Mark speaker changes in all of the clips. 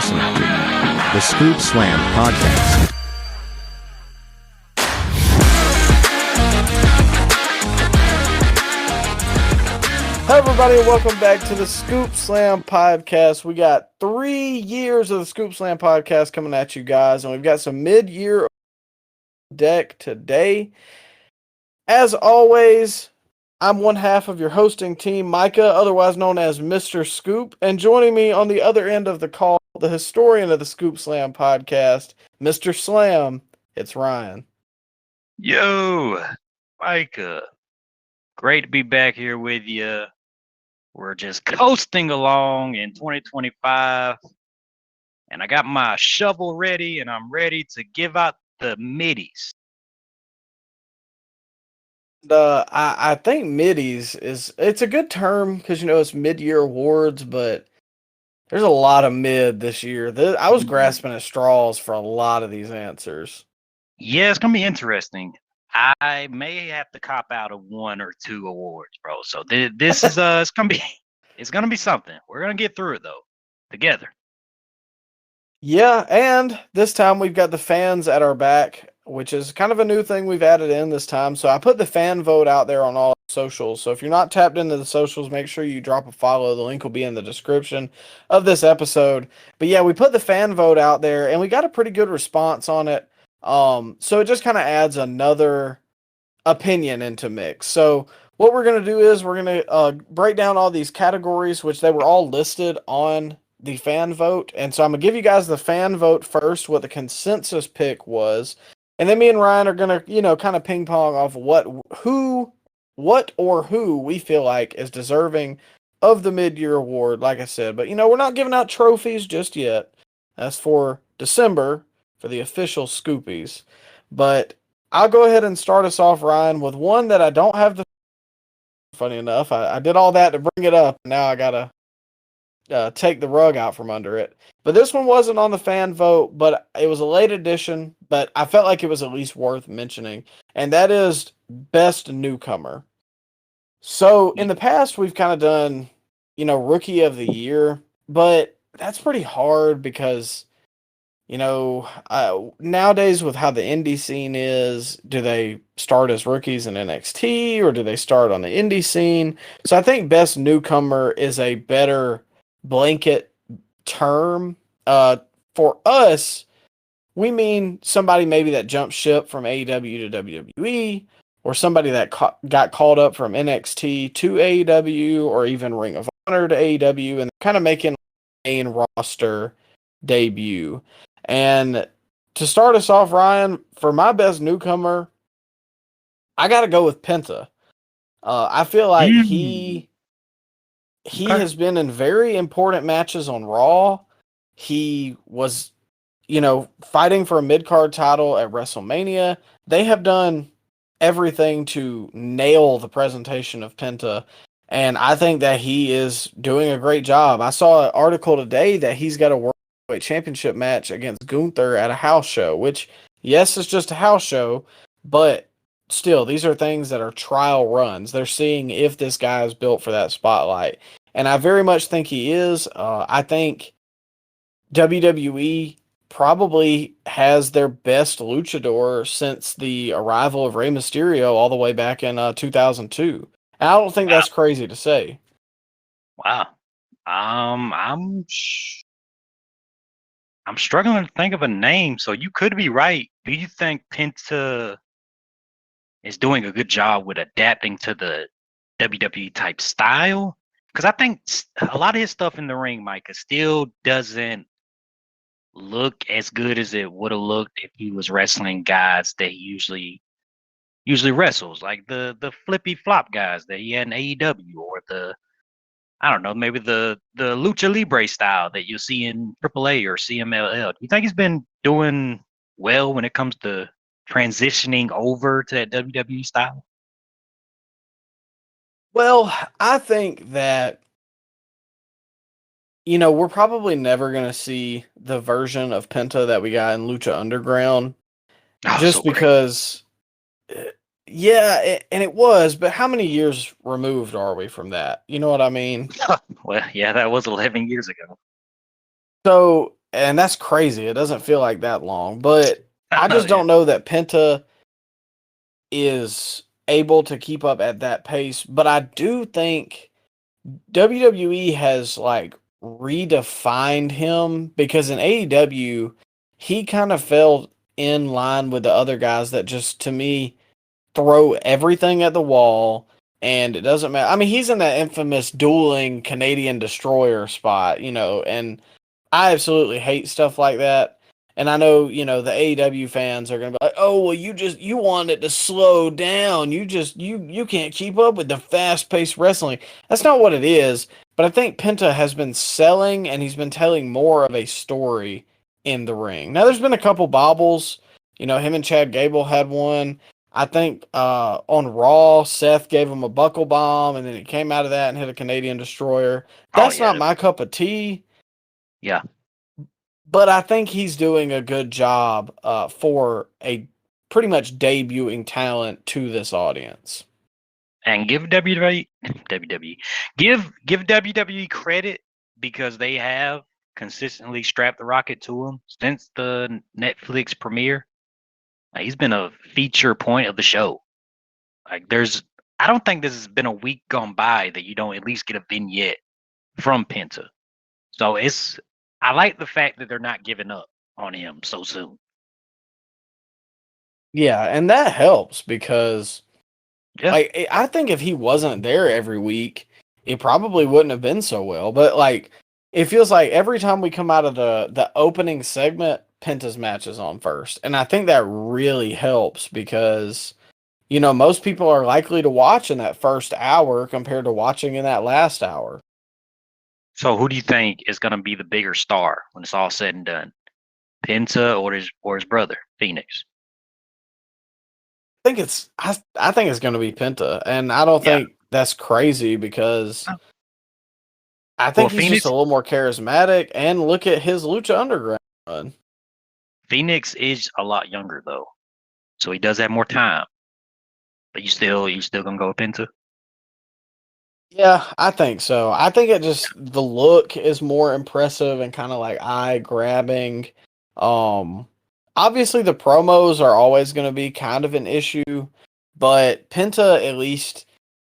Speaker 1: listening to the Scoop Slam Podcast.
Speaker 2: Hi, everybody, and welcome back to the Scoop Slam Podcast. We got 3 years of the Scoop Slam Podcast coming at you guys, and we've got some mid-year deck today. As always, I'm one half of your hosting team, Micah, otherwise known as Mr. Scoop, and joining me on the other end of the call, the historian of the Scoop Slam Podcast, Mr. Slam, it's Ryan.
Speaker 3: Yo, Micah. Great to be back here with you. We're just coasting along in 2025, and I got my shovel ready, and I'm ready to give out the middies.
Speaker 2: I think middies it's a good term because it's mid-year awards, but there's a lot of mid this year. I was grasping at straws for a lot of these answers.
Speaker 3: Yeah, it's gonna be interesting. I may have to cop out of 1 or 2 awards, bro. So this is it's gonna be something. We're gonna get through it though, together.
Speaker 2: Yeah, and this time we've got the fans at our back, which is kind of a new thing we've added in this time. So I put the fan vote out there on all socials. So if you're not tapped into the socials, make sure you drop a follow. The link will be in the description of this episode. But yeah, we put the fan vote out there, and we got a pretty good response on it. So it just kind of adds another opinion into mix. So what we're going to do is we're going to break down all these categories, which they were all listed on the fan vote. And so I'm going to give you guys the fan vote first, what the consensus pick was. And then me and Ryan are going to, kind of ping pong off what or who we feel like is deserving of the mid-year award, like I said. But, we're not giving out trophies just yet. That's for December for the official Scoopies. But I'll go ahead and start us off, Ryan, with one that I don't have the... Funny enough, I did all that to bring it up. Now I got to take the rug out from under it. But this one wasn't on the fan vote, but it was a late edition, but I felt like it was at least worth mentioning. And that is Best Newcomer. So in the past, we've kind of done, Rookie of the Year, but that's pretty hard because... nowadays with how the indie scene is, do they start as rookies in NXT or do they start on the indie scene? So I think Best Newcomer is a better blanket term. For us, we mean somebody maybe that jumped ship from AEW to WWE, or somebody that got called up from NXT to AEW, or even Ring of Honor to AEW, and kind of making main roster debut. And to start us off, Ryan, for my Best Newcomer, I got to go with Penta. I feel like he has been in very important matches on Raw. He was, fighting for a mid-card title at WrestleMania. They have done everything to nail the presentation of Penta, and I think that he is doing a great job. I saw an article today that he's got a World Championship match against Gunther at a house show, which, yes, it's just a house show, but still, these are things that are trial runs. They're seeing if this guy is built for that spotlight, and I very much think he is. I think WWE probably has their best luchador since the arrival of Rey Mysterio all the way back in 2002. And I don't think that's crazy to say.
Speaker 3: Wow. I'm struggling to think of a name, so you could be right. Do you think Penta is doing a good job with adapting to the WWE type style? Because I think a lot of his stuff in the ring, Micah, still doesn't look as good as it would have looked if he was wrestling guys that he usually wrestles, like the flippy flop guys that he had in AEW, or I don't know, maybe the Lucha Libre style that you'll see in AAA or CMLL. Do you think he's been doing well when it comes to transitioning over to that WWE style?
Speaker 2: Well, I think that, we're probably never going to see the version of Penta that we got in Lucha Underground. Just because, yeah, and it was, but how many years removed are we from that? You know what I mean?
Speaker 3: Well, yeah, that was 11 years ago.
Speaker 2: So and that's crazy. It doesn't feel like that long, but I just
Speaker 3: Yeah.
Speaker 2: don't know that Penta is able to keep up at that pace. But I do think WWE has like redefined him because in AEW, he kind of fell in line with the other guys that just to me throw everything at the wall and it doesn't matter. I mean, he's in that infamous dueling Canadian destroyer spot, and I absolutely hate stuff like that. And I know, the AEW fans are gonna be like, "Oh, well, you want it to slow down. You can't keep up with the fast-paced wrestling." That's not what it is. But I think Penta has been selling and he's been telling more of a story in the ring. Now, there's been a couple bobbles. Him and Chad Gable had one. I think on Raw, Seth gave him a buckle bomb, and then he came out of that and hit a Canadian destroyer.
Speaker 3: Oh
Speaker 2: That's not
Speaker 3: yeah,
Speaker 2: my cup of tea.
Speaker 3: yeah.
Speaker 2: But I think he's doing a good job for a pretty much debuting talent to this audience.
Speaker 3: And give WWE give WWE credit because they have consistently strapped the rocket to him since the Netflix premiere. He's been a feature point of the show. I don't think this has been a week gone by that you don't at least get a vignette from Penta. So I like the fact that they're not giving up on him so soon.
Speaker 2: Yeah, and that helps because
Speaker 3: Yeah.
Speaker 2: I think if he wasn't there every week, it probably wouldn't have been so well. But it feels like every time we come out of the opening segment, Penta's match is on first. And I think that really helps because most people are likely to watch in that first hour compared to watching in that last hour.
Speaker 3: So who do you think is going to be the bigger star when it's all said and done? Penta or his brother, Phoenix?
Speaker 2: I think it's going to be Penta, and I don't
Speaker 3: Yeah.
Speaker 2: think that's crazy because
Speaker 3: Oh.
Speaker 2: I
Speaker 3: Well,
Speaker 2: think he's just a little more charismatic. And look at his Lucha Underground run.
Speaker 3: Phoenix is a lot younger though, so he does have more time. But you still gonna go with Penta?
Speaker 2: Yeah, I think so. I think the look is more impressive and kind of like eye grabbing. Um, Obviously the promos are always going to be kind of an issue, but Penta at least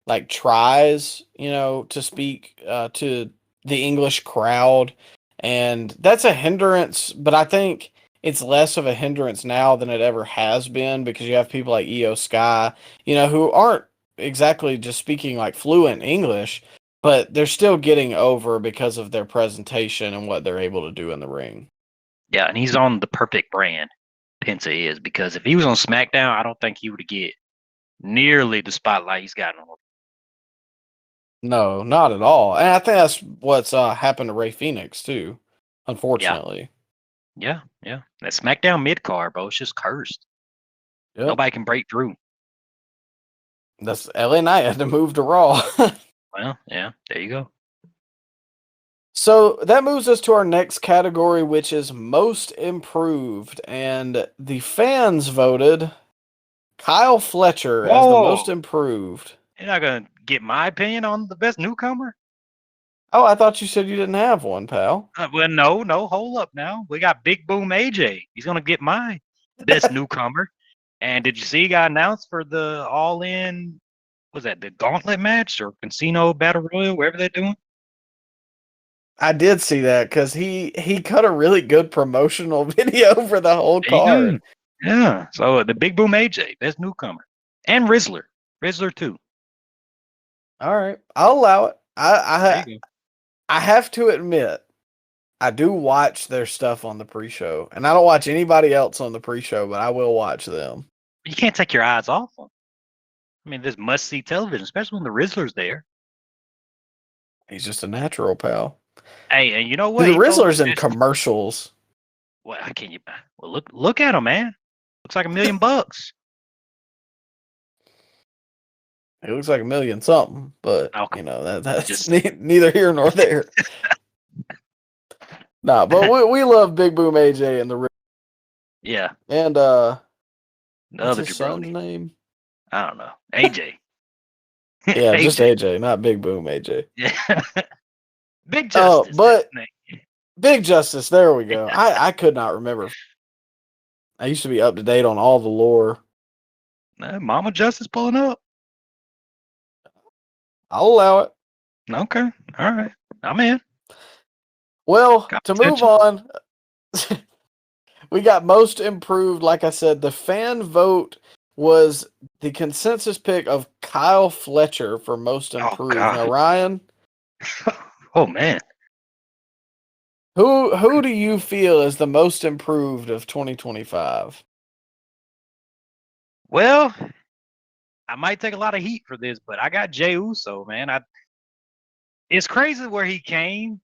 Speaker 2: like tries, to speak to the English crowd, and that's a hindrance. But I think it's less of a hindrance now than it ever has been because you have people like Io Sky, who aren't exactly just speaking like fluent English, but they're still getting over because of their presentation and what they're able to do in the ring.
Speaker 3: Yeah, and he's on the perfect brand. Penta is because if he was on SmackDown, I don't think he would get nearly the spotlight he's gotten on.
Speaker 2: No, not at all. And I think that's what's happened to Ray Phoenix too,
Speaker 3: Yeah,
Speaker 2: unfortunately.
Speaker 3: yeah, yeah. That SmackDown mid card, bro, it's just cursed.
Speaker 2: Yep.
Speaker 3: Nobody can break through.
Speaker 2: That's LA Knight had to move to Raw.
Speaker 3: Well, yeah, there you go.
Speaker 2: So that moves us to our next category, which is most improved. And the fans voted Kyle Fletcher as the most
Speaker 3: Whoa,
Speaker 2: improved.
Speaker 3: you're not gonna get my opinion on the best newcomer?
Speaker 2: Oh, I thought you said you didn't have one, pal.
Speaker 3: Well, no, hold up now. We got Big Boom AJ. He's gonna get my best newcomer. And did you see he got announced for the All In? Was that the Gauntlet match or Casino Battle Royal, wherever they're doing?
Speaker 2: I did see that because he cut a really good promotional video for the whole
Speaker 3: There you go.
Speaker 2: card.
Speaker 3: Yeah. So the Big Boom AJ, best newcomer, and Rizzler too.
Speaker 2: All right, I'll allow it.
Speaker 3: There you go.
Speaker 2: I have to admit, I do watch their stuff on the pre-show, and I don't watch anybody else on the pre-show, but I will watch them.
Speaker 3: You can't take your eyes off them. I mean, this must-see television, especially when the Rizzler's there.
Speaker 2: He's just a natural, pal.
Speaker 3: Hey, and you know what?
Speaker 2: The
Speaker 3: He told
Speaker 2: Rizzler's
Speaker 3: the
Speaker 2: in
Speaker 3: best.
Speaker 2: commercials.
Speaker 3: Well, how can you? Well, look at him, man. Looks like $1 million.
Speaker 2: He looks like $1 million something, but
Speaker 3: Okay.
Speaker 2: that's
Speaker 3: Just
Speaker 2: neither here nor there. Nah, but we love Big Boom AJ and the
Speaker 3: yeah.
Speaker 2: and
Speaker 3: The
Speaker 2: what's
Speaker 3: other
Speaker 2: his son's
Speaker 3: jabroni.
Speaker 2: name?
Speaker 3: I don't know. AJ.
Speaker 2: Yeah, just
Speaker 3: AJ.
Speaker 2: AJ, not Big Boom AJ.
Speaker 3: Yeah. Big Justice. That's
Speaker 2: But
Speaker 3: his name.
Speaker 2: Big Justice. There we go. I could not remember. I used to be up to date on all the lore.
Speaker 3: Mama Justice pulling up.
Speaker 2: I'll allow it.
Speaker 3: Okay, all right, I'm in.
Speaker 2: Well,
Speaker 3: Got
Speaker 2: to move
Speaker 3: attention.
Speaker 2: on, we got most improved. Like I said, the fan vote was the consensus pick of Kyle Fletcher for most
Speaker 3: Oh
Speaker 2: improved. Now,
Speaker 3: God.
Speaker 2: Ryan,
Speaker 3: Oh man.
Speaker 2: who do you feel is the most improved of 2025?
Speaker 3: Well, I might take a lot of heat for this, but I got Jey Uso, man. It's crazy where he came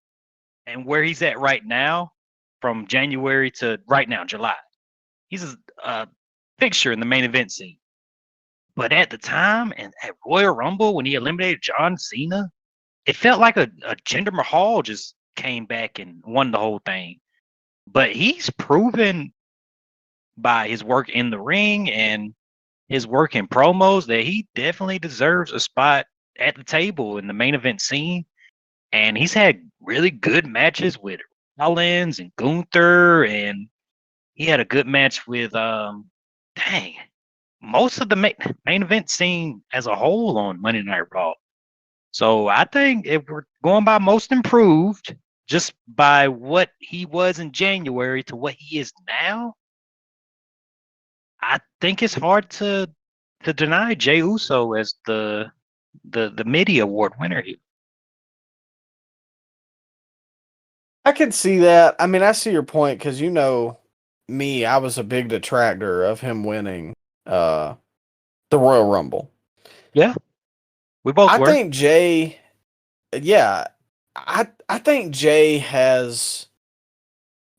Speaker 3: and where he's at right now, from January to right now, July. He's a fixture in the main event scene. But at the time, and at Royal Rumble, when he eliminated John Cena, it felt like a Jinder Mahal just came back and won the whole thing. But he's proven by his work in the ring and his work in promos that he definitely deserves a spot at the table in the main event scene. And he's had really good matches with Rollins and Gunther, and he had a good match with dang, most of the main event scene as a whole on Monday Night Raw. So I think if we're going by most improved, just by what he was in January to what he is now, I think it's hard to deny Jey Uso as the Midi Award winner here.
Speaker 2: I can see that. I mean, I see your point because you know me, I was a big detractor of him winning uh, the Royal Rumble.
Speaker 3: Yeah, we both
Speaker 2: I
Speaker 3: were.
Speaker 2: think Jay, yeah, I think Jay has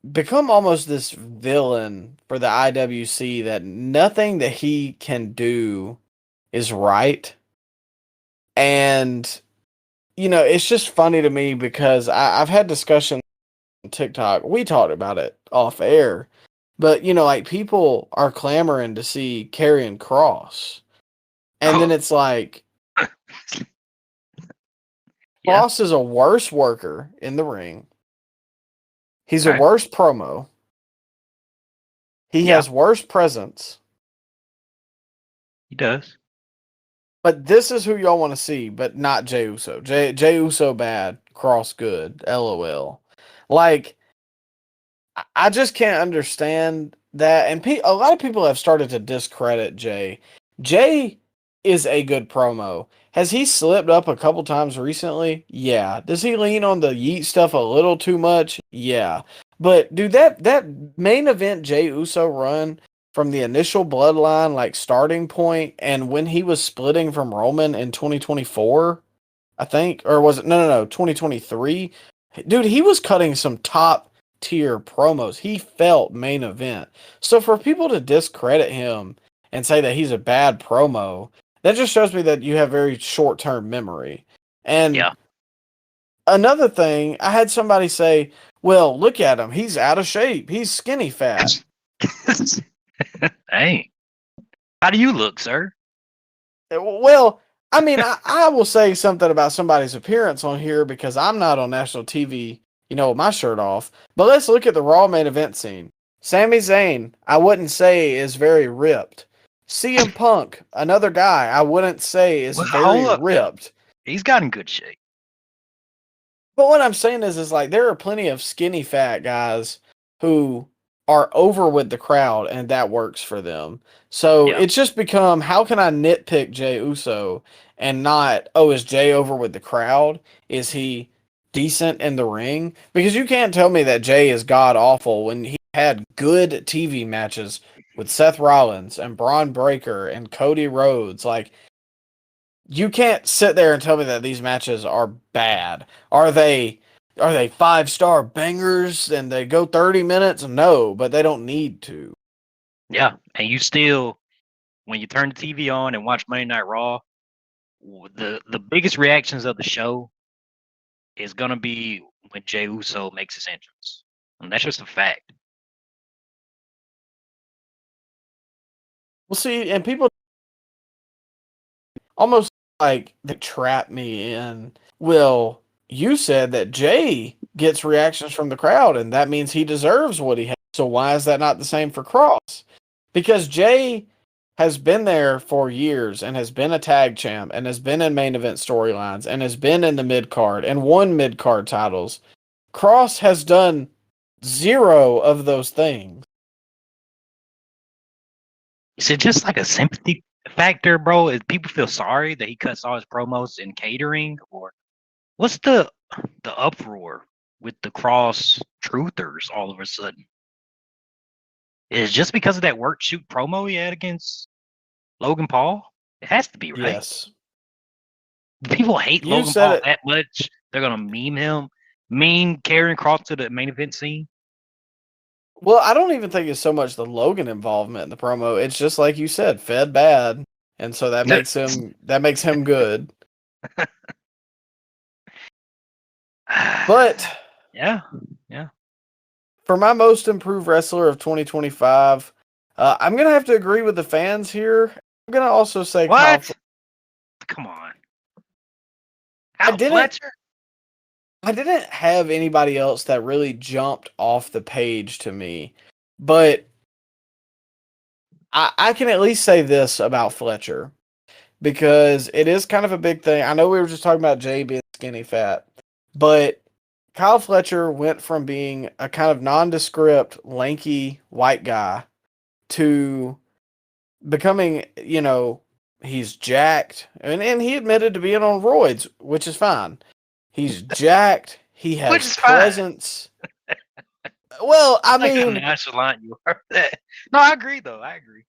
Speaker 2: become almost this villain for the IWC that nothing that he can do is right. And, you know, it's just funny to me because I've had discussion on TikTok. We talked about it off air. But, you know, like people are clamoring to see Karrion Cross. And then it's like,
Speaker 3: Yeah.
Speaker 2: Cross is a worse worker in the ring. He's a
Speaker 3: Okay.
Speaker 2: worse promo. He
Speaker 3: Yeah,
Speaker 2: has worse presence.
Speaker 3: he does.
Speaker 2: But this is who y'all want to see, but not Jey Uso. Jey Uso bad, Cross good. LOL. Like, I just can't understand that. And a lot of people have started to discredit Jay. Jay is a good promo. Has he slipped up a couple times recently? Yeah. Does he lean on the yeet stuff a little too much? Yeah. But dude, that main event Jay Uso run from the initial bloodline like starting point and when he was splitting from Roman in 2024, I think, or was it no 2023? Dude, he was cutting some top tier promos. He felt main event. So for people to discredit him and say that he's a bad promo, that just shows me that you have very short term memory. And
Speaker 3: Yeah.
Speaker 2: another thing, I had somebody say, well, look at him. He's out of shape. He's skinny fat.
Speaker 3: Hey, how do you look, sir?
Speaker 2: Well, I mean, I will say something about somebody's appearance on here because I'm not on national TV, you know, with my shirt off. But let's look at the Raw main event scene. Sami Zayn, I wouldn't say is very ripped. CM Punk, another guy, I wouldn't say is
Speaker 3: Well,
Speaker 2: very
Speaker 3: hold up now.
Speaker 2: ripped.
Speaker 3: He's got in good shape.
Speaker 2: But what I'm saying is like there are plenty of skinny fat guys who are over with the crowd and that works for them. So
Speaker 3: Yeah.
Speaker 2: it's just become how can I nitpick Jay Uso and not, oh, is Jay over with the crowd? Is he decent in the ring? Because you can't tell me that Jay is god awful when he had good TV matches with Seth Rollins and Braun Breaker and Cody Rhodes. Like you can't sit there and tell me that these matches are bad. Are they 5-star bangers and they go 30 minutes? No, but they don't need to.
Speaker 3: Yeah. And you still, when you turn the TV on and watch Monday Night Raw, the biggest reactions of the show is gonna be when Jey Uso makes his entrance. And that's just a fact.
Speaker 2: We'll see, and people almost like they trap me in. Well, you said that Jay gets reactions from the crowd, and that means he deserves what he has. So why is that not the same for Cross? Because Jay has been there for years and has been a tag champ and has been in main event storylines and has been in the mid card and won mid card titles. Cross has done zero of those things.
Speaker 3: Is it just like a sympathy factor, bro? Is people feel sorry that he cuts all his promos in catering, or what's the uproar with the Cross truthers all of a sudden? Is it just because of that work shoot promo he had against Logan Paul? It has to be, right?
Speaker 2: Yes.
Speaker 3: People hate
Speaker 2: You
Speaker 3: Logan
Speaker 2: said
Speaker 3: Paul
Speaker 2: it.
Speaker 3: that much. They're gonna meme carrying Cross to the main event scene.
Speaker 2: Well, I don't even think it's so much the Logan involvement in the promo. It's just like you said, fed bad, and so that makes him good. But
Speaker 3: yeah.
Speaker 2: for my most improved wrestler of 2025, I'm gonna have to agree with the fans here. I'm gonna also say
Speaker 3: What? Come on. Fletcher?
Speaker 2: I didn't have anybody else that really jumped off the page to me, but I can at least say this about Fletcher because it is kind of a big thing. I know we were just talking about Jay being skinny fat, but Kyle Fletcher went from being a kind of nondescript, lanky white guy to becoming, he's jacked. And he admitted to being on roids, which is fine. He's jacked. He has presence. Well, I mean,
Speaker 3: nonchalant you are. No, I agree though. I agree.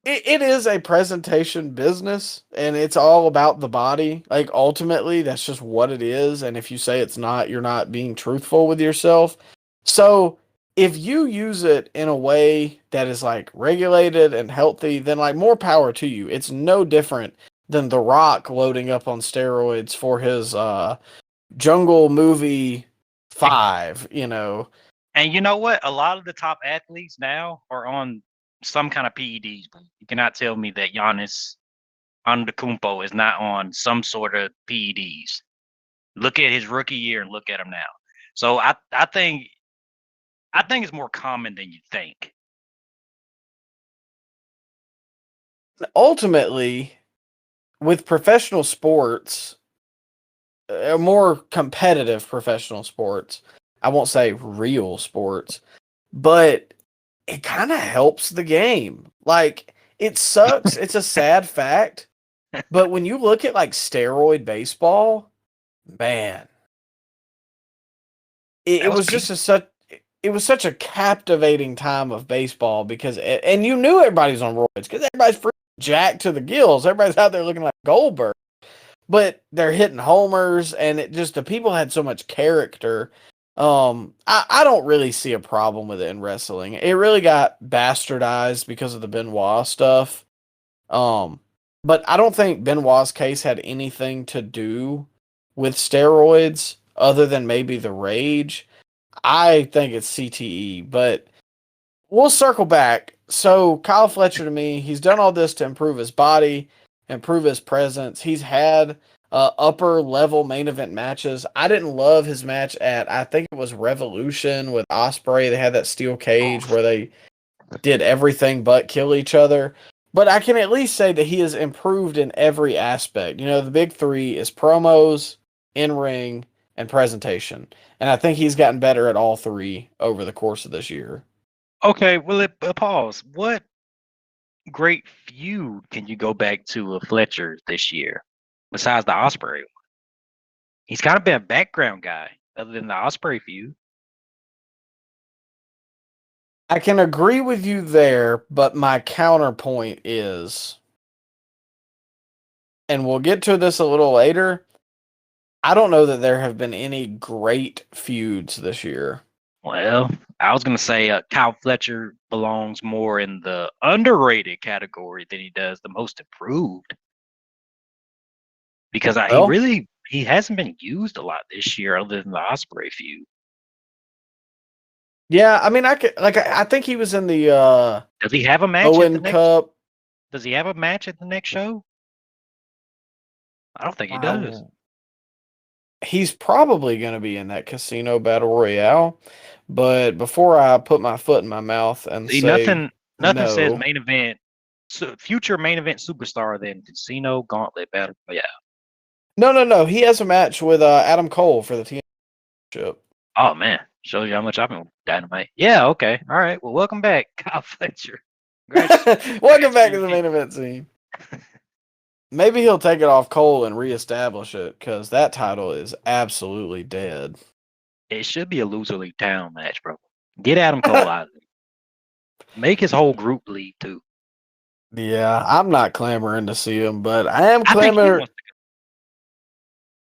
Speaker 2: It is a presentation business, and it's all about the body. Like, ultimately, that's just what it is. And if you say it's not, you're not being truthful with yourself. So if you use it in a way that is like regulated and healthy, then like more power to you. It's no different than The Rock loading up on steroids for his Jungle Movie 5,
Speaker 3: And you know what? A lot of the top athletes now are on some kind of PEDs. You cannot tell me that Giannis Antetokounmpo is not on some sort of PEDs. Look at his rookie year and look at him now. So I think it's more common than you think.
Speaker 2: Ultimately, with professional sports, more competitive professional sports, I won't say real sports, but it kind of helps the game. Like, it sucks. It's a sad fact. But when you look at like steroid baseball, man, it was just it was such a captivating time of baseball because, and you knew everybody's on roids because everybody's freaking jacked to the gills. Everybody's out there looking like Goldberg, but they're hitting homers, and the people had so much character. I don't really see a problem with it in wrestling. It really got bastardized because of the Benoit stuff. But I don't think Benoit's case had anything to do with steroids other than maybe the rage. I think it's CTE, but we'll circle back. So Kyle Fletcher, to me, he's done all this to improve his body, improve his presence. He's had upper level main event matches. I didn't love his match at, I think it was Revolution with Osprey. They had that steel cage where they did everything but kill each other. But I can at least say that he has improved in every aspect. The big three is promos, in-ring, and presentation. And I think he's gotten better at all three over the course of this year.
Speaker 3: Okay, well, pause. What great feud can you go back to of Fletcher this year besides the Osprey one? He's kind of been a background guy other than the Osprey feud.
Speaker 2: I can agree with you there, but my counterpoint is, and we'll get to this a little later, I don't know that there have been any great feuds this year.
Speaker 3: Well, I was going to say Kyle Fletcher belongs more in the underrated category than he does the most improved. Because he hasn't been used a lot this year other than the Osprey feud.
Speaker 2: Yeah, I mean, I think he was in the
Speaker 3: Does he have a match
Speaker 2: Owen Cup.
Speaker 3: Does he have a match at the next show? I don't think he does.
Speaker 2: he's probably going to be in that casino battle royale. But before I put my foot in my mouth and
Speaker 3: See,
Speaker 2: say
Speaker 3: nothing says
Speaker 2: no,
Speaker 3: main event, future main event superstar than Casino Gauntlet Battle Royale.
Speaker 2: no, he has a match with Adam Cole for the TNT championship.
Speaker 3: Oh man, shows you how much I've been with Dynamite. Yeah, okay, all right. Well, welcome back, Kyle Fletcher.
Speaker 2: Welcome back to the main event scene. Maybe he'll take it off Cole and reestablish it because that title is absolutely dead.
Speaker 3: It should be a loser league town match, bro. Get Adam Cole out of it. Make his whole group leave too.
Speaker 2: Yeah, I'm not clamoring to see him, but I am
Speaker 3: I think he
Speaker 2: clamoring.
Speaker 3: wants to go.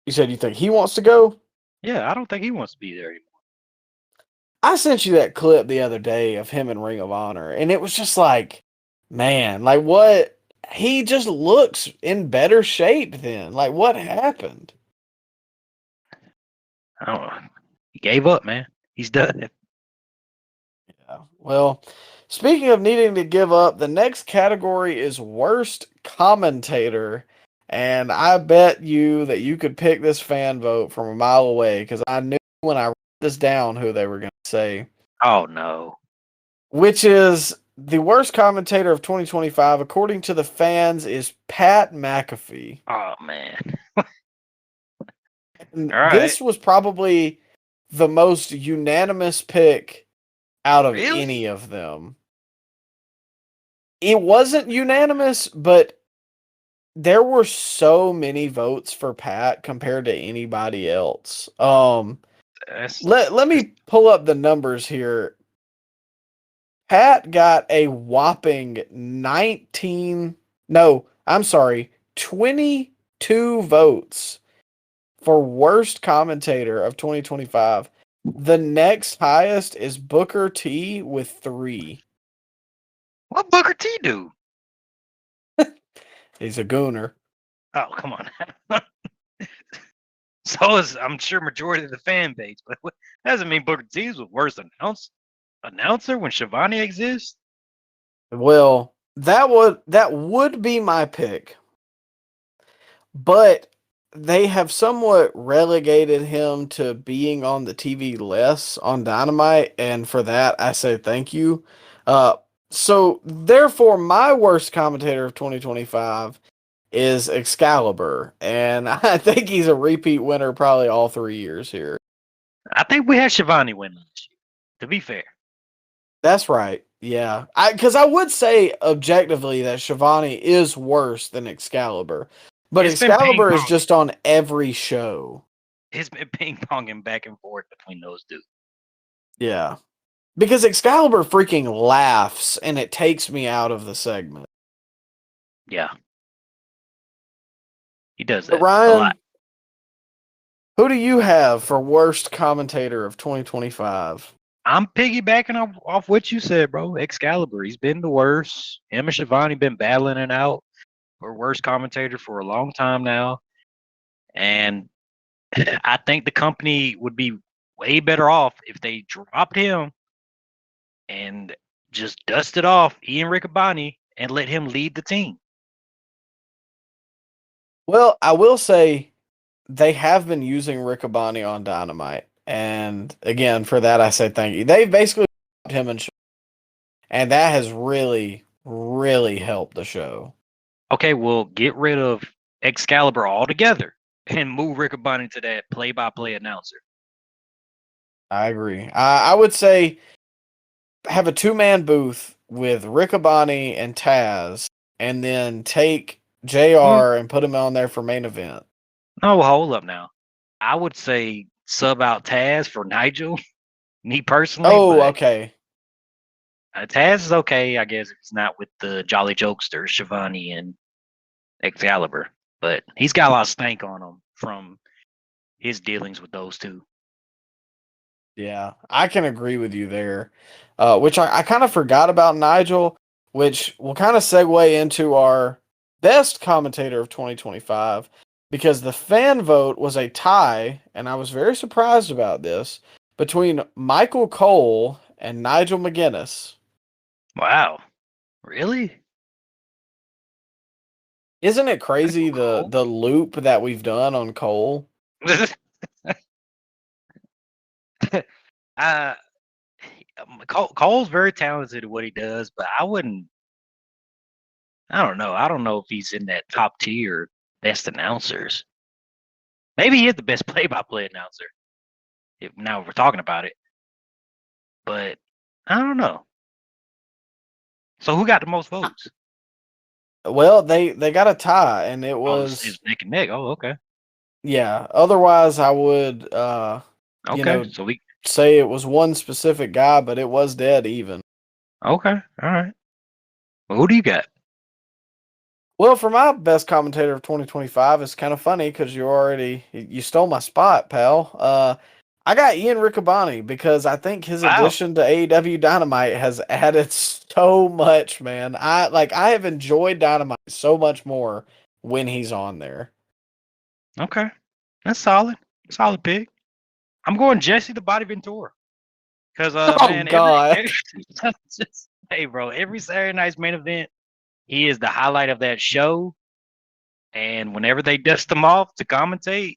Speaker 2: You said you think he wants to go?
Speaker 3: Yeah, I don't think he wants to be there anymore.
Speaker 2: I sent you that clip the other day of him in Ring of Honor, and it was just like, man, like what? He just looks in better shape then. Like, what happened?
Speaker 3: I don't know. He gave up, man. He's done.
Speaker 2: Yeah. Well, speaking of needing to give up, the next category is worst commentator. And I bet you that you could pick this fan vote from a mile away because I knew when I wrote this down who they were going to say.
Speaker 3: Oh no.
Speaker 2: Which is the worst commentator of 2025, according to the fans, is Pat McAfee.
Speaker 3: Oh man.
Speaker 2: And
Speaker 3: All right.
Speaker 2: this was probably the most unanimous pick out of
Speaker 3: Really?
Speaker 2: any of them. It wasn't unanimous, but there were so many votes for Pat compared to anybody else. Let me pull up the numbers here. Pat got a whopping 22 votes for worst commentator of 2025. The next highest is Booker T with 3.
Speaker 3: What Booker T do?
Speaker 2: He's a gooner.
Speaker 3: Oh, come on. So is, I'm sure, majority of the fan base, but that doesn't mean Booker T is the worst announcer when Shivani exists.
Speaker 2: Well, that would be my pick. But they have somewhat relegated him to being on the TV less on Dynamite, and for that I say thank you. So therefore, my worst commentator of 2025 is Excalibur, and I think he's a repeat winner probably all 3 years here.
Speaker 3: I think we had Shivani win last year, to be fair.
Speaker 2: That's right. Yeah. Because I would say objectively that Shivani is worse than Excalibur. But
Speaker 3: It's been
Speaker 2: Excalibur is
Speaker 3: ping-pong.
Speaker 2: just on every show.
Speaker 3: It's been ping-ponging back and forth between those two.
Speaker 2: Yeah. Because Excalibur freaking laughs and it takes me out of the segment.
Speaker 3: Yeah. He does
Speaker 2: But
Speaker 3: that a
Speaker 2: Ryan,
Speaker 3: lot.
Speaker 2: who do you have for worst commentator of 2025?
Speaker 3: I'm piggybacking off what you said, bro. Excalibur, he's been the worst. Him and Shivani been battling it out for worst commentator for a long time now. And I think the company would be way better off if they dropped him and just dusted off Ian Riccaboni and let him lead the team.
Speaker 2: Well, I will say they have been using Riccaboni on Dynamite. And again, for that, I say thank you. They basically him and that has really, really helped the show.
Speaker 3: Okay, well, get rid of Excalibur altogether and move Riccaboni to that play-by-play announcer.
Speaker 2: I agree. I would say have a 2-man booth with Riccaboni and Taz, and then take JR and put him on there for main event.
Speaker 3: No, hold up now. I would say sub out Taz for Nigel. Me personally.
Speaker 2: Oh, okay.
Speaker 3: Taz is okay, I guess, if it's not with the Jolly Jokester, Shivani, and Excalibur. But he's got a lot of stank on him from his dealings with those two.
Speaker 2: Yeah, I can agree with you there. Which I kind of forgot about Nigel, which will kind of segue into our best commentator of 2025, because the fan vote was a tie, and I was very surprised about this, between Michael Cole and Nigel McGuinness.
Speaker 3: Wow. Really?
Speaker 2: Isn't it crazy
Speaker 3: Michael Cole?
Speaker 2: the loop that we've done on Cole?
Speaker 3: uh, Cole's very talented at what he does, but I wouldn't. I don't know. I don't know if he's in that top tier best announcers. Maybe he is the best play-by-play announcer. If now we're talking about it, but I don't know. So who got the most votes?
Speaker 2: Well, they got a tie, and it
Speaker 3: Oh, it's
Speaker 2: was
Speaker 3: neck and neck. Oh, okay.
Speaker 2: yeah. Otherwise, I would
Speaker 3: Okay. So we
Speaker 2: say it was one specific guy, but it was dead even.
Speaker 3: okay. All right. Well, who do you got?
Speaker 2: Well, for my best commentator of 2025, it's kind of funny because you stole my spot, pal. I got Ian Riccaboni because I think his
Speaker 3: Wow.
Speaker 2: addition to AEW Dynamite has added so much, man. I have enjoyed Dynamite so much more when he's on there.
Speaker 3: Okay. That's solid. Solid pick. I'm going Jesse the Body Ventura. Because
Speaker 2: Oh
Speaker 3: man,
Speaker 2: God.
Speaker 3: hey bro, every Saturday night's main event, he is the highlight of that show. And whenever they dust him off to commentate,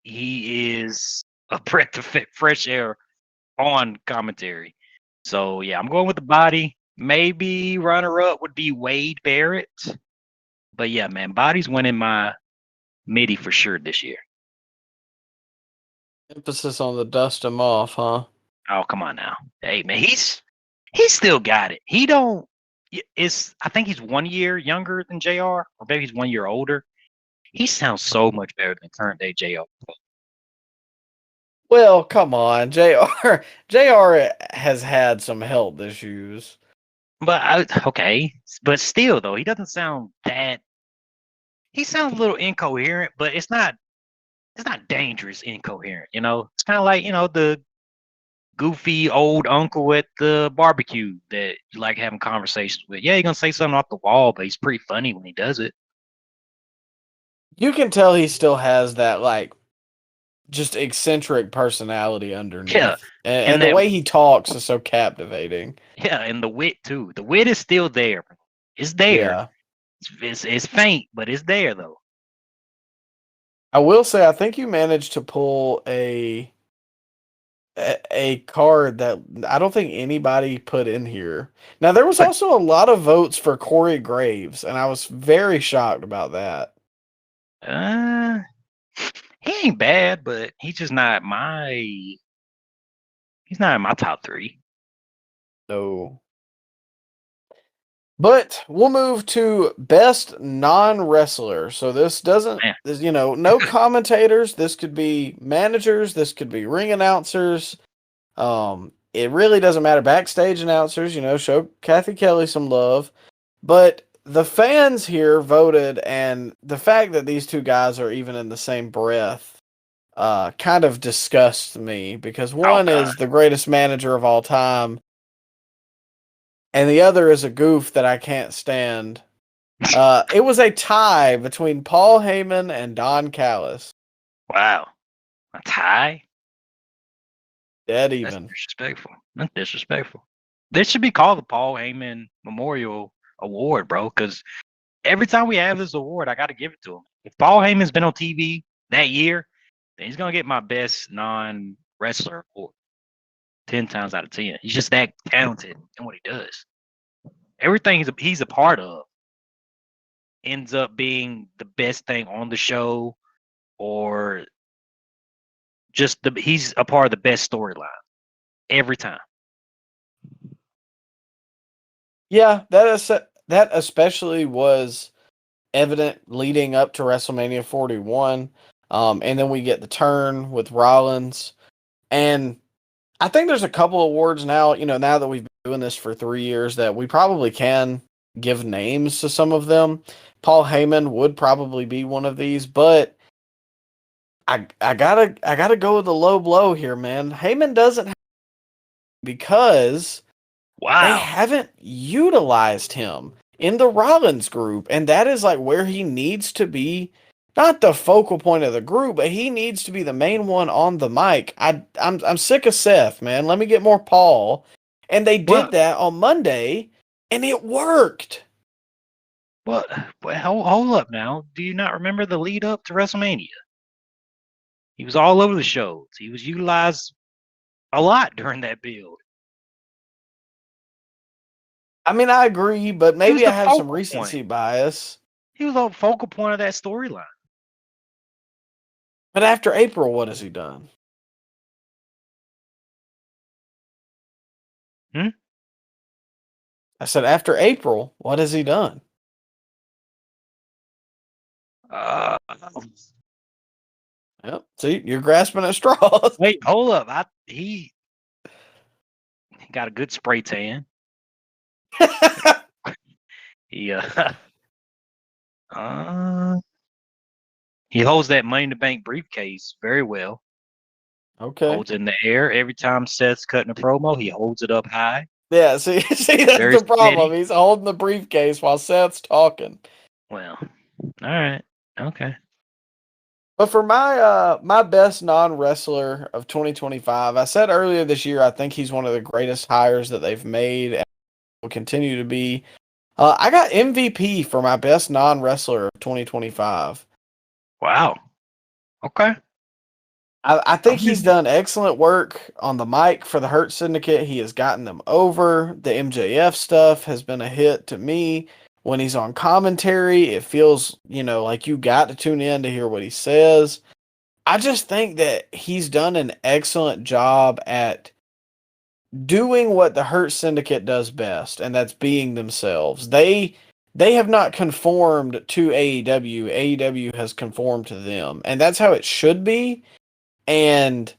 Speaker 3: he is a breath of fresh air on commentary. So yeah, I'm going with the Body. Maybe runner up would be Wade Barrett. But yeah, man, Body's winning my MIDI for sure this year.
Speaker 2: Emphasis on the dust him off, huh?
Speaker 3: Oh, come on now. Hey man, he's still got it. He don't is I think he's 1 year younger than JR, or maybe he's 1 year older. He sounds so much better than current day JR.
Speaker 2: Well, come on, JR has had some health issues.
Speaker 3: But okay, but still though, he doesn't sound that. He sounds a little incoherent, but it's not dangerous incoherent. You know, it's kind of like the goofy old uncle at the barbecue that you like having conversations with. Yeah, he's gonna say something off the wall, but he's pretty funny when he does it.
Speaker 2: You can tell he still has that just eccentric personality
Speaker 3: Yeah,
Speaker 2: underneath. And
Speaker 3: and
Speaker 2: the
Speaker 3: that
Speaker 2: way he talks is so captivating.
Speaker 3: yeah, and the wit too. The wit is still there. It's there.
Speaker 2: Yeah.
Speaker 3: It's faint, but it's there though.
Speaker 2: I will say I think you managed to pull a card that I don't think anybody put in here. Now there was
Speaker 3: But
Speaker 2: also a lot of votes for Corey Graves, and I was very shocked about that.
Speaker 3: uh, he ain't bad, but he's just not my. He's not in my top three.
Speaker 2: No. But we'll move to best non-wrestler. So this doesn't,
Speaker 3: Man,
Speaker 2: no commentators. This could be managers. This could be ring announcers. It really doesn't matter. Backstage announcers, show Kathy Kelly some love. But the fans here voted, and the fact that these two guys are even in the same breath, kind of disgusts me because
Speaker 3: oh
Speaker 2: one
Speaker 3: god,
Speaker 2: is the greatest manager of all time, and the other is a goof that I can't stand. It was a tie between Paul Heyman and Don Callis.
Speaker 3: wow, a tie.
Speaker 2: Dead
Speaker 3: That's
Speaker 2: even.
Speaker 3: disrespectful. That's disrespectful. This should be called the Paul Heyman Memorial Award, bro. Because every time we have this award, I got to give it to him. If Paul Heyman's been on TV that year, then he's gonna get my best non-wrestler award 10 times out of 10. He's just that talented in what he does. Everything he's a part of ends up being the best thing on the show, or just he's a part of the best storyline every time.
Speaker 2: Yeah, that especially was evident leading up to WrestleMania 41. And then we get the turn with Rollins. And I think there's a couple awards now, now that we've been doing this for 3 years, that we probably can give names to some of them. Paul Heyman would probably be one of these, but I gotta go with the low blow here, man. Heyman doesn't because they
Speaker 3: Wow.
Speaker 2: haven't utilized him in the Rollins group, and that is where he needs to be. Not the focal point of the group, but he needs to be the main one on the mic. I'm sick of Seth, man. Let me get more Paul. And they did
Speaker 3: Well,
Speaker 2: that on Monday, and it worked.
Speaker 3: well, hold up now. Do you not remember the lead up to WrestleMania? He was all over the shows. He was utilized a lot during that build.
Speaker 2: I mean, I agree, but
Speaker 3: He was
Speaker 2: maybe I
Speaker 3: the
Speaker 2: have some
Speaker 3: focal
Speaker 2: recency
Speaker 3: point.
Speaker 2: bias.
Speaker 3: He was the focal point of that storyline.
Speaker 2: But after April, what has he done?
Speaker 3: Hmm?
Speaker 2: I said, after April, what has he done?
Speaker 3: Uh,
Speaker 2: Yep. See, you're grasping at straws.
Speaker 3: wait, hold up. He got a good spray tan. He uh, he holds that Money in the Bank briefcase very well.
Speaker 2: Okay.
Speaker 3: Holds it in the air every time Seth's cutting a promo. He holds it up high.
Speaker 2: Yeah, see, that's
Speaker 3: Very
Speaker 2: the problem.
Speaker 3: steady.
Speaker 2: He's holding the briefcase while Seth's talking.
Speaker 3: Well, all right, okay.
Speaker 2: But for my best non-wrestler of 2025, I said earlier this year I think he's one of the greatest hires that they've made and will continue to be. I got MVP for my best non-wrestler of 2025.
Speaker 3: Wow. Okay.
Speaker 2: I
Speaker 3: I'm
Speaker 2: think he's
Speaker 3: in.
Speaker 2: done excellent work on the mic for the Hurt Syndicate. He has gotten them over. The MJF stuff has been a hit to me. When he's on commentary, it feels, like you got to tune in to hear what he says. I just think that he's done an excellent job at doing what the Hurt Syndicate does best, and that's being themselves. They have not conformed to AEW. AEW has conformed to them, and that's how it should be. And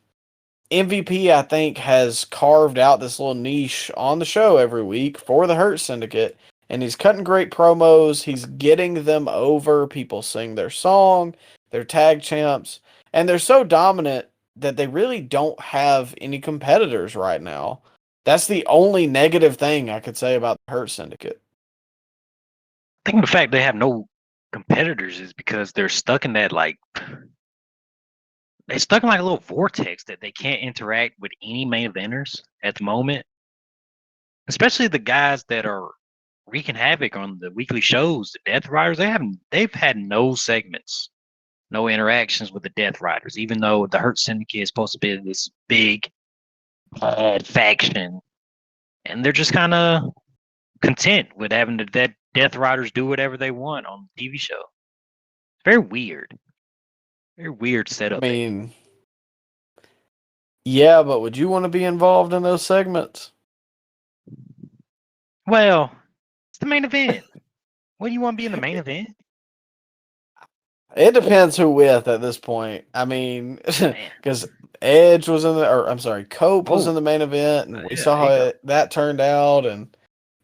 Speaker 2: MVP, I think, has carved out this little niche on the show every week for the Hurt Syndicate, and he's cutting great promos. He's getting them over. People sing their song. They're tag champs, and they're so dominant that they really don't have any competitors right now. That's the only negative thing I could say about the Hurt Syndicate.
Speaker 3: I think the fact they have no competitors is because they're stuck in that they're stuck in like a little vortex that they can't interact with any main eventers at the moment. Especially the guys that are wreaking havoc on the weekly shows, the Death Riders. They've had no segments, no interactions with the Death Riders, even though the Hurt Syndicate is supposed to be this big bad faction, and they're just kind of content with having the Death Riders do whatever they want on the TV show. Very weird. Very weird
Speaker 2: I
Speaker 3: setup.
Speaker 2: mean, yeah, but would you want to be involved in those segments?
Speaker 3: Well, it's the main event. What do you want to be in the main event?
Speaker 2: It depends who with at this point. I mean,
Speaker 3: Man.
Speaker 2: because Edge was in the, or I'm sorry, Cope was
Speaker 3: Oh,
Speaker 2: in the main event, and we
Speaker 3: yeah,
Speaker 2: saw
Speaker 3: there you
Speaker 2: how that turned out, and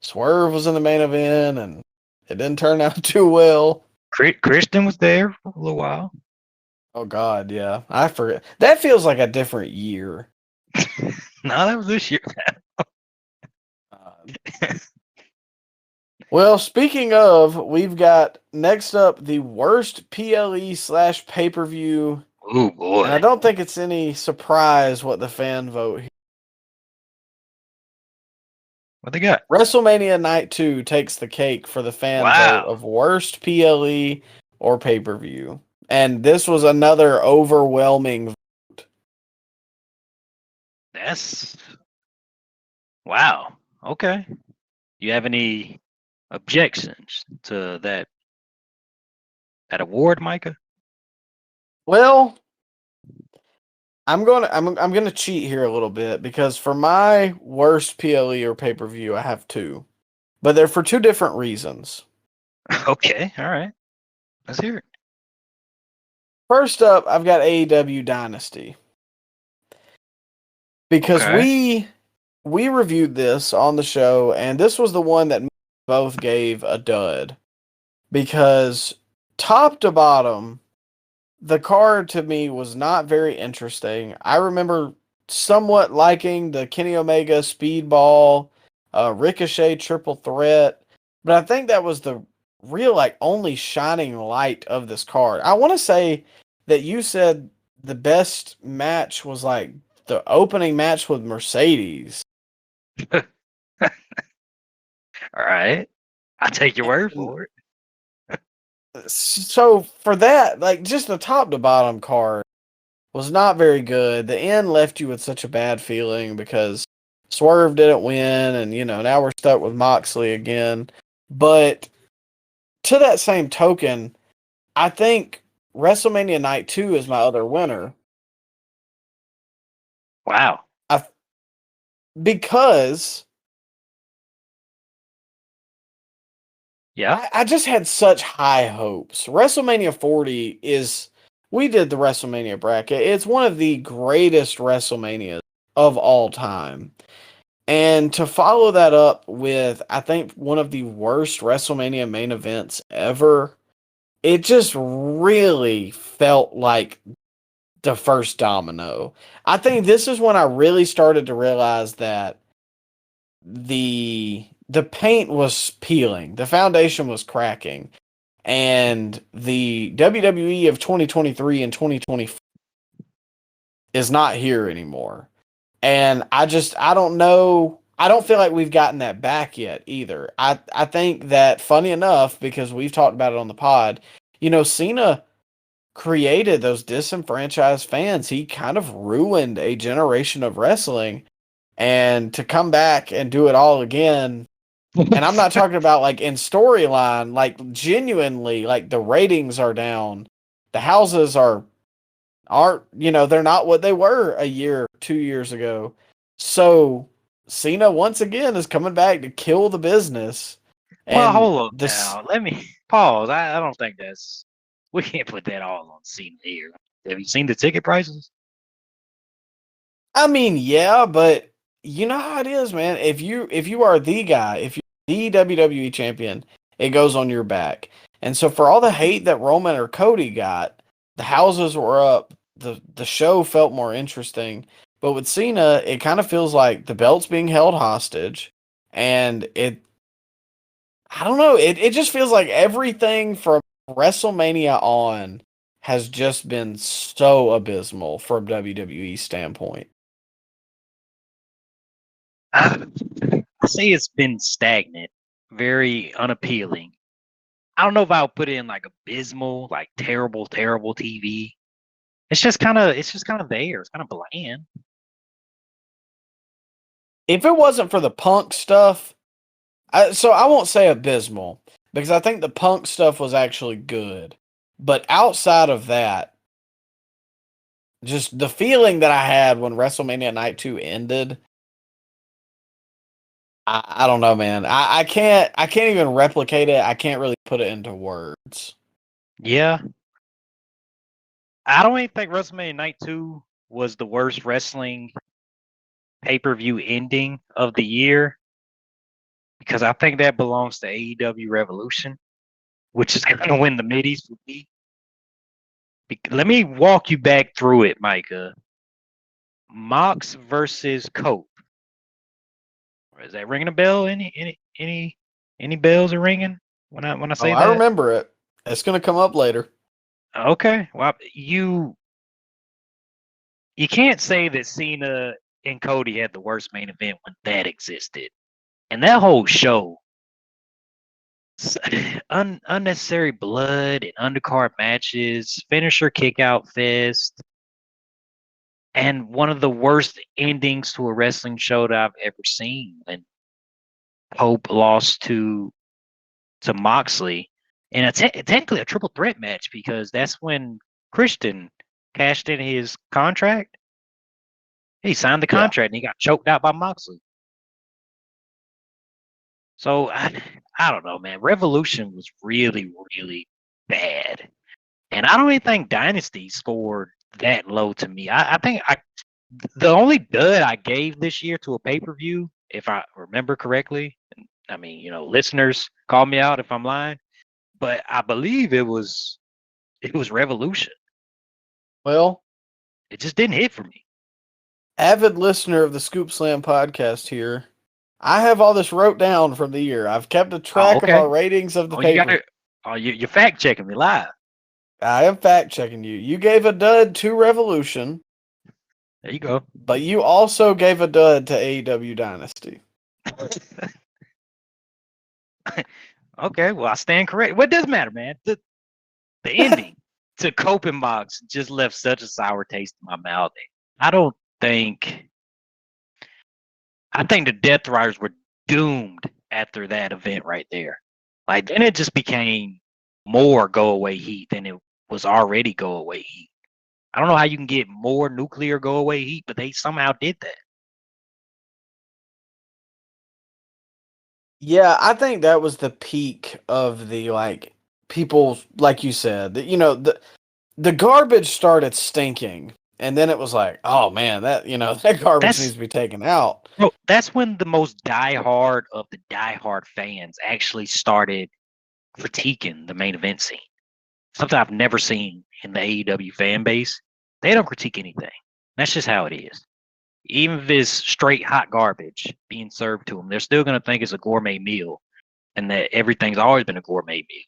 Speaker 2: Swerve was in the main event, and it didn't turn out too well.
Speaker 3: Christian was there for a little while.
Speaker 2: Oh God, yeah, I forget. That feels like a different year.
Speaker 3: No, that was this year.
Speaker 2: Well, speaking of, we've got next up the worst PLE / pay-per-view,
Speaker 3: Oh boy.
Speaker 2: and I don't think it's any surprise what the fan vote.
Speaker 3: What they got?
Speaker 2: WrestleMania Night 2 takes the cake for the fan vote of worst PLE or pay-per-view. And this was another overwhelming vote.
Speaker 3: That's wow. Okay. You have any objections to that award, Micah?
Speaker 2: Well, I'm gonna cheat here a little bit because for my worst PLE or pay-per-view, I have two. But they're for two different reasons.
Speaker 3: Okay, all right. Let's hear it.
Speaker 2: First up, I've got AEW Dynasty. Because
Speaker 3: Okay.
Speaker 2: we reviewed this on the show, and this was the one that both gave a dud. Because top to bottom, the card to me was not very interesting. I remember somewhat liking the Kenny Omega Speedball, Ricochet Triple Threat, but I think that was the real only shining light of this card. I want to say that you said the best match was like the opening match with Mercedes.
Speaker 3: All right. I'll take your word
Speaker 2: And
Speaker 3: for it.
Speaker 2: so for that, just the top to bottom card, was not very good. The end left you with such a bad feeling because Swerve didn't win, and now we're stuck with Moxley again. But to that same token, I think WrestleMania Night 2 is my other winner.
Speaker 3: Wow.
Speaker 2: Because
Speaker 3: Yeah.
Speaker 2: I just had such high hopes. WrestleMania 40 we did the WrestleMania bracket. It's one of the greatest WrestleManias of all time. And to follow that up with, I think, one of the worst WrestleMania main events ever, it just really felt like the first domino. I think this is when I really started to realize that the paint was peeling, the foundation was cracking, and the WWE of 2023 and 2024 is not here anymore. And I don't know. I don't feel like we've gotten that back yet either. I think that, funny enough, because we've talked about it on the pod, Cena created those disenfranchised fans. He kind of ruined a generation of wrestling. And to come back and do it all again, and I'm not talking about like in storyline, like genuinely, like the ratings are down. The houses aren't, they're not what they were a year, 2 years ago. So Cena once again is coming back to kill the business.
Speaker 3: Well,
Speaker 2: And
Speaker 3: hold up now. Let me pause. I don't think we can't put that all on Cena here. Have you seen the ticket prices?
Speaker 2: I mean, yeah, but you know how it is, man. If you are the guy, if you're the WWE champion, it goes on your back. And so for all the hate that Roman or Cody got, the houses were up, the show felt more interesting. But with Cena, it kind of feels like the belt's being held hostage, and I don't know, it just feels like everything from WrestleMania on has just been so abysmal from WWE standpoint.
Speaker 3: I say it's been stagnant, very unappealing. I don't know if I would put it in like abysmal, like terrible, terrible TV. It's just kind of there. It's kind of bland.
Speaker 2: If it wasn't for the Punk stuff, so I won't say abysmal because I think the Punk stuff was actually good. But outside of that, just the feeling that I had when WrestleMania Night 2 ended, I don't know, man. I can't even replicate it. I can't really put it into words.
Speaker 3: Yeah, I don't even think WrestleMania Night 2 was the worst wrestling pay-per-view ending of the year because I think that belongs to AEW Revolution, which is going to win the middies for me. Let me walk you back through it, Micah. Mox versus Cope. Is that ringing a bell? Any bells are ringing when I say
Speaker 2: I
Speaker 3: that?
Speaker 2: remember it. It's going to come up later.
Speaker 3: Okay. Well, you can't say that Cena and Cody had the worst main event when that existed. And that whole show, unnecessary blood and undercard matches, finisher kickout fest, and one of the worst endings to a wrestling show that I've ever seen. When Hope lost to Moxley, and technically a triple threat match because that's when Christian cashed in his contract. He signed the
Speaker 2: Yeah.
Speaker 3: contract and he got choked out by Moxley. So I don't know, man. Revolution was really, really bad. And I don't even think Dynasty scored that low to me. I think the only dud I gave this year to a pay-per-view, if I remember correctly, I mean, listeners call me out if I'm lying, but I believe it was Revolution.
Speaker 2: Well,
Speaker 3: It just didn't hit for me.
Speaker 2: avid listener of the Scoop Slam podcast here. I have all this wrote down from the year. I've kept a track of our ratings of the paper.
Speaker 3: You're fact checking me live.
Speaker 2: I am fact checking you. You gave a dud to Revolution.
Speaker 3: There you go.
Speaker 2: But you also gave a dud to AEW Dynasty.
Speaker 3: Okay, well I stand correct. What does matter, man? The ending. to Cope and Mox just left such a sour taste in my mouth. I don't think. I think the Death Riders were doomed after that event right there. Like then it just became more go away heat than it was already go away heat. I don't know how you can get more nuclear go away heat, but they somehow did that.
Speaker 2: Yeah, I think that was the peak of the like people, like you said, that the garbage started stinking, and then it was like, oh man, that that garbage needs
Speaker 3: That's
Speaker 2: to be taken out.
Speaker 3: bro, that's when the most diehard of the diehard fans actually started critiquing the main event scene. Something I've never seen in the AEW fan base. They don't critique anything. That's just how it is. Even if it's straight hot garbage being served to them, they're still going to think it's a gourmet meal and that everything's always been a gourmet meal.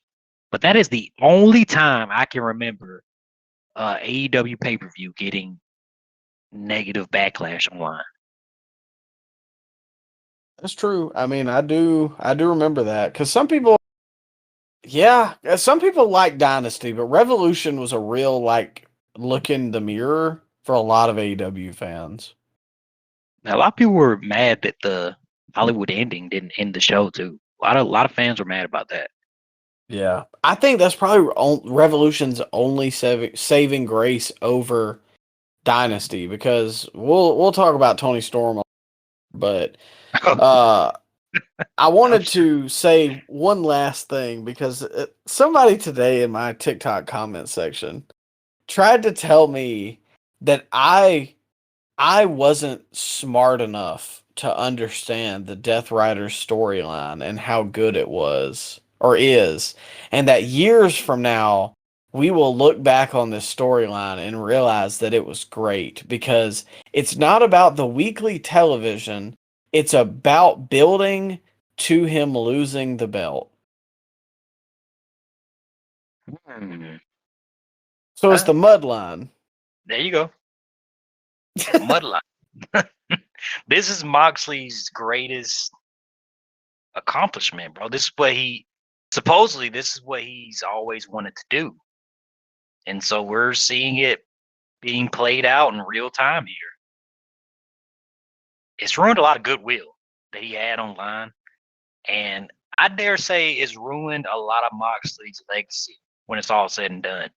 Speaker 3: But that is the only time I can remember AEW pay-per-view getting negative backlash online.
Speaker 2: That's true. I mean, I do remember that because some people, yeah, some people like Dynasty, but Revolution was a real like look in the mirror for a lot of AEW fans.
Speaker 3: Now, a lot of people were mad that the Hollywood ending didn't end the show too. A lot of fans were mad about that.
Speaker 2: Yeah, I think that's probably Revolution's only saving grace over Dynasty because we'll talk about Tony Storm, but I wanted to say one last thing because somebody today in my TikTok comment section tried to tell me that I wasn't smart enough to understand the Death Riders storyline and how good it was or is, and that years from now we will look back on this storyline and realize that it was great because it's not about the weekly television, it's about building to him losing the belt.
Speaker 3: Hmm.
Speaker 2: So it's the mud line.
Speaker 3: There you go. Mudline. This is Moxley's greatest accomplishment, bro. This is what this is what he's always wanted to do. And so we're seeing it being played out in real time here. It's ruined a lot of goodwill that he had online. And I dare say it's ruined a lot of Moxley's legacy when it's all said and done.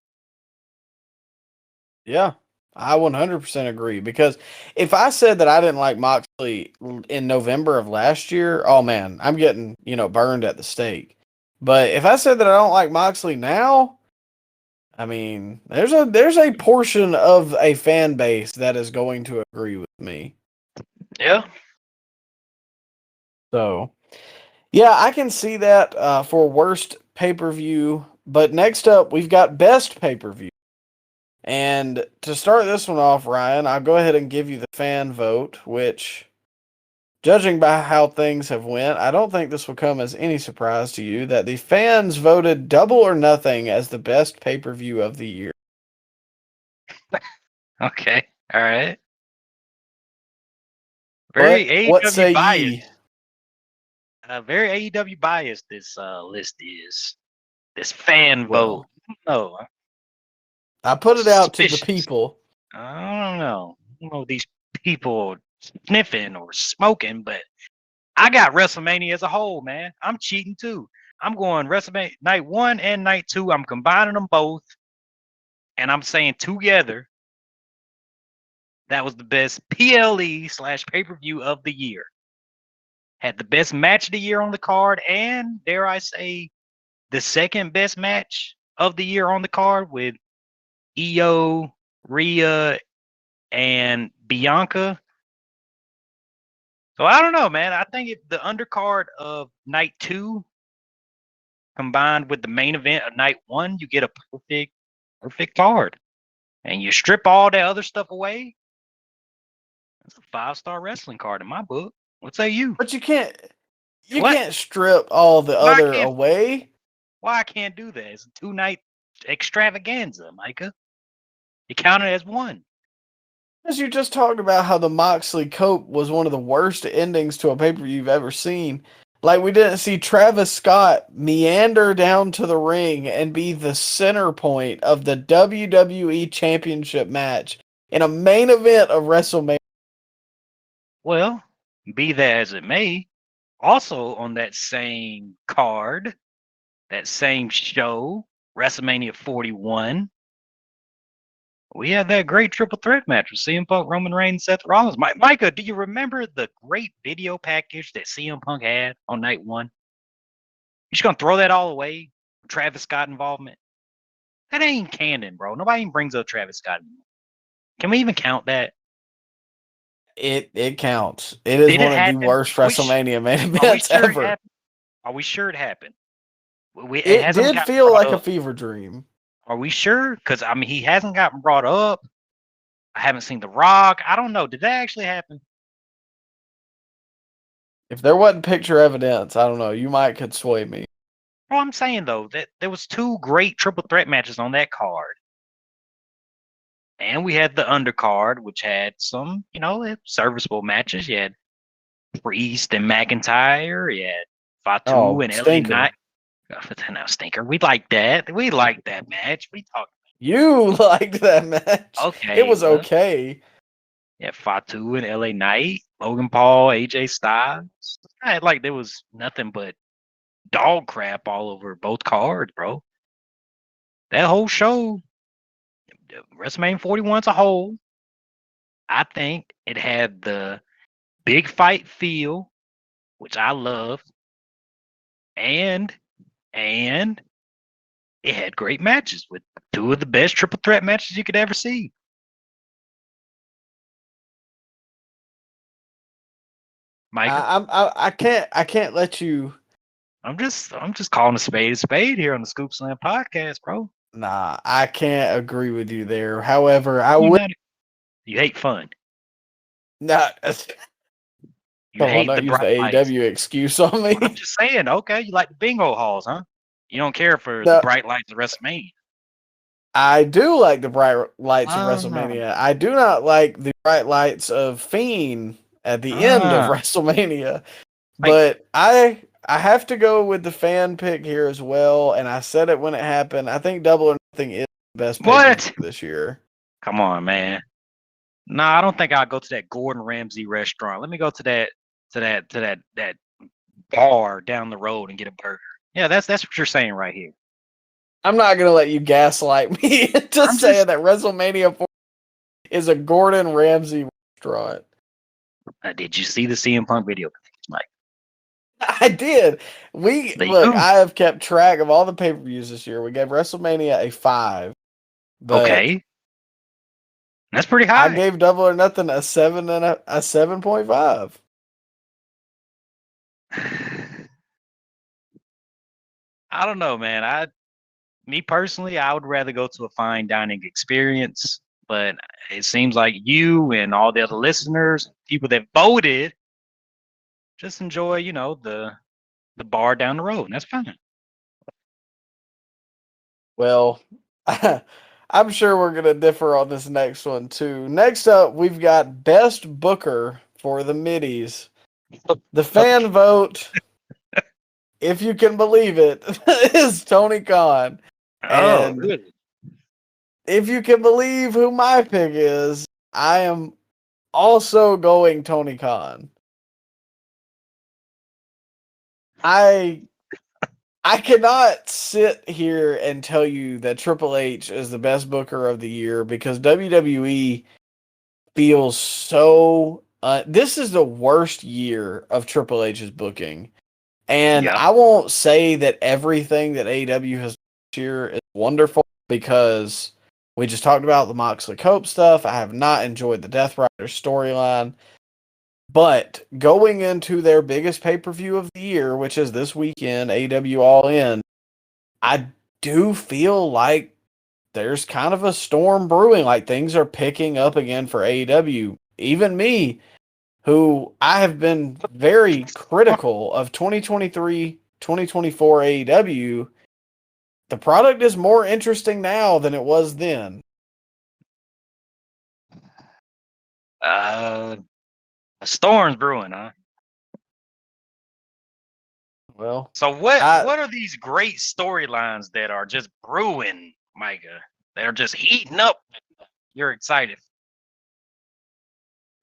Speaker 2: Yeah, I 100% agree because if I said that I didn't like Moxley in November of last year, oh man, I'm getting, burned at the stake. But if I said that I don't like Moxley now, I mean, there's a portion of a fan base that is going to agree with me.
Speaker 3: Yeah.
Speaker 2: So, yeah, I can see that for worst pay-per-view. But next up, we've got best pay-per-view. And to start this one off, Ryan, I'll go ahead and give you the fan vote, which, judging by how things have went, I don't think this will come as any surprise to you that the fans voted Double or Nothing as the best pay-per-view of the year.
Speaker 3: Okay. All right. Very
Speaker 2: What
Speaker 3: AEW
Speaker 2: say
Speaker 3: biased.
Speaker 2: ye?
Speaker 3: Very AEW biased this list is. This fan
Speaker 2: Well,
Speaker 3: vote. No,
Speaker 2: I put it out to the
Speaker 3: suspicious.
Speaker 2: people.
Speaker 3: I don't know. I don't know if these people sniffing or smoking, but I got WrestleMania as a whole, man. I'm cheating too. I'm going WrestleMania night 1 and night 2. I'm combining them both, and I'm saying together that was the best PLE / pay-per-view of the year. Had the best match of the year on the card, and dare I say, the second best match of the year on the card with Io, Rhea, and Bianca. So I don't know, man. I think if the undercard of night 2 combined with the main event of night 1, you get a perfect card. And you strip all that other stuff away, it's a 5-star wrestling card in my book. What say you?
Speaker 2: But you can't
Speaker 3: What?
Speaker 2: strip all the
Speaker 3: Why
Speaker 2: other
Speaker 3: can't
Speaker 2: away.
Speaker 3: why I can't do that? It's a 2-night extravaganza, Micah. You count it as one.
Speaker 2: As you just talked about how the Moxley Cope was one of the worst endings to a pay-per-view you've ever seen. Like we didn't see Travis Scott meander down to the ring and be the center point of the WWE Championship match in a main event of WrestleMania.
Speaker 3: Well, be that as it may, also on that same card, that same show, WrestleMania 41, we had that great triple threat match with CM Punk, Roman Reigns, Seth Rollins. Micah, do you remember the great video package that CM Punk had on night one? You just gonna throw that all away? Travis Scott involvement? That ain't canon, bro. Nobody even brings up Travis Scott anymore. Can we even count that?
Speaker 2: It counts. It is
Speaker 3: Did it
Speaker 2: one of the
Speaker 3: happen?
Speaker 2: worst WrestleMania main
Speaker 3: Are we
Speaker 2: events
Speaker 3: sure it
Speaker 2: ever.
Speaker 3: happened? Are we sure it happened? It
Speaker 2: It
Speaker 3: hasn't
Speaker 2: did
Speaker 3: gotten
Speaker 2: feel
Speaker 3: brought
Speaker 2: like a
Speaker 3: up.
Speaker 2: fever dream.
Speaker 3: Are we sure? Because I mean, he hasn't gotten brought up. I haven't seen The Rock. I don't know. Did that actually happen?
Speaker 2: If there wasn't picture evidence, I don't know. You might could sway me.
Speaker 3: Well, I'm saying though that there was two great triple threat matches on that card, and we had the undercard, which had some, serviceable matches. You had Priest and McIntyre. You had Fatu
Speaker 2: Oh,
Speaker 3: and LA
Speaker 2: stinker.
Speaker 3: Knight. Now, stinker. We like that. We like that match. We talk.
Speaker 2: You liked that match. It
Speaker 3: Okay,
Speaker 2: was
Speaker 3: well,
Speaker 2: okay.
Speaker 3: yeah, Fatu and LA Knight, Logan Paul, AJ Styles. Like there was nothing but dog crap all over both cards, bro. That whole show, WrestleMania 41 as a whole, I think it had the big fight feel, which I loved, and and it had great matches with two of the best triple threat matches you could ever see. Micah,
Speaker 2: I can't let you.
Speaker 3: I'm just calling a spade here on the Scoop Slam podcast, bro.
Speaker 2: Nah, I can't agree with you there. However, I
Speaker 3: You
Speaker 2: would
Speaker 3: mad? You hate fun.
Speaker 2: not.
Speaker 3: You
Speaker 2: Come on,
Speaker 3: hate
Speaker 2: don't
Speaker 3: the
Speaker 2: use the
Speaker 3: bright lights.
Speaker 2: AEW excuse on
Speaker 3: Well, I'm
Speaker 2: me.
Speaker 3: just saying, okay, you like the bingo halls, huh? You don't care for the
Speaker 2: No,
Speaker 3: bright lights of WrestleMania.
Speaker 2: I do like the bright lights of
Speaker 3: Ah,
Speaker 2: WrestleMania. I do not like the bright lights of Fiend at the end of
Speaker 3: ah.
Speaker 2: WrestleMania.
Speaker 3: Like,
Speaker 2: But I have to go with the fan pick here as well, and I said it when it happened. I think Double or Nothing is the best pay-per-view
Speaker 3: what?
Speaker 2: this year.
Speaker 3: Come on, man. Nah, I don't think I'll go to that Gordon Ramsay restaurant. Let me go to that bar down the road and get a burger. Yeah, that's what you're saying right here.
Speaker 2: I'm not gonna let you gaslight me into
Speaker 3: I'm
Speaker 2: saying
Speaker 3: just.
Speaker 2: that WrestleMania 4 is a Gordon Ramsay restaurant.
Speaker 3: Did you see the CM Punk video? Like,
Speaker 2: I did.
Speaker 3: there you
Speaker 2: Look.
Speaker 3: go.
Speaker 2: I have kept track of all the pay-per-views this year. We gave WrestleMania a 5, but
Speaker 3: Okay, that's pretty
Speaker 2: I
Speaker 3: high.
Speaker 2: gave Double or Nothing a 7 and a 7.5.
Speaker 3: I don't know, man. Me personally, I would rather go to a fine dining experience, but it seems like you and all the other listeners, people that voted, just enjoy, the bar down the road, and that's fine.
Speaker 2: Well, I'm sure we're gonna differ on this next one too. Next up, we've got Best Booker for the Middies. The fan vote, if you can believe it, is Tony Khan.
Speaker 3: Oh,
Speaker 2: And
Speaker 3: really?
Speaker 2: if you can believe who my pick is, I am also going Tony Khan. I I cannot sit here and tell you that Triple H is the best booker of the year because WWE feels so. This is the worst year of Triple H's booking, and
Speaker 3: Yep.
Speaker 2: I won't say that everything that AEW has this year is wonderful because we just talked about the Moxley Cope stuff. I have not enjoyed the Death Rider storyline. But going into their biggest pay-per-view of the year, which is this weekend, AEW All In, I do feel like there's kind of a storm brewing. Like things are picking up again for AEW. Even me, who I have been very critical of 2023, 2024 AEW, the product is more interesting now than it was then.
Speaker 3: A storm's brewing, huh?
Speaker 2: Well,
Speaker 3: So what
Speaker 2: I
Speaker 3: are these great storylines that are just brewing, Micah? That are just heating up. You're excited.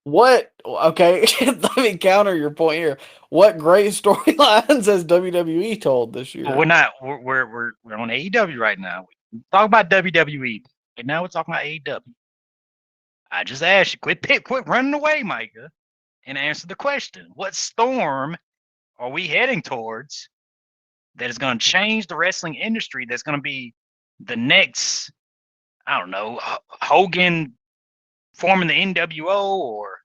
Speaker 2: what? Okay, let me counter your point here. What great storylines has WWE told this
Speaker 3: But
Speaker 2: year?
Speaker 3: we're not. We're on AEW right now. We talk about WWE. And now we're talking about AEW. I just asked you, quit running away, Micah, and answer the question. What storm are we heading towards that is going to change the wrestling industry? That's going to be the next, I don't know, Hogan forming the NWO or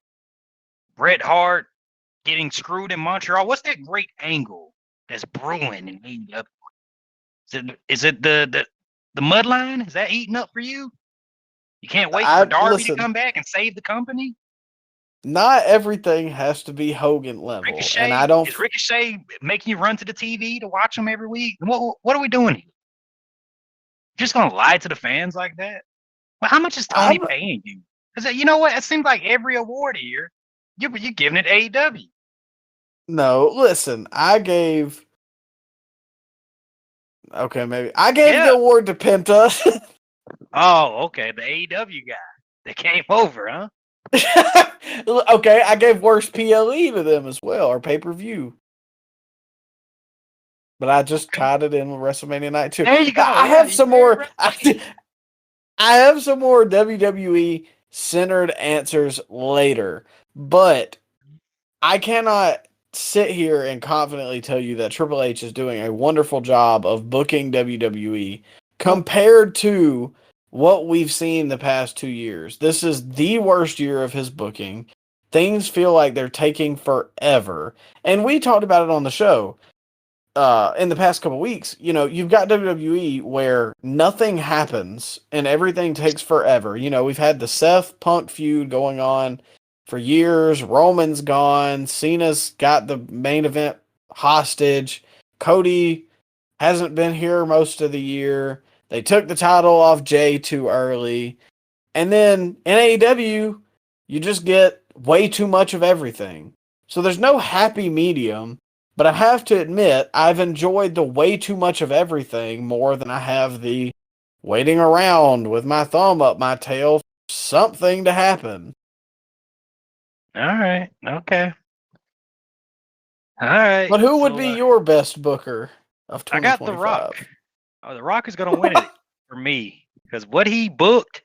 Speaker 3: Bret Hart getting screwed in Montreal. What's that great angle that's brewing in AEW? Is it the mud line? Is that heating up for you? You can't wait for
Speaker 2: I
Speaker 3: Darby to
Speaker 2: listen.
Speaker 3: come back and save the company?
Speaker 2: Not everything has to be Hogan level, and I
Speaker 3: Ricochet,
Speaker 2: don't.
Speaker 3: is Ricochet making you run to the TV to watch him every week? What are we doing here? Just gonna lie to the fans like that? Well, how much is Tony
Speaker 2: I'm
Speaker 3: paying you? Because you know what? It seems like every award here, you're giving it AEW.
Speaker 2: no. Listen, I gave. Okay, maybe I gave the
Speaker 3: Yeah.
Speaker 2: award to Penta.
Speaker 3: Oh, okay. The AEW guy that came over, huh?
Speaker 2: Okay, I gave worst PLE to them as well, or pay per view. But I just
Speaker 3: Okay.
Speaker 2: tied it in with WrestleMania Night 2.
Speaker 3: There you go.
Speaker 2: I
Speaker 3: Yeah,
Speaker 2: have
Speaker 3: you
Speaker 2: some
Speaker 3: very
Speaker 2: more.
Speaker 3: right.
Speaker 2: I have some more WWE centered answers later, but I cannot sit here and confidently tell you that Triple H is doing a wonderful job of booking WWE compared to what we've seen the past 2 years. This is the worst year of his booking. Things feel like they're taking forever. And we talked about it on the show in the past couple weeks. You know, you've got WWE where nothing happens and everything takes forever. You know, we've had the Seth Punk feud going on for years. Roman's gone. Cena's got the main event hostage. Cody hasn't been here most of the year. They took the title off Jay too early. And then in AEW, you just get way too much of everything. So there's no happy medium, but I have to admit, I've enjoyed the way too much of everything more than I have the waiting around with my thumb up my tail for something to happen.
Speaker 3: All right. Okay. All right.
Speaker 2: But who would
Speaker 3: So
Speaker 2: be your best booker of
Speaker 3: I got The Rock.
Speaker 2: 2025?
Speaker 3: Oh, The Rock is going to win it for me because what he booked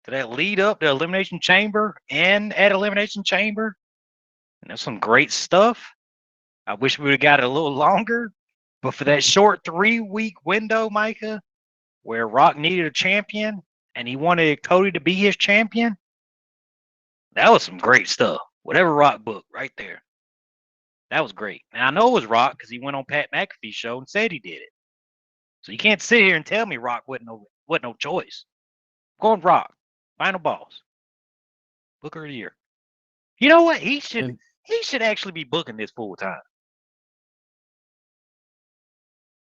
Speaker 3: to that lead up to Elimination Chamber and at Elimination Chamber, and there's some great stuff. I wish we would have got it a little longer, but for that short 3-week window, Micah, where Rock needed a champion and he wanted Cody to be his champion, that was some great stuff. Whatever Rock booked right there. That was great. Now I know it was Rock because he went on Pat McAfee's show and said he did it. So you can't sit here and tell me Rock wasn't no choice. I'm going Rock. Final boss. Booker of the year. You know what? He should actually be booking this full time.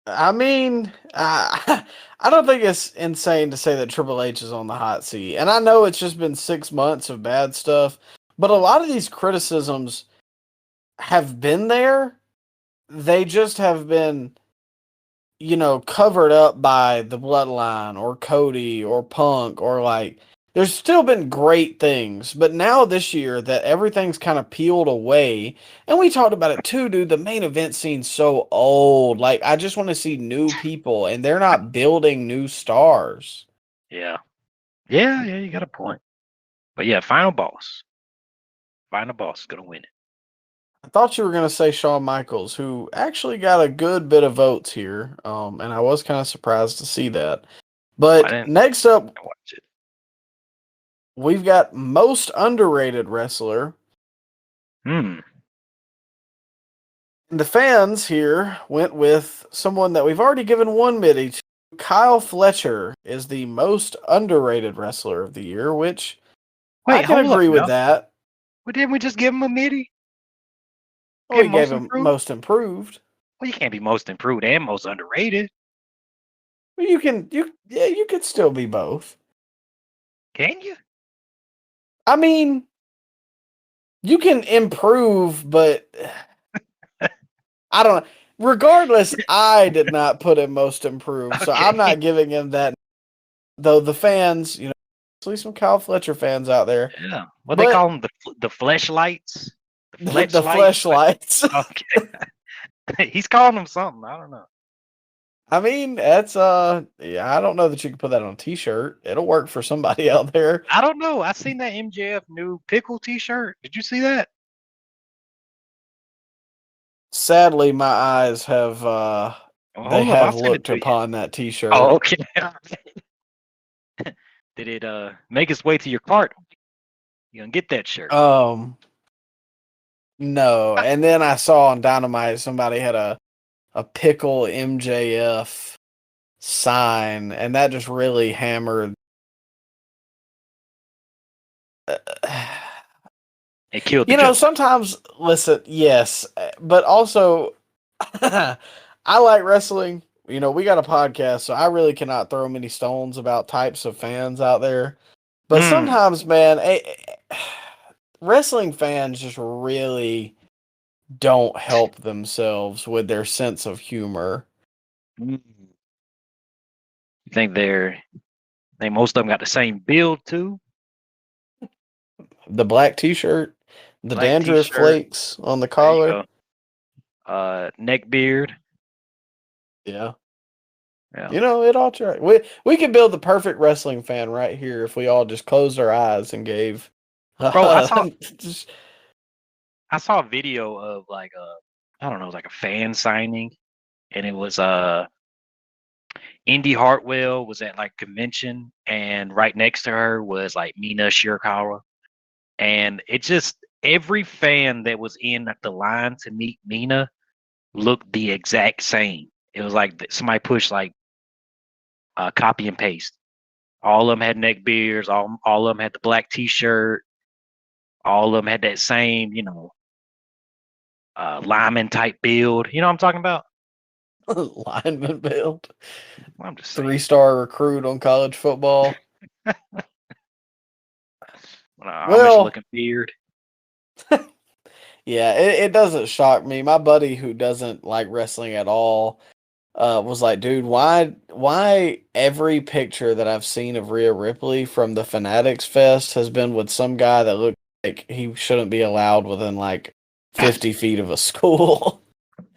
Speaker 2: I mean, I don't think it's insane to say that Triple H is on the hot seat. And I know it's just been 6 months of bad stuff, but a lot of these criticisms have been there. They just have been, you know, covered up by the Bloodline or Cody or Punk or like, there's still been great things, but now this year that everything's kind of peeled away, and we talked about it too, dude. The main event scene's so old. Like, I just want to see new people, and they're not building new stars.
Speaker 3: Yeah. Yeah, you got a point. But yeah, final boss. Final boss is gonna win it.
Speaker 2: I thought you were gonna say Shawn Michaels, who actually got a good bit of votes here, and I was kind of surprised to see that.
Speaker 3: I
Speaker 2: But
Speaker 3: didn't
Speaker 2: next up,
Speaker 3: watch it.
Speaker 2: we've got most underrated wrestler.
Speaker 3: Hmm.
Speaker 2: And the fans here went with someone that we've already given one middy to. Kyle Fletcher is the most underrated wrestler of the year, which I
Speaker 3: Wait,
Speaker 2: can
Speaker 3: hold up
Speaker 2: agree with
Speaker 3: now.
Speaker 2: that.
Speaker 3: Well, didn't we just give him a midi?
Speaker 2: Well,
Speaker 3: Give
Speaker 2: we
Speaker 3: him
Speaker 2: gave
Speaker 3: most
Speaker 2: him
Speaker 3: improved?
Speaker 2: most improved.
Speaker 3: Well, you can't be most improved and most underrated.
Speaker 2: Well, you could still be both.
Speaker 3: Can you?
Speaker 2: I mean, you can improve, but I don't know. regardless, I did not put him most improved, so I'm
Speaker 3: Okay.
Speaker 2: not giving him that. Though the fans, especially some Kyle Fletcher fans out there,
Speaker 3: Yeah. What they
Speaker 2: but
Speaker 3: call them? The fleshlights? The
Speaker 2: the
Speaker 3: fleshlights?
Speaker 2: fleshlights.
Speaker 3: Okay. He's calling them something. I don't know.
Speaker 2: I mean, that's yeah, I don't know that you can put that on a t-shirt. It'll work for somebody out there.
Speaker 3: I don't know. I seen that MJF new pickle T-shirt. Did you see that?
Speaker 2: Sadly, my eyes have
Speaker 3: Well,
Speaker 2: they
Speaker 3: hold up. I'll
Speaker 2: have
Speaker 3: send it
Speaker 2: looked
Speaker 3: to you.
Speaker 2: upon that
Speaker 3: Oh,
Speaker 2: t-shirt.
Speaker 3: okay. Did it make its way to your cart? You gonna get that shirt?
Speaker 2: No. And then I saw on Dynamite somebody had a pickle MJF sign, and that just really hammered.
Speaker 3: It killed the joke.
Speaker 2: Sometimes, listen, yes, but also, I like wrestling. We got a podcast, so I really cannot throw many stones about types of fans out there. But
Speaker 3: Mm.
Speaker 2: sometimes, man, wrestling fans just really don't help themselves with their sense of humor.
Speaker 3: You think most of them got the same build too?
Speaker 2: The black t-shirt, the
Speaker 3: Black
Speaker 2: dandruff
Speaker 3: T-shirt.
Speaker 2: flakes on the
Speaker 3: There you
Speaker 2: collar.
Speaker 3: go. Neck beard.
Speaker 2: Yeah.
Speaker 3: Yeah.
Speaker 2: It all try. We could build the perfect wrestling fan right here if we all just closed our eyes and gave.
Speaker 3: Bro,
Speaker 2: Just,
Speaker 3: I saw a video of like I don't know, like a fan signing, and it was Indy Hartwell was at like convention, and right next to her was like Mina Shirakawa, and it just every fan that was in the line to meet Mina looked the exact same. It was like somebody pushed like copy and paste. All of them had neck beards. All of them had the black T-shirt. All of them had that same, lineman type build. You know what I'm talking about?
Speaker 2: lineman build.
Speaker 3: I'm just saying.
Speaker 2: 3-star recruit on college football.
Speaker 3: Amish looking beard.
Speaker 2: Yeah, it doesn't shock me. My buddy who doesn't like wrestling at all was like, dude, why every picture that I've seen of Rhea Ripley from the Fanatics Fest has been with some guy that looked like he shouldn't be allowed within like 50 feet of a school.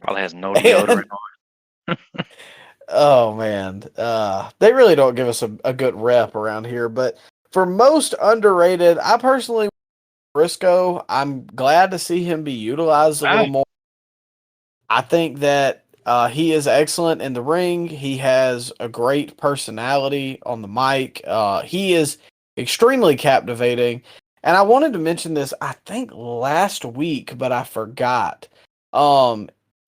Speaker 3: Probably has no deodorant on.
Speaker 2: Oh man, they really don't give us a good rep around here. But for most underrated, I personally Briscoe. I'm glad to see him be utilized a little
Speaker 3: Right.
Speaker 2: more. I think that he is excellent in the ring. He has a great personality on the mic. He is extremely captivating. And I wanted to mention this, I think last week, but I forgot.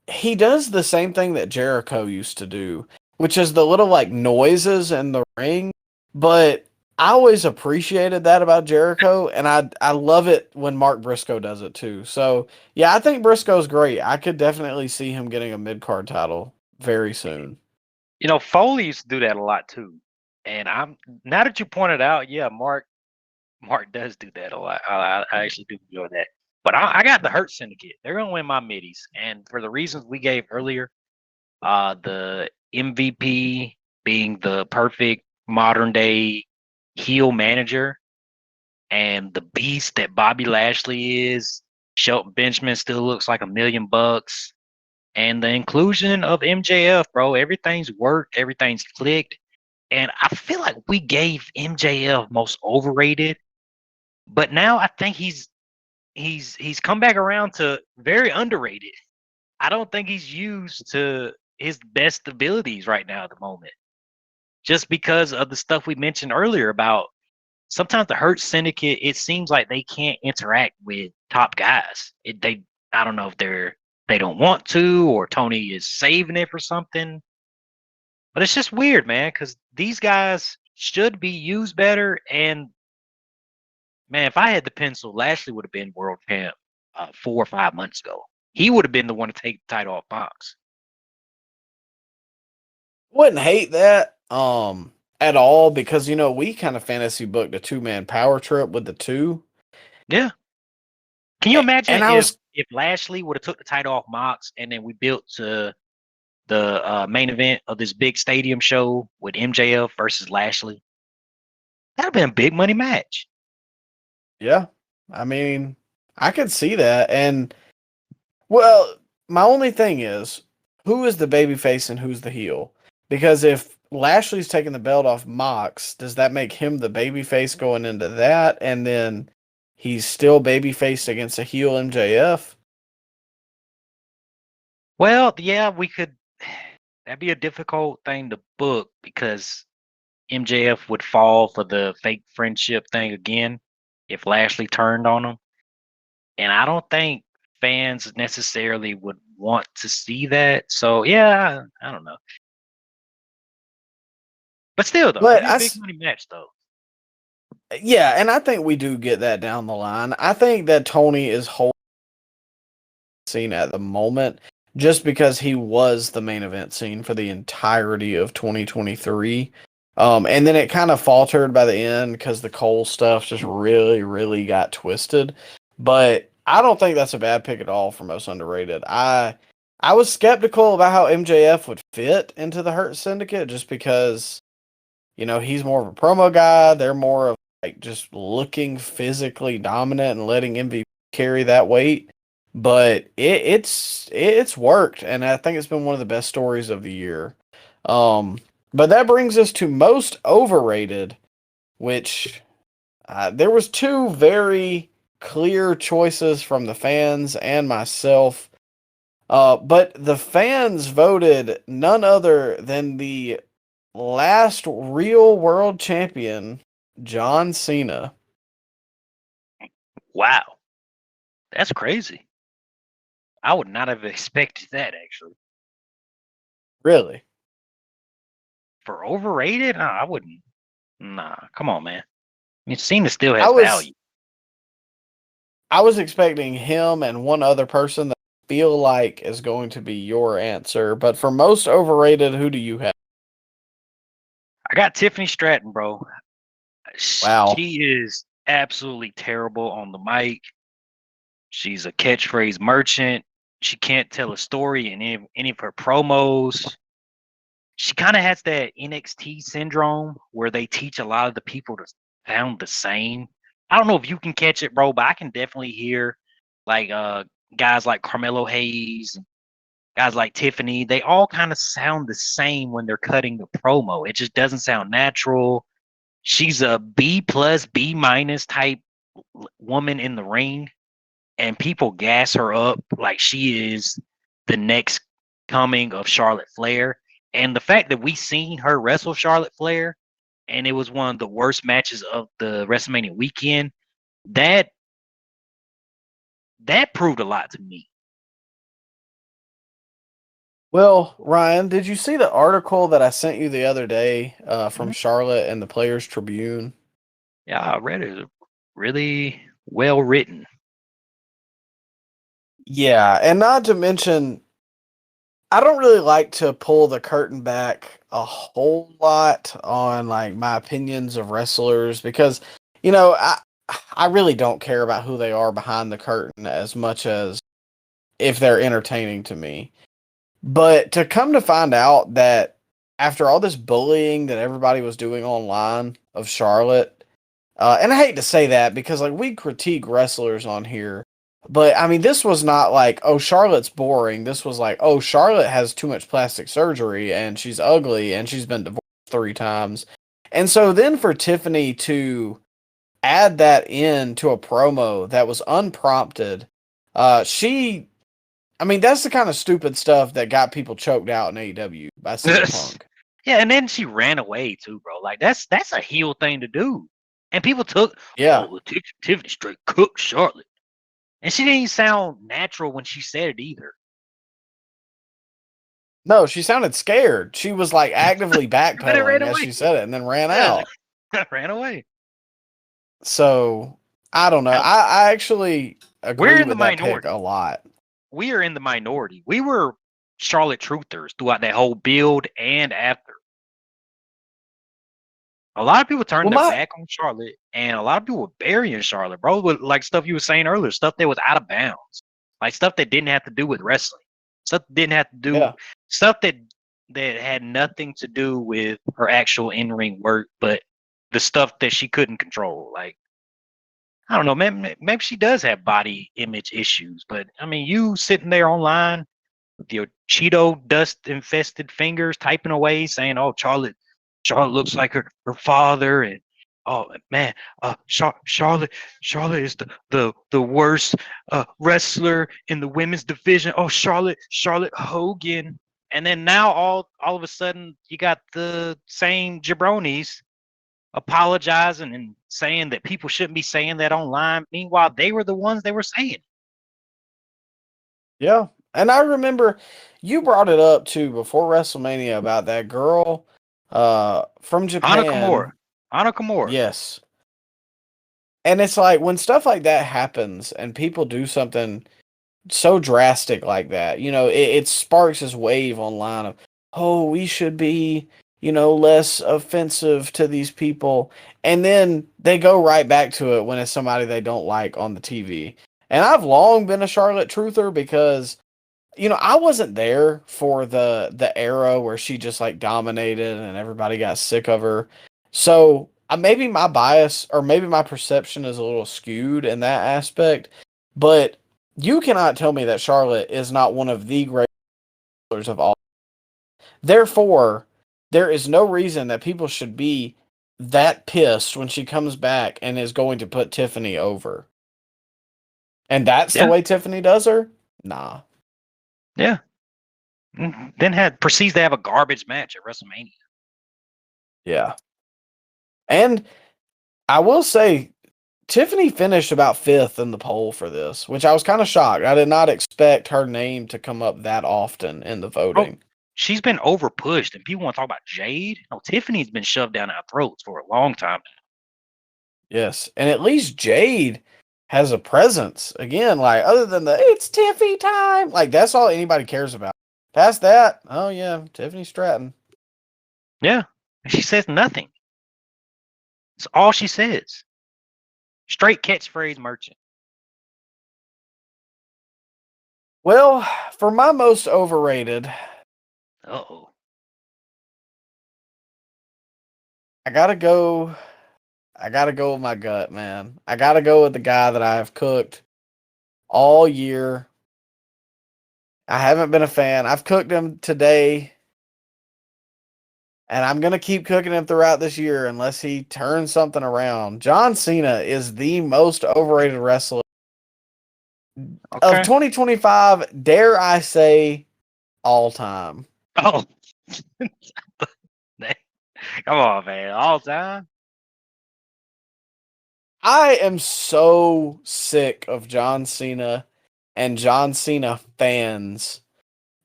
Speaker 2: He does the same thing that Jericho used to do, which is the little like noises in the ring. But I always appreciated that about Jericho, and I love it when Mark Briscoe does it too. So yeah, I think Briscoe's great. I could definitely see him getting a mid card title very soon.
Speaker 3: Foley used to do that a lot too. And I'm now that you pointed out, yeah, Mark does do that a lot. I actually do enjoy that. But I got the Hurt Syndicate. They're gonna win my middies, and for the reasons we gave earlier, the MVP being the perfect modern day heel manager, and the beast that Bobby Lashley is. Shelton Benjamin still looks like $1,000,000, and the inclusion of MJF, bro. Everything's worked, everything's clicked, and I feel like we gave MJF most overrated, but now I think he's come back around to very underrated. I don't think he's used to his best abilities right now at the moment, just because of the stuff we mentioned earlier about sometimes the Hurt Syndicate. It seems like they can't interact with top guys. I don't know if they don't want to, or Tony is saving it for something. But it's just weird, man, because these guys should be used better. And man, if I had the pencil, Lashley would have been world champ 4 or 5 months ago. He would have been the one to take the title off Fox.
Speaker 2: Wouldn't hate that at all because we kind of fantasy booked a 2-man power trip with the two.
Speaker 3: Yeah. Can you imagine
Speaker 2: And I was
Speaker 3: if Lashley would have took the title off Mox, and then we built to the main event of this big stadium show with MJF versus Lashley. That'd have been a big money match.
Speaker 2: Yeah. I mean, I could see that. And, well, my only thing is, who is the babyface and who's the heel? Because if Lashley's taking the belt off Mox, does that make him the babyface going into that? And then he's still babyfaced against a heel MJF?
Speaker 3: Well, yeah, we could. That'd be a difficult thing to book because MJF would fall for the fake friendship thing again if Lashley turned on him. And I don't think fans necessarily would want to see that. So, yeah, I don't know. But still, though,
Speaker 2: But
Speaker 3: it'd be a big money match, though.
Speaker 2: yeah, and I think we do get that down the line. I think that Tony is holding scene at the moment just because he was the main event scene for the entirety of 2023. And then it kind of faltered by the end because the Cole stuff just really, really got twisted. But I don't think that's a bad pick at all for most underrated. I was skeptical about how MJF would fit into the Hurt Syndicate just because, he's more of a promo guy. They're more of like just looking physically dominant and letting MVP carry that weight. But it's worked, and I think it's been one of the best stories of the year. But that brings us to most overrated, which there was two very clear choices from the fans and myself. But the fans voted none other than the last real world champion, John Cena.
Speaker 3: Wow. That's crazy. I would not have expected that, actually.
Speaker 2: Really?
Speaker 3: For overrated? No, I wouldn't. Nah, come on, man. I mean, Cena still has value.
Speaker 2: I was expecting him and one other person that I feel like is going to be your answer. But for most overrated, who do you have?
Speaker 3: I got Tiffany Stratton, bro.
Speaker 2: Wow.
Speaker 3: She is absolutely terrible on the mic. She's a catchphrase merchant. She can't tell a story in any of her promos. She kind of has that NXT syndrome where they teach a lot of the people to sound the same. I don't know if you can catch it, bro, but I can definitely hear like guys like Carmelo Hayes, guys like Tiffany. They all kind of sound the same when they're cutting the promo. It just doesn't sound natural. She's a B plus, B minus type woman in the ring, and people gas her up like she is the next coming of Charlotte Flair. And the fact that we seen her wrestle Charlotte Flair, and it was one of the worst matches of the WrestleMania weekend, that proved a lot to me.
Speaker 2: Well, Ryan, did you see the article that I sent you the other day from Charlotte and the Players Tribune?
Speaker 3: Yeah, I read it. Really well written.
Speaker 2: Yeah, and not to mention, I don't really like to pull the curtain back a whole lot on like my opinions of wrestlers because, I really don't care about who they are behind the curtain as much as if they're entertaining to me. But to come to find out that after all this bullying that everybody was doing online of Charlotte, and I hate to say that because like we critique wrestlers on here, but I mean this was not like, oh, Charlotte's boring. This was like, oh, Charlotte has too much plastic surgery and she's ugly and she's been divorced 3 times. And so then for Tiffany to add that in to a promo that was unprompted, I mean, that's the kind of stupid stuff that got people choked out in AEW by CM Punk.
Speaker 3: Yeah, and then she ran away too, bro. Like that's a heel thing to do. And people took, Tiffany straight cooked Charlotte. And she didn't sound natural when she said it either.
Speaker 2: No, she sounded scared. She was like actively backpedaling as she said it and then ran out.
Speaker 3: Ran away.
Speaker 2: So, I don't know. I actually agree with that pick a lot.
Speaker 3: We are in the minority. We were Charlotte truthers throughout that whole build and after. A lot of people turned their back on Charlotte, and a lot of people were burying Charlotte, bro. With like stuff you were saying earlier, stuff that was out of bounds, like stuff that didn't have to do with wrestling. Stuff that didn't have to do
Speaker 2: Yeah.
Speaker 3: stuff that had nothing to do with her actual in-ring work, but the stuff that she couldn't control. Like, I don't know, maybe she does have body image issues, but I mean, you sitting there online with your Cheeto dust infested fingers typing away, saying, "Oh, Charlotte looks like her father," and oh man, Charlotte is the worst wrestler in the women's division. Oh, Charlotte Hogan. And then now all of a sudden you got the same jabronis apologizing and saying that people shouldn't be saying that online. Meanwhile, they were the ones they were saying.
Speaker 2: Yeah. And I remember you brought it up too before WrestleMania about that girl from Japan.
Speaker 3: Anna Kimura.
Speaker 2: Yes. And it's like when stuff like that happens and people do something so drastic like that, it sparks this wave online of, oh, we should be, less offensive to these people. And then they go right back to it when it's somebody they don't like on the TV. And I've long been a Charlotte truther because, I wasn't there for the era where she just like dominated and everybody got sick of her. So maybe my bias or maybe my perception is a little skewed in that aspect. But you cannot tell me that Charlotte is not one of the great wrestlers of all. Therefore, there is no reason that people should be that pissed when she comes back and is going to put Tiffany over. And that's the way Tiffany does her? Nah.
Speaker 3: Yeah. Then proceeds to have a garbage match at WrestleMania.
Speaker 2: Yeah. And I will say, Tiffany finished about 5th in the poll for this, which I was kind of shocked. I did not expect her name to come up that often in the voting.
Speaker 3: She's been over pushed, and people want to talk about Jade. No, Tiffany's been shoved down our throats for a long time now.
Speaker 2: Yes, and at least Jade has a presence. Again, like other than the "it's Tiffy time," like that's all anybody cares about. Past that, oh yeah, Tiffany Stratton.
Speaker 3: Yeah, she says nothing. It's all she says. Straight catchphrase merchant.
Speaker 2: Well, for my most overrated,
Speaker 3: Uh-oh.
Speaker 2: I gotta go with my gut, man. I gotta go with the guy that I have cooked all year. I haven't been a fan. I've cooked him today, and I'm gonna keep cooking him throughout this year unless he turns something around. John Cena is the most overrated wrestler of 2025, dare I say, all time.
Speaker 3: Oh. Come on, man. All time?
Speaker 2: I am so sick of John Cena and John Cena fans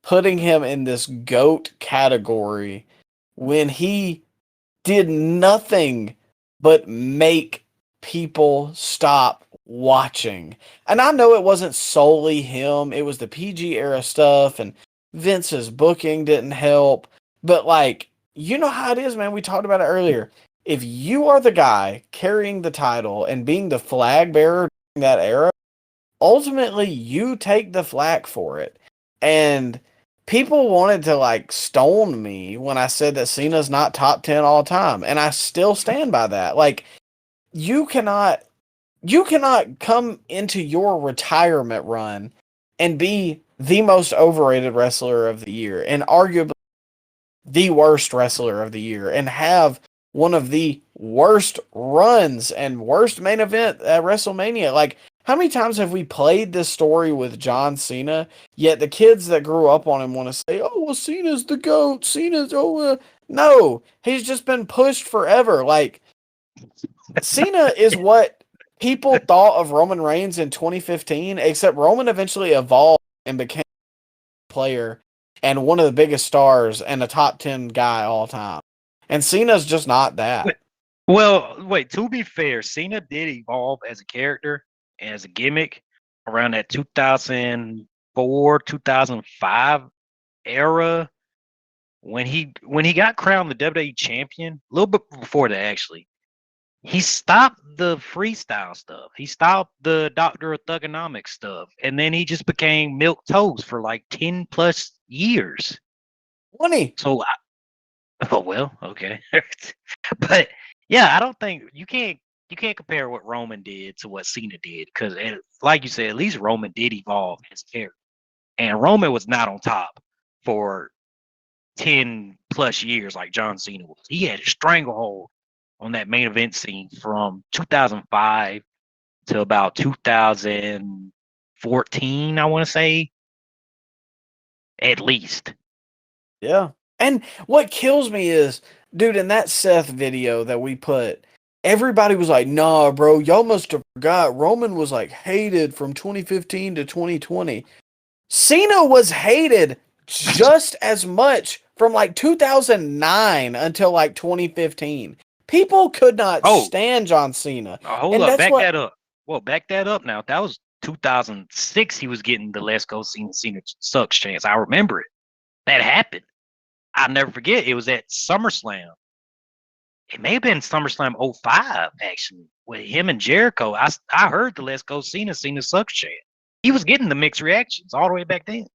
Speaker 2: putting him in this GOAT category when he did nothing but make people stop watching. And I know it wasn't solely him, it was the PG era stuff, and Vince's booking didn't help. But, like, you know how it is, man. We talked about it earlier. If you are the guy carrying the title and being the flag bearer during that era, ultimately you take the flack for it. And people wanted to like stone me when I said that Cena's not top 10 all time. And I still stand by that. Like, you cannot come into your retirement run and be the most overrated wrestler of the year and arguably the worst wrestler of the year and have one of the worst runs and worst main event at WrestleMania. Like, how many times have we played this story with John Cena, yet the kids that grew up on him want to say, oh, well, Cena's the GOAT. No, he's just been pushed forever. Like, Cena is what people thought of Roman Reigns in 2015, except Roman eventually evolved and became a player and one of the biggest stars and a top 10 guy all time. And Cena's just not that.
Speaker 3: Well, wait, to be fair, Cena did evolve as a character and as a gimmick around that 2004, 2005 era when he got crowned the WWE champion, a little bit before that actually. he stopped the freestyle stuff. He stopped the Doctor of Thugonomics stuff, and then he just became milk toast for like 10 plus years.
Speaker 2: 20.
Speaker 3: So, oh well, okay, but yeah, I don't think you can't compare what Roman did to what Cena did because, like you said, at least Roman did evolve his character, and Roman was not on top for 10 plus years like John Cena was. He had a stranglehold on that main event scene from 2005 to about 2014, I want to say, at least.
Speaker 2: Yeah. And what kills me is, dude, in that Seth video that we put, everybody was like, nah, bro, y'all must have forgot. Roman was like hated from 2015 to 2020. Cena was hated just as much from like 2009 until like 2015. People could not
Speaker 3: Oh,
Speaker 2: stand John Cena.
Speaker 3: hold
Speaker 2: And
Speaker 3: up,
Speaker 2: that's
Speaker 3: back
Speaker 2: what
Speaker 3: that up. Well, back that up now. That was 2006. He was getting the Let's Go Cena sucks chance. I remember it. That happened. I'll never forget. It was at SummerSlam. It may have been SummerSlam '05 actually, with him and Jericho. I heard the Let's Go Cena sucks chant. He was getting the mixed reactions all the way back then.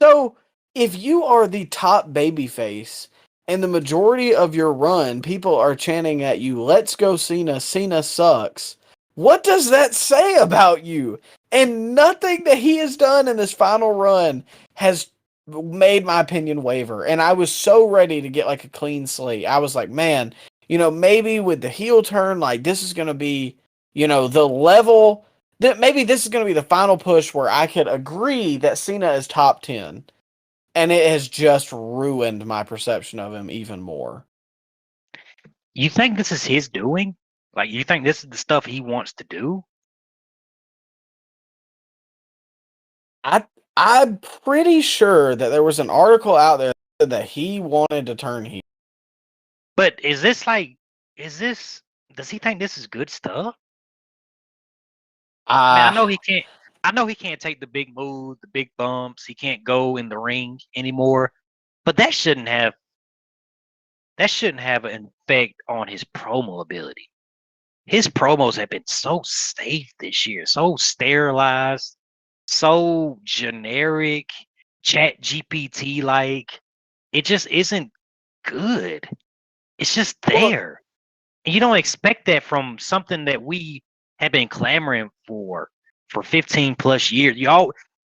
Speaker 2: So, if you are the top babyface and the majority of your run, people are chanting at you, let's go Cena, Cena sucks. What does that say about you? And nothing that he has done in this final run has made my opinion waver. And I was so ready to get like a clean slate. I was like, man, maybe with the heel turn, like this is going to be, the level that maybe this is going to be the final push where I could agree that Cena is top 10. And it has just ruined my perception of him even more.
Speaker 3: You think this is his doing? Like, you think this is the stuff he wants to do?
Speaker 2: I'm pretty sure that there was an article out there that he wanted to turn heel.
Speaker 3: But does he think this is good stuff? I mean, I know he can't. I know he can't take the big moves, the big bumps. He can't go in the ring anymore. But that shouldn't have an effect on his promo ability. His promos have been so safe this year, so sterilized, so generic, chat GPT like. It just isn't good. It's just
Speaker 2: Well,
Speaker 3: there. And you don't expect that from something that we have been clamoring for 15 plus years.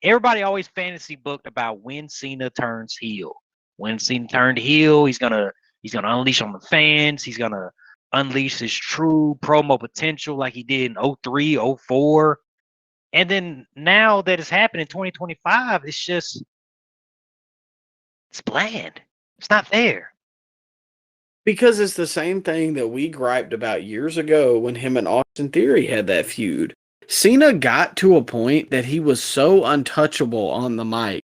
Speaker 3: Everybody always fantasy booked about when Cena turns heel. When Cena turned heel, he's gonna unleash on the fans. He's gonna unleash his true promo potential like he did in '03, '04. And then now that it's happened in 2025, it's bland. It's not there.
Speaker 2: because it's the same thing that we griped about years ago when him and Austin Theory had that feud. Cena got to a point that he was so untouchable on the mic,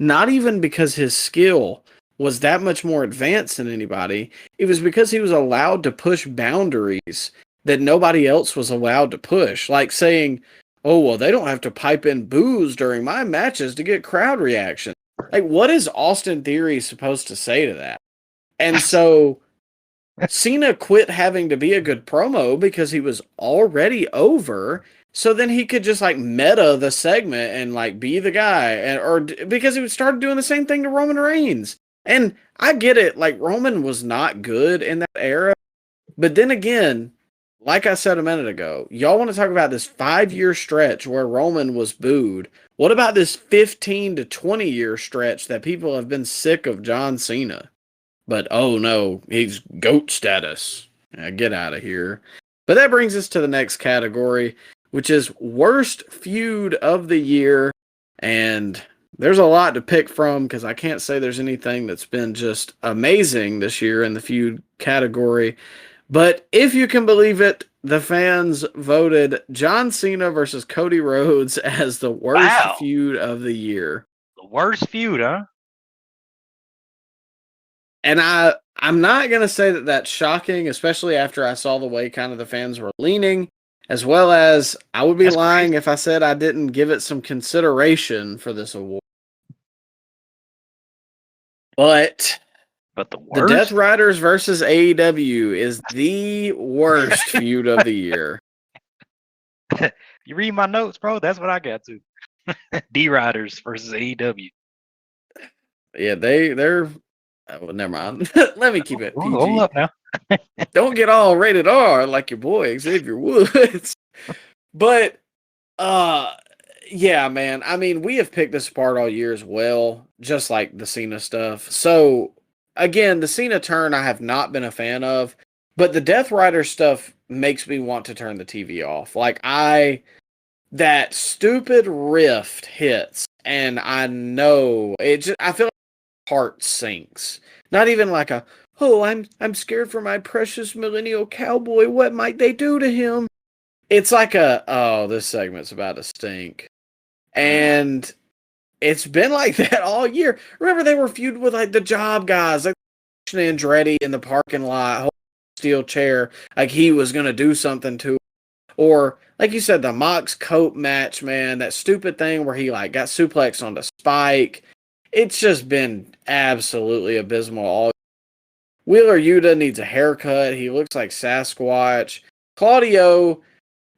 Speaker 2: not even because his skill was that much more advanced than anybody. It was because he was allowed to push boundaries that nobody else was allowed to push. Like saying, oh, well, they don't have to pipe in booze during my matches to get crowd reaction. Like, what is Austin Theory supposed to say to that? And so Cena quit having to be a good promo because he was already over. So then he could just like meta the segment and like be the guy, because he started doing the same thing to Roman Reigns. And I get it, like Roman was not good in that era, but then again, like I said a minute ago, y'all want to talk about this 5-year stretch where Roman was booed. What about this 15 to 20-year stretch that people have been sick of John Cena? But oh no, he's GOAT status. Get out of here. But that brings us to the next category, which is worst feud of the year. And there's a lot to pick from because I can't say there's anything that's been just amazing this year in the feud category. But if you can believe it, the fans voted John Cena versus Cody Rhodes as the worst
Speaker 3: Wow.
Speaker 2: feud of the year.
Speaker 3: The worst feud, huh?
Speaker 2: And I'm not going to say that that's shocking, especially after I saw the way kind of the fans were leaning, as well as I would be
Speaker 3: That's
Speaker 2: lying
Speaker 3: crazy.
Speaker 2: if I said I didn't give it some consideration for this award. But
Speaker 3: But the
Speaker 2: The Death
Speaker 3: worst?
Speaker 2: Riders versus AEW is the worst feud of the year.
Speaker 3: You read my notes, bro? That's what I got to. D Riders versus AEW.
Speaker 2: Yeah, they're. Well, never mind. Let me keep it
Speaker 3: Hold
Speaker 2: PG.
Speaker 3: up now.
Speaker 2: Don't get all rated R like your boy Xavier Woods. But yeah, man. I mean, we have picked this apart all year as well, just like the Cena stuff. So again, the Cena turn I have not been a fan of, but the Death Rider stuff makes me want to turn the TV off. That stupid rift hits, and I know it. I feel like my heart sinks. Not even like oh, I'm scared for my precious millennial cowboy. What might they do to him? It's like oh, this segment's about to stink. And it's been like that all year. Remember, they were feuding with like the job guys, like Andretti in the parking lot, holding a steel chair, like he was gonna do something to him. Or like you said, the Mox Cope match, man, that stupid thing where he like got suplexed on the spike. It's just been absolutely abysmal all. Wheeler Yuta needs a haircut. He looks like Sasquatch. Claudio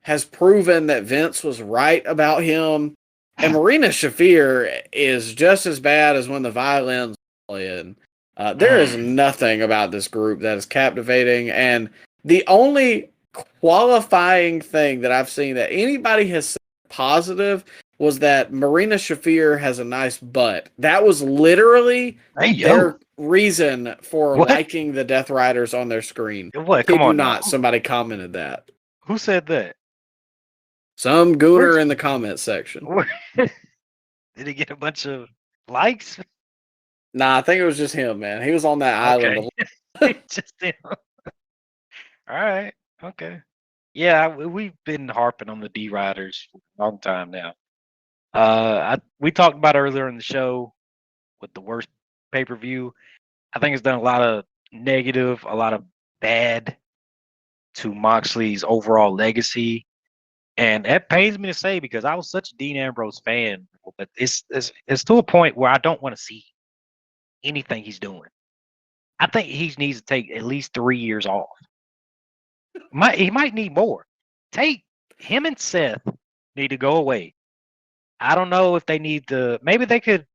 Speaker 2: has proven that Vince was right about him. And Marina Shafir is just as bad as when the violins played. There is nothing about this group that is captivating. And the only qualifying thing that I've seen that anybody has said positive was that Marina Shafir has a nice butt. That was literally their reason for liking the Death Riders on their screen.
Speaker 3: What?
Speaker 2: Kid
Speaker 3: Come
Speaker 2: you
Speaker 3: on
Speaker 2: not,
Speaker 3: now.
Speaker 2: somebody commented that.
Speaker 3: Who said that?
Speaker 2: Some gooner in the comment section.
Speaker 3: Did he get a bunch of likes?
Speaker 2: Nah, I think it was just him, man. He was on that island.
Speaker 3: Just him. All right. Okay. Yeah, we've been harping on the D Riders for a long time now. We talked about earlier in the show with the worst pay-per-view. I think it's done a lot of negative, a lot of bad to Moxley's overall legacy. And that pains me to say because I was such a Dean Ambrose fan, but it's to a point where I don't want to see anything he's doing. I think he needs to take at least 3 years off. He might need more. Take him and Seth need to go away. I don't know if they need to. Maybe they could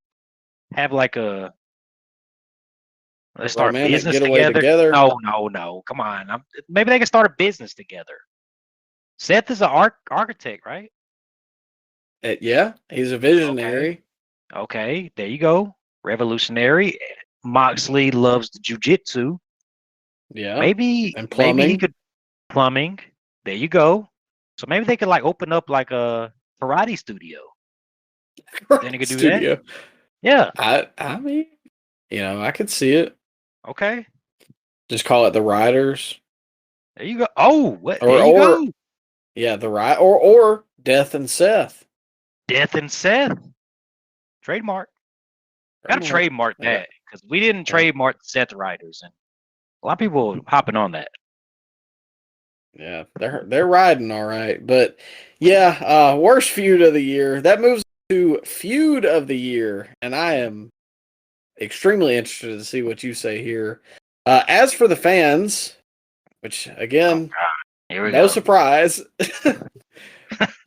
Speaker 3: have like let's start a
Speaker 2: romantic
Speaker 3: business
Speaker 2: getaway
Speaker 3: together. No. Come on. Maybe they can start a business together. Seth is an architect, right?
Speaker 2: Yeah, he's a visionary.
Speaker 3: Okay, there you go. Revolutionary. Moxley loves the jujitsu.
Speaker 2: Yeah.
Speaker 3: Maybe he could plumbing. There you go. So maybe they could like open up like a karate studio. Then he could do that. Yeah.
Speaker 2: I mean, I could see it.
Speaker 3: Okay.
Speaker 2: Just call it the Riders.
Speaker 3: There you go. Oh,
Speaker 2: there you go. Yeah, the or Death and Seth.
Speaker 3: Death and Seth. Trademark. Gotta trademark that because we didn't trademark Seth Riders, and a lot of people hopping on that.
Speaker 2: Yeah, they're riding all right, but yeah, worst feud of the year. That moves to feud of the year, and I am extremely interested to see what you say here. As for the fans, which again, no surprise,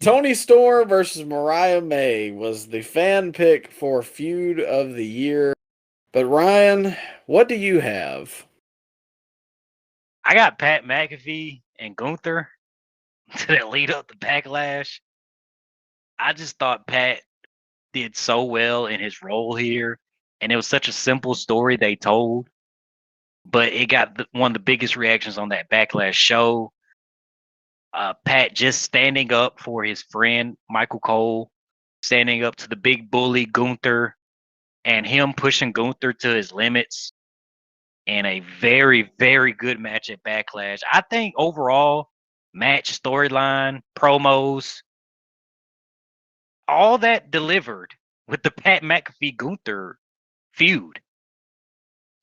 Speaker 2: Toni Storm versus Mariah May was the fan pick for feud of the year. But Ryan, what do you have?
Speaker 3: I got Pat McAfee and Gunther to lead up the backlash. I just thought Pat did so well in his role here, and it was such a simple story they told, but it got one of the biggest reactions on that backlash show. Pat just standing up for his friend Michael Cole, standing up to the big bully Gunther, and him pushing Gunther to his limits in a very, very good match at Backlash. I think overall, match, storyline, promos, all that delivered with the Pat McAfee Gunther feud.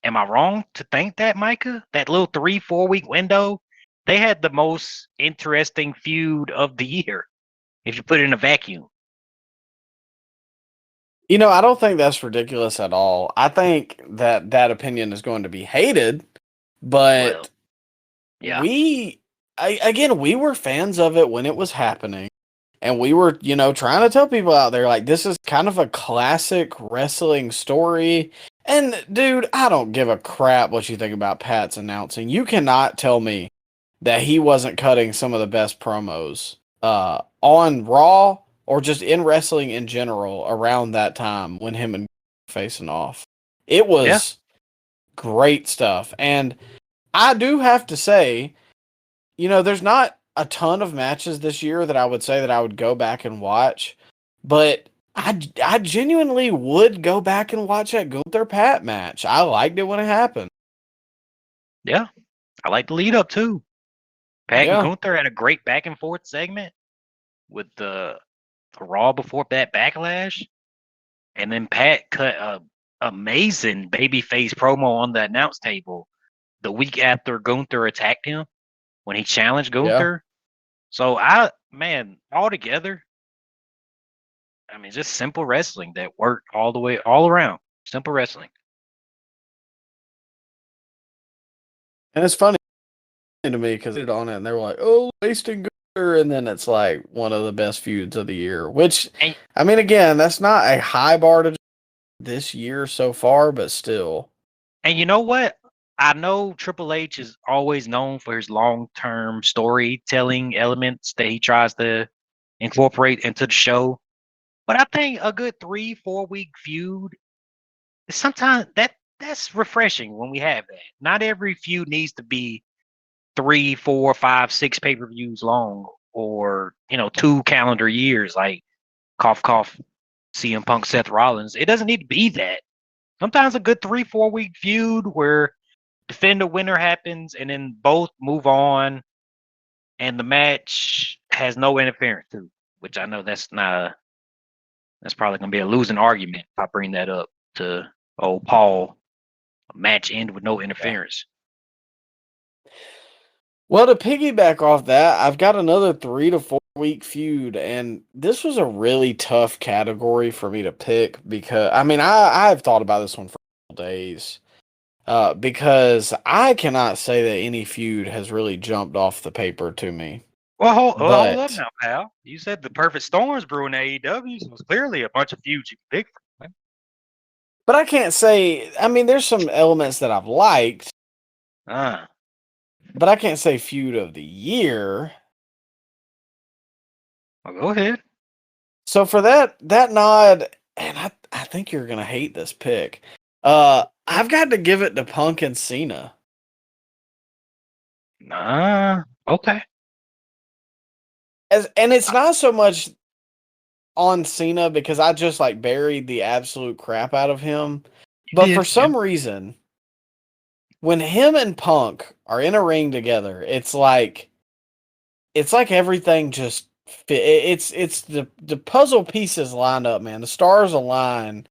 Speaker 3: Am I wrong to think that, Micah? That little 3-4 week window, they had the most interesting feud of the year, if you put it in a vacuum.
Speaker 2: I don't think that's ridiculous at all. I think that opinion is going to be hated,
Speaker 3: Well,
Speaker 2: but
Speaker 3: yeah,
Speaker 2: again, we were fans of it when it was happening. And we were, trying to tell people out there, like, this is kind of a classic wrestling story. And, dude, I don't give a crap what you think about Pat's announcing. You cannot tell me that he wasn't cutting some of the best promos on Raw or just in wrestling in general around that time when him and facing off. It
Speaker 3: yeah.
Speaker 2: was great stuff. And I do have to say, there's not a ton of matches this year that I would say that I would go back and watch, but I genuinely would go back and watch that Gunther Pat match. I liked it when it happened.
Speaker 3: Yeah, I like the lead up too. Pat and
Speaker 2: Yeah,
Speaker 3: Gunther had a great back and forth segment with the Raw before that Backlash, and then Pat cut a amazing babyface promo on the announce table the week after Gunther attacked him when he challenged
Speaker 2: yeah.
Speaker 3: Gunther. So all together, I mean, just simple wrestling that worked all the way, all around. Simple wrestling.
Speaker 2: And it's funny to me because it on it and they were like, "Oh, wasting Gunther," and then it's like one of the best feuds of the year. Which,
Speaker 3: And
Speaker 2: I mean, again, that's not a high bar to this year so far, but still,
Speaker 3: and you know what? I know Triple H is always known for his long-term storytelling elements that he tries to incorporate into the show. But I think a good 3-4 week feud is sometimes that's refreshing when we have that. Not every feud needs to be 3, 4, 5, 6 pay-per-views long or 2 calendar years like cough cough CM Punk Seth Rollins. It doesn't need to be that. Sometimes a good 3-4 week feud where defender winner happens and then both move on and the match has no interference too. Which I know that's probably gonna be a losing argument if I bring that up to old Paul. A match end with no
Speaker 2: yeah.
Speaker 3: interference.
Speaker 2: Well, to piggyback off that, I've got another 3 to 4 week feud, and this was a really tough category for me to pick because I mean I've thought about this one for days. Because I cannot say that any feud has really jumped off the paper to me.
Speaker 3: Hold up
Speaker 2: But
Speaker 3: now, pal. You said the perfect storms brewing AEW, so it's clearly a bunch of feuds you can pick from.
Speaker 2: I can't say I mean there's some elements that I've liked,
Speaker 3: Ah,
Speaker 2: but I can't say feud of the year.
Speaker 3: well, go ahead.
Speaker 2: So for that nod, and I think you're gonna hate this pick. I've got to give it to Punk and Cena.
Speaker 3: Okay.
Speaker 2: And it's not so much on Cena because I just like buried the absolute crap out of him.
Speaker 3: You
Speaker 2: But for
Speaker 3: did, yeah.
Speaker 2: some reason, when him and Punk are in a ring together, it's like everything just fit. It's the puzzle pieces lined up, man. The stars align.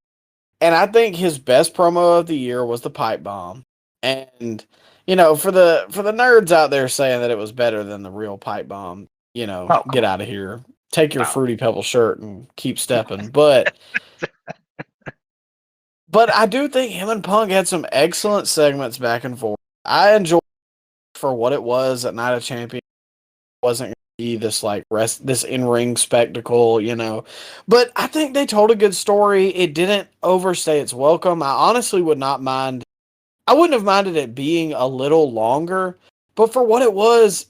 Speaker 2: And I think his best promo of the year was the pipe bomb. And for the nerds out there saying that it was better than the real pipe bomb,
Speaker 3: Oh, come
Speaker 2: get
Speaker 3: on.
Speaker 2: out of here. Take your
Speaker 3: No.
Speaker 2: fruity pebble shirt and keep stepping. But I do think him and Punk had some excellent segments back and forth. I enjoyed it for what it was at Night of Champions. It wasn't going to be this like this in-ring spectacle. But I think they told a good story. It didn't overstay its welcome. I honestly would not mind. I wouldn't have minded it being a little longer, but for what it was,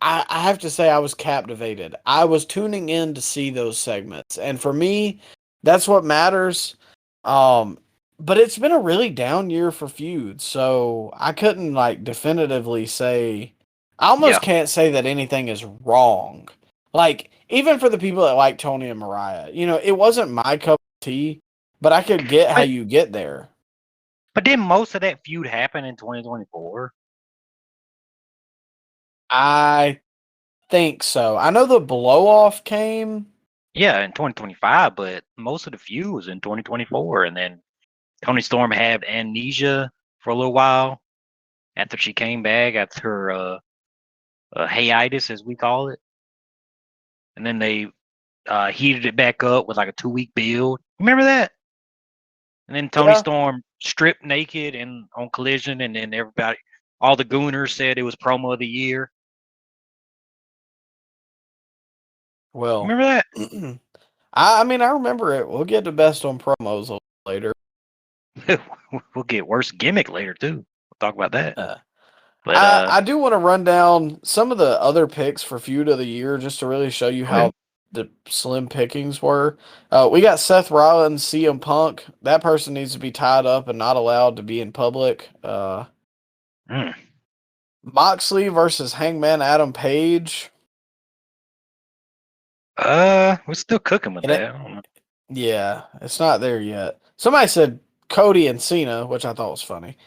Speaker 2: I have to say I was captivated. I was tuning in to see those segments, and for me, that's what matters. Um, but it's been a really down year for feuds, so I couldn't like definitively say. I
Speaker 3: Yeah.
Speaker 2: almost can't say that anything is wrong. Like even for the people that like Tony and Mariah, it wasn't my cup of tea, but I could get how
Speaker 3: But
Speaker 2: you get there.
Speaker 3: but didn't most of that feud happen in 2024?
Speaker 2: I think so. I know the blow off came.
Speaker 3: Yeah, in 2025, but most of the feud was in 2024. And then Tony Storm had amnesia for a little while after she came back after her hiatus, as we call it. And then they heated it back up with like a 2 week build. Remember that? And then Tony
Speaker 2: Yeah.
Speaker 3: Storm stripped naked and on Collision, and then everybody, all the Gooners said it was promo of the year.
Speaker 2: Well,
Speaker 3: Remember that?
Speaker 2: I mean, I remember it. We'll get to best on promos a little later.
Speaker 3: We'll get worse gimmick later too. We'll talk about that.
Speaker 2: Uh,
Speaker 3: But
Speaker 2: I do want to run down some of the other picks for feud of the year just to really show you how the slim pickings were. We got Seth Rollins, CM Punk. That person needs to be tied up and not allowed to be in public. Moxley versus Hangman Adam Page.
Speaker 3: we're still cooking with
Speaker 2: And
Speaker 3: that. I don't know.
Speaker 2: yeah, it's not there yet. Somebody said Cody and Cena, which I thought was funny.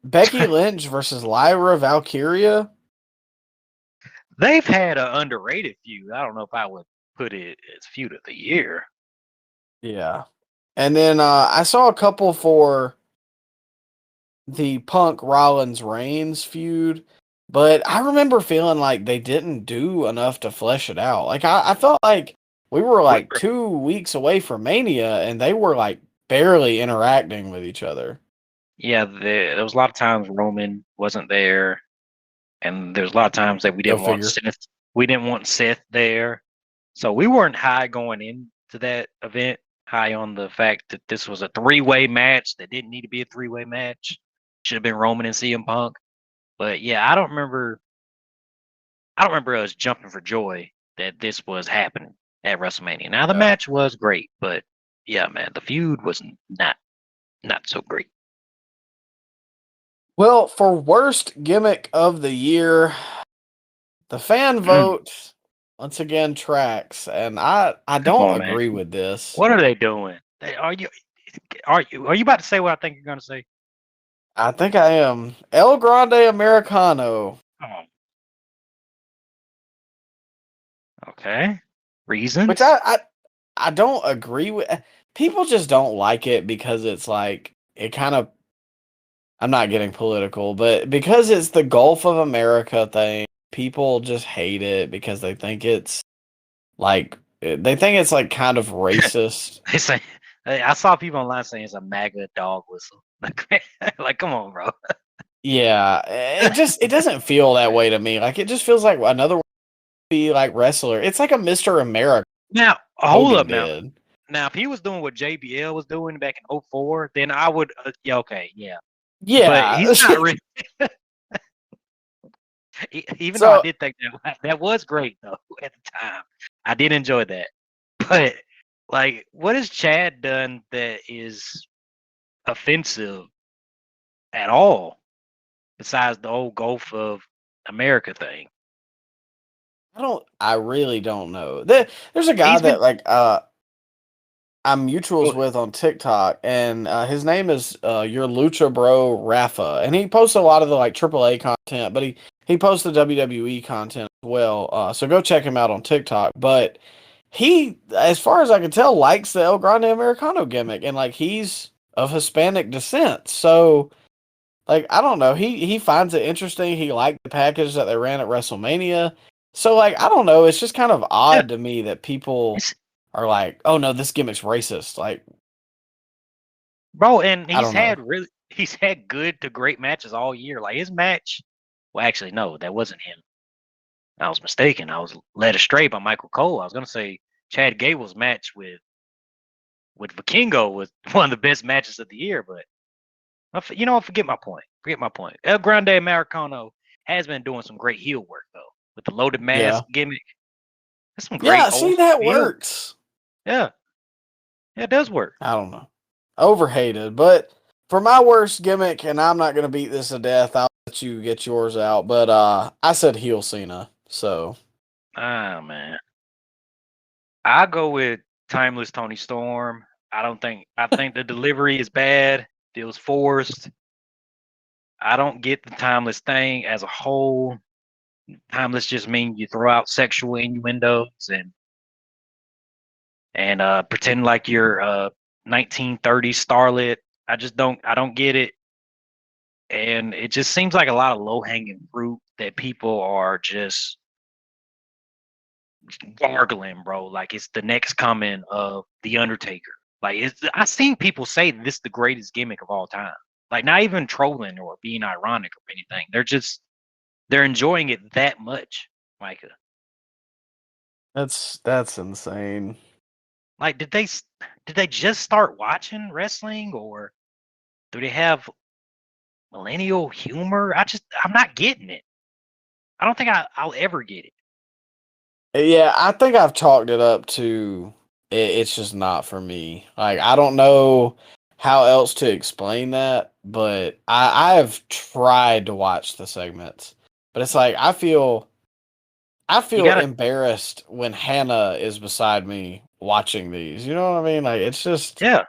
Speaker 2: Becky Lynch versus Lyra Valkyria.
Speaker 3: They've had an underrated feud. I don't know if I would put it as feud of the year.
Speaker 2: Yeah. And then I saw a couple for the Punk Rollins Reigns feud, but I remember feeling like they didn't do enough to flesh it out. Like I felt like we were like 2 weeks away from Mania and they were like barely interacting with each other.
Speaker 3: Yeah, there was a lot of times Roman wasn't there, and there's a lot of times that we
Speaker 2: Go
Speaker 3: didn't want
Speaker 2: figure.
Speaker 3: Seth. We didn't want Seth there, so we weren't high going into that event. High on the fact that this was a three-way match that didn't need to be a three-way match. Should have been Roman and CM Punk. But yeah, I don't remember us jumping for joy that this was happening at WrestleMania. Now the
Speaker 2: Yeah.
Speaker 3: match was great, but yeah, man, the feud was not so great.
Speaker 2: Well, for worst gimmick of the year, the fan vote once again tracks, and I
Speaker 3: Come
Speaker 2: don't
Speaker 3: on, man.
Speaker 2: agree with this.
Speaker 3: What are they doing? Are you about to say what I think you're gonna say?
Speaker 2: I think I am El Grande Americano,
Speaker 3: Come on. Okay.
Speaker 2: which
Speaker 3: Reasons?
Speaker 2: I don't agree with. People just don't like it because it's like it kind of. I'm not getting political, but because it's the Gulf of America thing, people just hate it because they think it's like kind of racist.
Speaker 3: They say I saw people online saying it's a MAGA dog whistle. Like, come on, bro.
Speaker 2: Yeah, it doesn't feel that way to me. Like it just feels like another be like wrestler. It's like a Mr. America
Speaker 3: Now, hold
Speaker 2: Hogan
Speaker 3: up now.
Speaker 2: did.
Speaker 3: Now, if he was doing what JBL was doing back in 04, then I would, yeah, okay, yeah. But
Speaker 2: Yeah.
Speaker 3: he's not really. Even though I
Speaker 2: So
Speaker 3: did think that was great though at the time, I did enjoy that. But like, what has Chad done that is offensive at all, besides the whole Gulf of America thing?
Speaker 2: I really don't know. There's a guy
Speaker 3: He's
Speaker 2: that
Speaker 3: been
Speaker 2: like I'm mutuals with on TikTok, and his name is your Lucha Bro Rafa, and he posts a lot of the like AAA content, but he posts the WWE content as well. So go check him out on TikTok. But he, as far as I can tell, likes the El Grande Americano gimmick, and like he's of Hispanic descent, so like I don't know, he finds it interesting. He liked the package that they ran at WrestleMania, so like I don't know, it's just kind of
Speaker 3: yeah,
Speaker 2: odd to me that people
Speaker 3: it's-
Speaker 2: are like, oh no, this gimmick's racist. Like
Speaker 3: bro, and
Speaker 2: I don't know.
Speaker 3: he's had good to great matches all year. Like his match, well, actually, no, that wasn't him. I was mistaken. I was led astray by Michael Cole. I was gonna say Chad Gable's match with Vikingo was one of the best matches of the year, but forget my point. Forget my point. El Grande Americano has been doing some great heel work though, with the loaded
Speaker 2: Yeah.
Speaker 3: mask gimmick. That's some great
Speaker 2: Yeah, see
Speaker 3: old
Speaker 2: that
Speaker 3: heel.
Speaker 2: works.
Speaker 3: Yeah, it does work.
Speaker 2: I don't know. Overhated, but for my worst gimmick, and I'm not gonna beat this to death, I'll let you get yours out. But I said heel Cena. So
Speaker 3: Ah man, I go with timeless Tony Storm. I think the delivery is bad. It was forced. I don't get the timeless thing as a whole. Timeless just means you throw out sexual innuendos and pretend like you're 1930s starlet. I don't get it. And it just seems like a lot of low hanging fruit that people are just gargling, bro. Like it's the next coming of the Undertaker. Like I seen people say this is the greatest gimmick of all time. Like not even trolling or being ironic or anything. They're enjoying it that much, Micah.
Speaker 2: That's insane.
Speaker 3: Like did they just start watching wrestling, or do they have millennial humor? I'm not getting it. I don't think I'll ever get it.
Speaker 2: Yeah, I think I've chalked it up to it's just not for me. Like I don't know how else to explain that, but I have tried to watch the segments, but it's like I
Speaker 3: You
Speaker 2: feel
Speaker 3: gotta
Speaker 2: embarrassed when Hannah is beside me watching these. You know what I mean? Like
Speaker 3: yeah,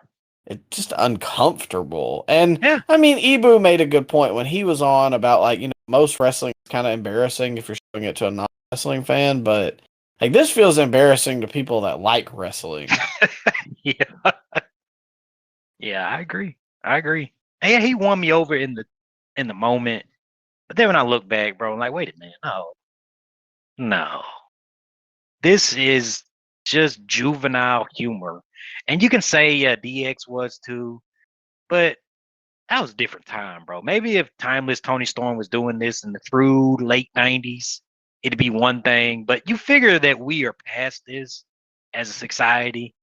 Speaker 2: it's just uncomfortable. And
Speaker 3: yeah.
Speaker 2: I mean, Ibu made a good point when he was on about like, most wrestling is kind of embarrassing if you're showing it to a non-wrestling fan, but like this feels embarrassing to people that like wrestling.
Speaker 3: Yeah. Yeah, I agree. I agree. And he won me over in the moment. But then when I look back, bro, I'm like, wait a minute, no. No. This is just juvenile humor. And you can say yeah, DX was too, but that was a different time, bro. Maybe if Timeless Tony Storm was doing this in the through late 90s, it'd be one thing. But you figure that we are past this as a society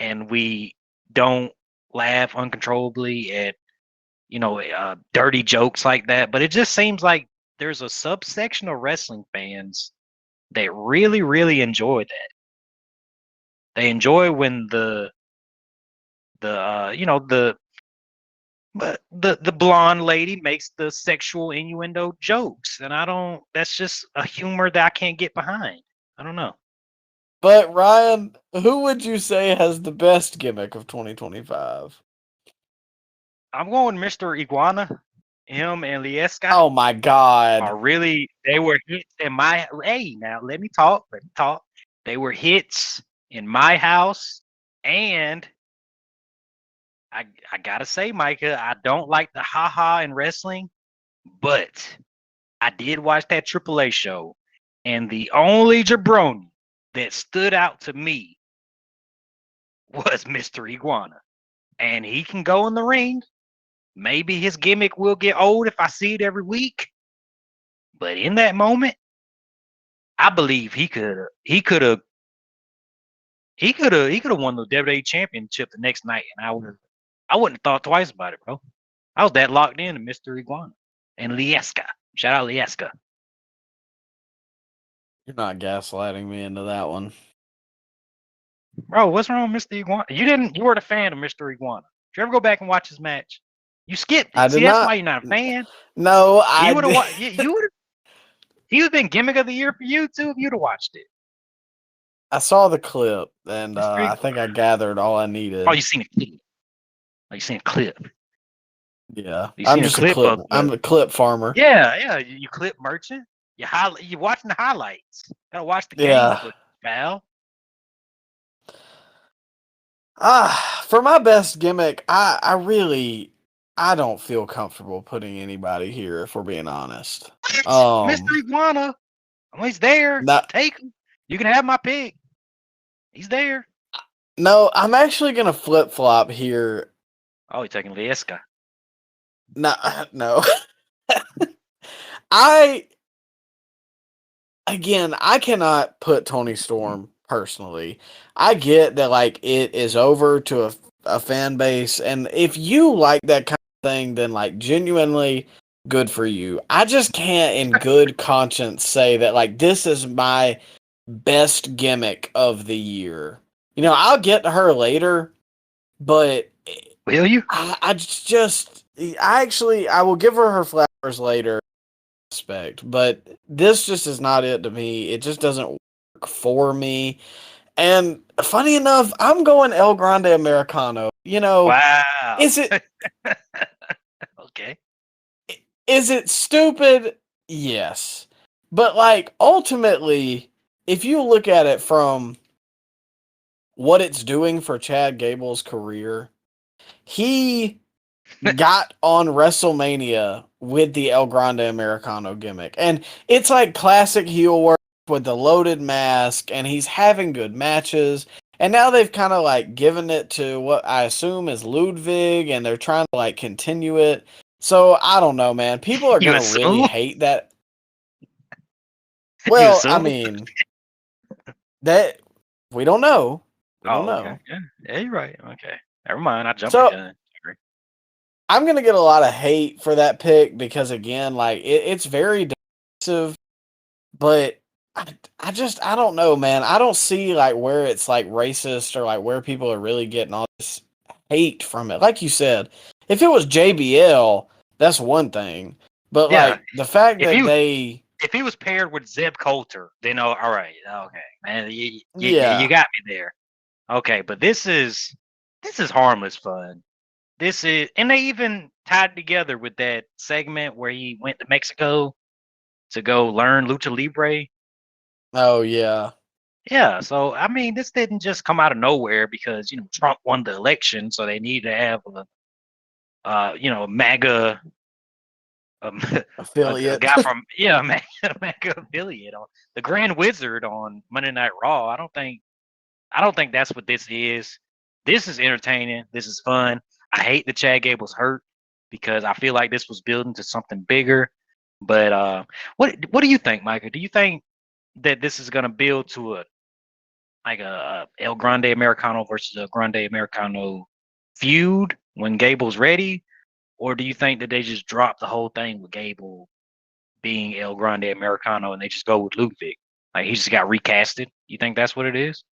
Speaker 3: and we don't laugh uncontrollably at dirty jokes like that. But it just seems like there's a subsection of wrestling fans that really, really enjoy that. They enjoy when the blonde lady makes the sexual innuendo jokes, and I don't. That's just a humor that I can't get behind. I don't know.
Speaker 2: But Ryan, who would you say has the best gimmick of 2025?
Speaker 3: I'm going Mr. Iguana. Him and Lieska
Speaker 2: Oh my god.
Speaker 3: are really. They were hits in my. Hey, now let me talk. Let me talk. They were hits in my house, and I gotta say, Micah, I don't like the haha in wrestling, but I did watch that AAA show, and the only jabroni that stood out to me was Mr. Iguana. And he can go in the ring. Maybe his gimmick will get old if I see it every week. But in that moment, I believe he could have won the WWE championship the next night, and I wouldn't have thought twice about it, bro. I was that locked in to Mr. Iguana and Lieska. Shout out Lieska.
Speaker 2: You're not gaslighting me into that one.
Speaker 3: Bro, what's wrong with Mr. Iguana? You weren't a fan of Mr. Iguana. Did you ever go back and watch his match? You skipped
Speaker 2: I
Speaker 3: it. See,
Speaker 2: did
Speaker 3: that's
Speaker 2: not.
Speaker 3: why you're not a fan.
Speaker 2: No,
Speaker 3: You
Speaker 2: I
Speaker 3: would have
Speaker 2: did.
Speaker 3: watched. You would have. He would have been gimmick of the year for you too if you'd have watched it.
Speaker 2: I saw the clip, and
Speaker 3: Mr.
Speaker 2: I think I gathered all I needed.
Speaker 3: Oh, you seen a clip? Oh, you seen a clip?
Speaker 2: Yeah,
Speaker 3: You
Speaker 2: I'm
Speaker 3: seen a
Speaker 2: just a
Speaker 3: clip
Speaker 2: clip.
Speaker 3: of
Speaker 2: I'm
Speaker 3: the?
Speaker 2: a clip farmer.
Speaker 3: Yeah, yeah. You clip merchant. You watching the highlights. Gotta watch the game
Speaker 2: Yeah.
Speaker 3: footage, pal.
Speaker 2: For my best gimmick, I don't feel comfortable putting anybody here if we're being honest.
Speaker 3: Mr. Iguana. Oh, he's there.
Speaker 2: No,
Speaker 3: Take him. You can have my pick. He's there.
Speaker 2: no, I'm actually gonna flip flop here.
Speaker 3: Oh, he's taking Lieska.
Speaker 2: No, no. I I cannot put Tony Storm personally. I get that like it is over to a fan base, and if you like that kind of thing, then like genuinely good for you. I just can't in good conscience say that like this is my best gimmick of the year. I'll get to her later, but
Speaker 3: Will you?
Speaker 2: I will give her flowers later, respect, but this just is not it to me. It just doesn't work for me. And funny enough, I'm going El Grande Americano.
Speaker 3: Wow.
Speaker 2: Is it
Speaker 3: Okay.
Speaker 2: is it stupid? Yes. But like ultimately, if you look at it from what it's doing for Chad Gable's career, he got on WrestleMania with the El Grande Americano gimmick. And it's like classic heel work with the loaded mask, and he's having good matches. And now they've kind of like given it to what I assume is Ludwig, and they're trying to like continue it. So I don't know, man. People are
Speaker 3: You
Speaker 2: gonna really
Speaker 3: assume?
Speaker 2: hate that.
Speaker 3: You
Speaker 2: Well, I
Speaker 3: assume?
Speaker 2: mean, that we don't know. We don't
Speaker 3: Oh, okay.
Speaker 2: know.
Speaker 3: Yeah, you're right. Okay. Never mind. I jumped the
Speaker 2: So
Speaker 3: gun. Sorry.
Speaker 2: I'm gonna get a lot of hate for that pick because again, like it's very divisive, but I don't know, man. I don't see like where it's like racist or like where people are really getting all this hate from it. Like you said, if it was JBL, that's one thing. But
Speaker 3: Yeah.
Speaker 2: like the fact
Speaker 3: If
Speaker 2: that
Speaker 3: you
Speaker 2: they
Speaker 3: if he was paired with Zeb Coulter, then all right. Okay, man. You
Speaker 2: yeah.
Speaker 3: got me there. Okay, but this is harmless fun. This is, and they even tied together with that segment where he went to Mexico to go learn lucha libre.
Speaker 2: Oh yeah.
Speaker 3: Yeah, so I mean, this didn't just come out of nowhere because Trump won the election, so they need to have MAGA, um, a
Speaker 2: Affiliate.
Speaker 3: guy from MAGA affiliate on the Grand Wizard on Monday Night Raw. I don't think that's what this is. This is entertaining. This is fun. I hate that Chad Gable's hurt because I feel like this was building to something bigger. But what do you think, Micah? Do you think that this is going to build to a El Grande Americano versus a Grande Americano feud when Gable's ready, or do you think that they just drop the whole thing with Gable being El Grande Americano and they just go with Ludwig? Like he just got recasted. You think that's what it is?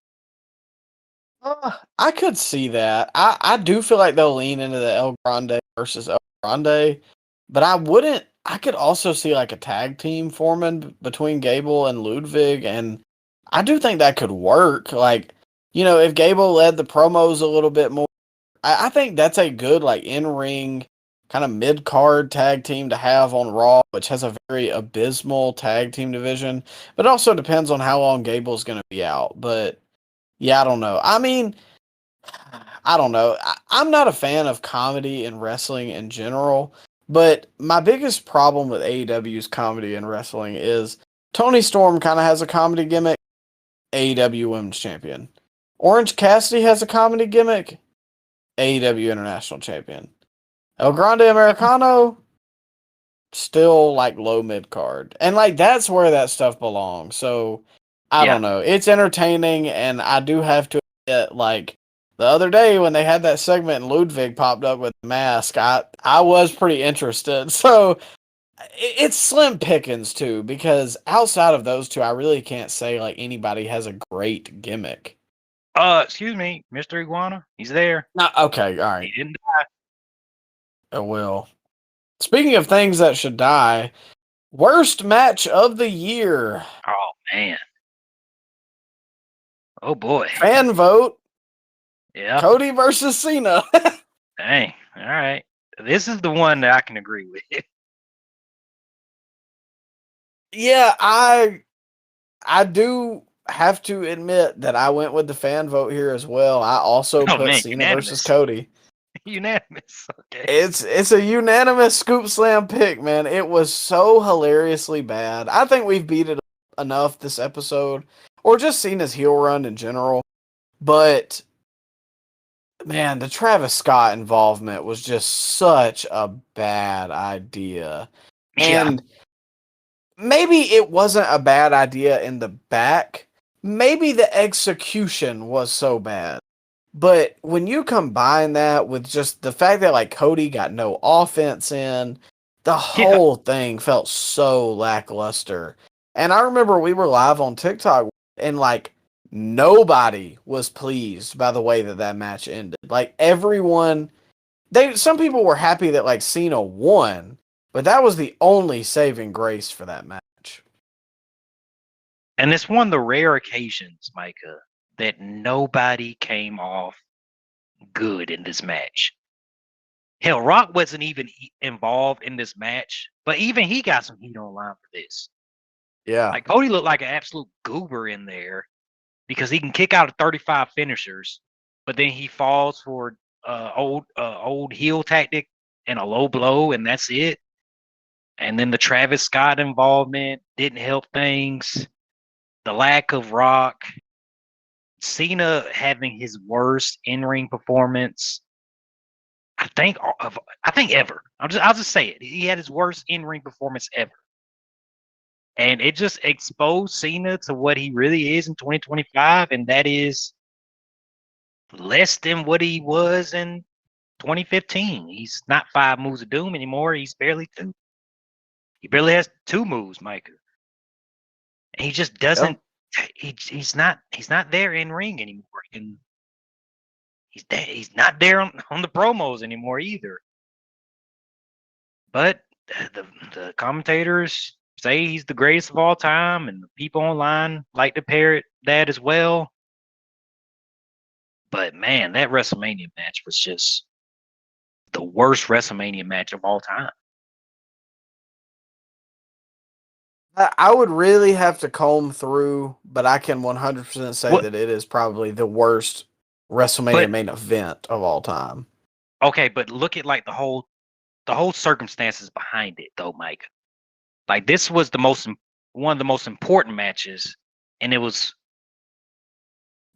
Speaker 2: I could see that. I do feel like they'll lean into the El Grande versus El Grande, but I wouldn't. I could also see like a tag team forming between Gable and Ludwig, and I do think that could work. Like, if Gable led the promos a little bit more, I think that's a good like in ring kind of mid card tag team to have on Raw, which has a very abysmal tag team division. But it also depends on how long Gable's going to be out. But yeah, I don't know. I mean, I don't know. I'm not a fan of comedy in wrestling in general, but my biggest problem with AEW's comedy in wrestling is Tony Storm kind of has a comedy gimmick, AEW Women's Champion. Orange Cassidy has a comedy gimmick, AEW International Champion. El Grande Americano, still like low mid card. And like that's where that stuff belongs. So I
Speaker 3: Yeah.
Speaker 2: don't know. It's entertaining, and I do have to admit, like the other day when they had that segment and Ludwig popped up with the mask, I was pretty interested. So it's slim pickings too, because outside of those two, I really can't say like anybody has a great gimmick.
Speaker 3: Excuse me, Mr. Iguana. He's there.
Speaker 2: No, okay, all
Speaker 3: He
Speaker 2: right.
Speaker 3: didn't die.
Speaker 2: I will. Speaking of things that should die, worst match of the year.
Speaker 3: Oh man. Oh boy.
Speaker 2: Fan vote.
Speaker 3: Yeah.
Speaker 2: Cody versus Cena.
Speaker 3: Dang. All right. This is the one that I can agree with.
Speaker 2: Yeah, I do have to admit that I went with the fan vote here as well. I also
Speaker 3: Oh
Speaker 2: put
Speaker 3: man,
Speaker 2: Cena versus
Speaker 3: unanimous.
Speaker 2: Cody.
Speaker 3: Unanimous. Okay.
Speaker 2: It's a unanimous scoop slam pick, man. It was so hilariously bad. I think we've beat it enough this episode, or just Cena's heel run in general. But man, the Travis Scott involvement was just such a bad idea.
Speaker 3: Yeah.
Speaker 2: And maybe it wasn't a bad idea in the back. Maybe the execution was so bad. But when you combine that with just the fact that like Cody got no offense in, the
Speaker 3: Yeah.
Speaker 2: whole thing felt so lackluster. And I remember we were live on TikTok and like nobody was pleased by the way that that match ended. Like everyone, some people were happy that like Cena won, but that was the only saving grace for that match.
Speaker 3: And it's one of the rare occasions, Micah, that nobody came off good in this match. Hell, Rock wasn't even involved in this match, but even he got some heat online for this.
Speaker 2: Yeah.
Speaker 3: Like Cody looked like an absolute goober in there because he can kick out of 35 finishers, but then he falls for old heel tactic and a low blow, and that's it. And then the Travis Scott involvement didn't help things. the lack of Rock, Cena having his worst in-ring performance, I think ever. I'll just say it. He had his worst in-ring performance ever. And it just exposed Cena to what he really is in 2025, and that is less than what he was in 2015. He's not 5 moves of doom anymore. He's barely 2. He barely has 2 moves, Micah. And he just doesn't. He's not there in ring anymore, and he's not there on the promos anymore either. But the commentators say he's the greatest of all time, and the people online like to parrot that as well. But man, that WrestleMania match was just the worst WrestleMania match of all time.
Speaker 2: I would really have to comb through, but I can 100% say that it is probably the worst WrestleMania main event of all time.
Speaker 3: Okay, but look at like the whole circumstances behind it, though, Mike. Like this was one of the most important matches, and it was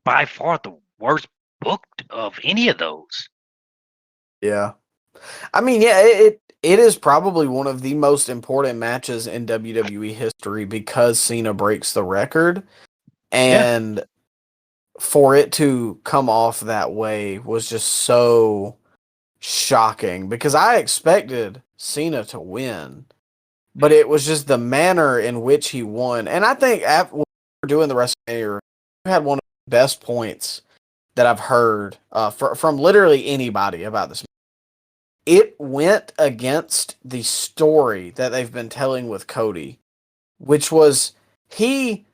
Speaker 3: by far the worst booked of any of those.
Speaker 2: Yeah, I mean, yeah, it is probably one of the most important matches in WWE history because Cena breaks the record, and for it to come off that way was just so shocking because I expected Cena to win, but it was just the manner in which he won. And I think after doing the WrestleMania, you had one of the best points that I've heard from literally anybody about this. It went against the story that they've been telling with Cody, which was he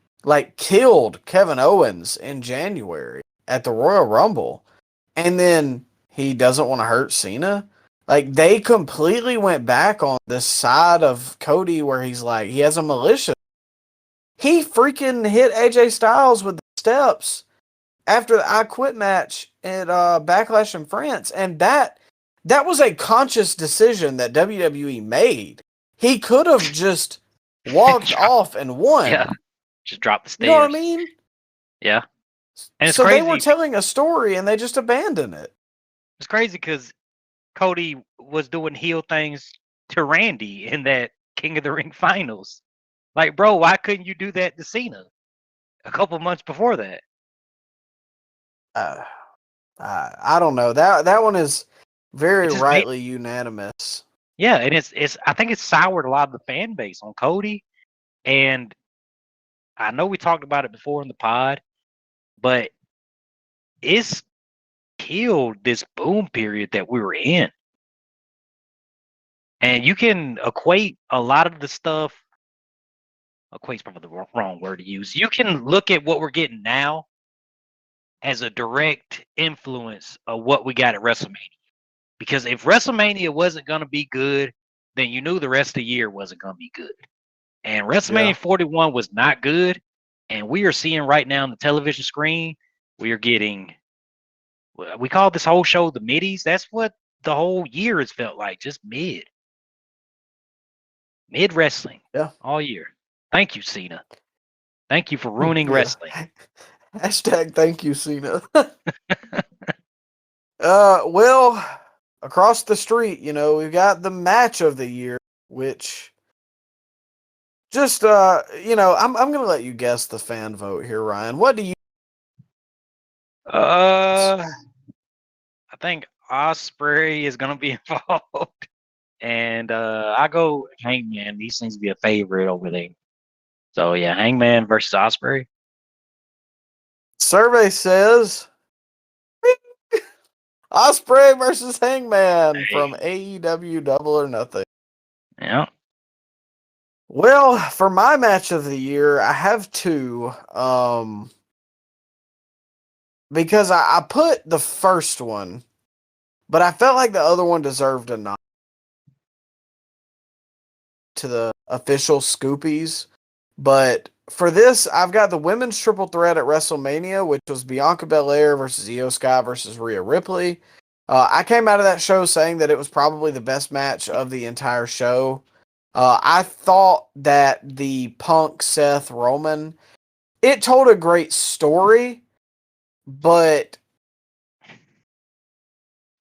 Speaker 2: killed Kevin Owens in January at the Royal Rumble, and then he doesn't want to hurt Cena. Like, they completely went back on this side of Cody where he's like, he has a malicious. He freaking hit AJ Styles with the steps after the I Quit match at Backlash in France, and that was a conscious decision that WWE made. He could have just walked off and won.
Speaker 3: Yeah, just dropped the stairs.
Speaker 2: You know what I mean?
Speaker 3: Yeah. And it's
Speaker 2: so
Speaker 3: crazy.
Speaker 2: They were telling a story and they just abandoned it.
Speaker 3: It's crazy because Cody was doing heel things to Randy in that King of the Ring finals. Like, bro, why couldn't you do that to Cena a couple months before that?
Speaker 2: I don't know. That one is very rightly unanimous.
Speaker 3: Yeah, and it's I think it's soured a lot of the fan base on Cody. And I know we talked about it before in the pod, but it's killed this boom period that we were in. And you can equate a lot of the stuff. Equate's probably the wrong word to use. You can look at what we're getting now as a direct influence of what we got at WrestleMania. Because if WrestleMania wasn't going to be good, then you knew the rest of the year wasn't going to be good. And WrestleMania 41 was not good. And we are seeing right now on the television screen, we are getting, we call this whole show the middies. That's what the whole year has felt like, just mid. Mid wrestling.
Speaker 2: Yeah.
Speaker 3: All year. Thank you, Cena. Thank you for ruining wrestling.
Speaker 2: Hashtag thank you, Cena. Well, across the street, we've got the match of the year, which just, I'm going to let you guess the fan vote here, Ryan. What do you?
Speaker 3: I think Ospreay is going to be involved. And I go Hangman. He seems to be a favorite over there. So, yeah, Hangman versus Ospreay.
Speaker 2: Survey says Ospreay versus Hangman from AEW Double or Nothing.
Speaker 3: Yeah.
Speaker 2: Well, for my match of the year, I have 2. Because I put the first one, but I felt like the other one deserved a nod to the official Scoopies. But for this, I've got the women's triple threat at WrestleMania, which was Bianca Belair versus Io Sky versus Rhea Ripley. I came out of that show saying that it was probably the best match of the entire show. I thought that the Punk Seth Roman it told a great story, but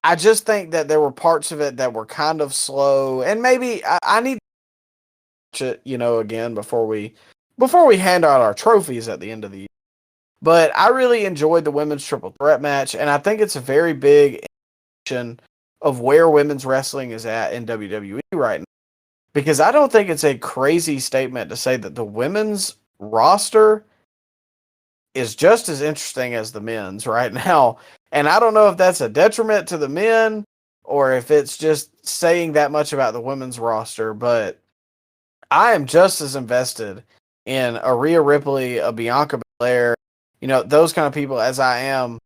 Speaker 2: I just think that there were parts of it that were kind of slow, and maybe I need to watch it, again before we hand out our trophies at the end of the year. But I really enjoyed the women's triple threat match, and I think it's a very big indication of where women's wrestling is at in WWE right now. Because I don't think it's a crazy statement to say that the women's roster is just as interesting as the men's right now. And I don't know if that's a detriment to the men or if it's just saying that much about the women's roster, but I am just as invested in a Rhea Ripley, a Bianca Belair, those kind of people as I am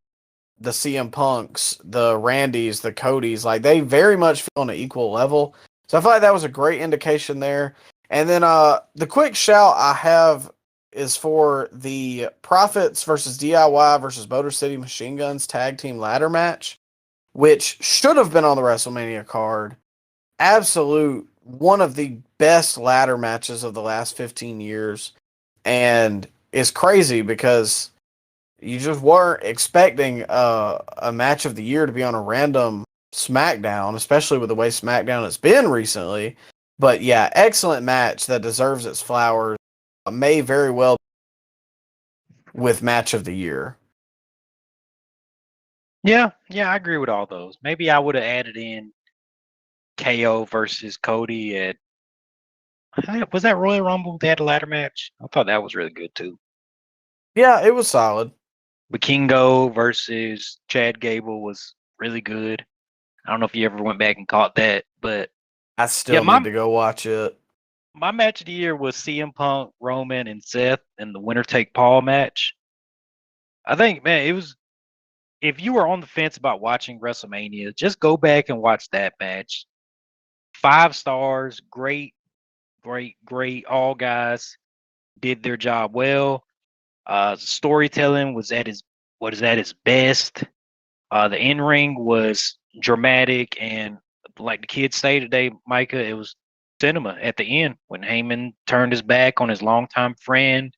Speaker 2: the CM Punks, the Randys, the Codys. Like, they very much feel on an equal level. So I feel like that was a great indication there. And then the quick shout I have is for the Profits versus DIY versus Motor City Machine Guns tag team ladder match, which should have been on the WrestleMania card. Absolute one of the best ladder matches of the last 15 years. And it's crazy because you just weren't expecting a match of the year to be on a random SmackDown, especially with the way SmackDown has been recently. But yeah, excellent match that deserves its flowers. May very well with match of the year.
Speaker 3: Yeah, I agree with all those. Maybe I would have added in KO versus Cody at was that Royal Rumble? They had a ladder match. I thought that was really good too.
Speaker 2: Yeah, it was solid.
Speaker 3: Vikingo versus Chad Gable was really good. I don't know if you ever went back and caught that, but
Speaker 2: I still need to go watch it.
Speaker 3: My match of the year was CM Punk, Roman, and Seth in the winner take Paul match. I think, man, it was. If you were on the fence about watching WrestleMania, just go back and watch that match. 5 stars, great. All guys did their job well. Storytelling was at its best. The in ring was dramatic, and like the kids say today, Micah, it was cinema at the end when Heyman turned his back on his longtime friend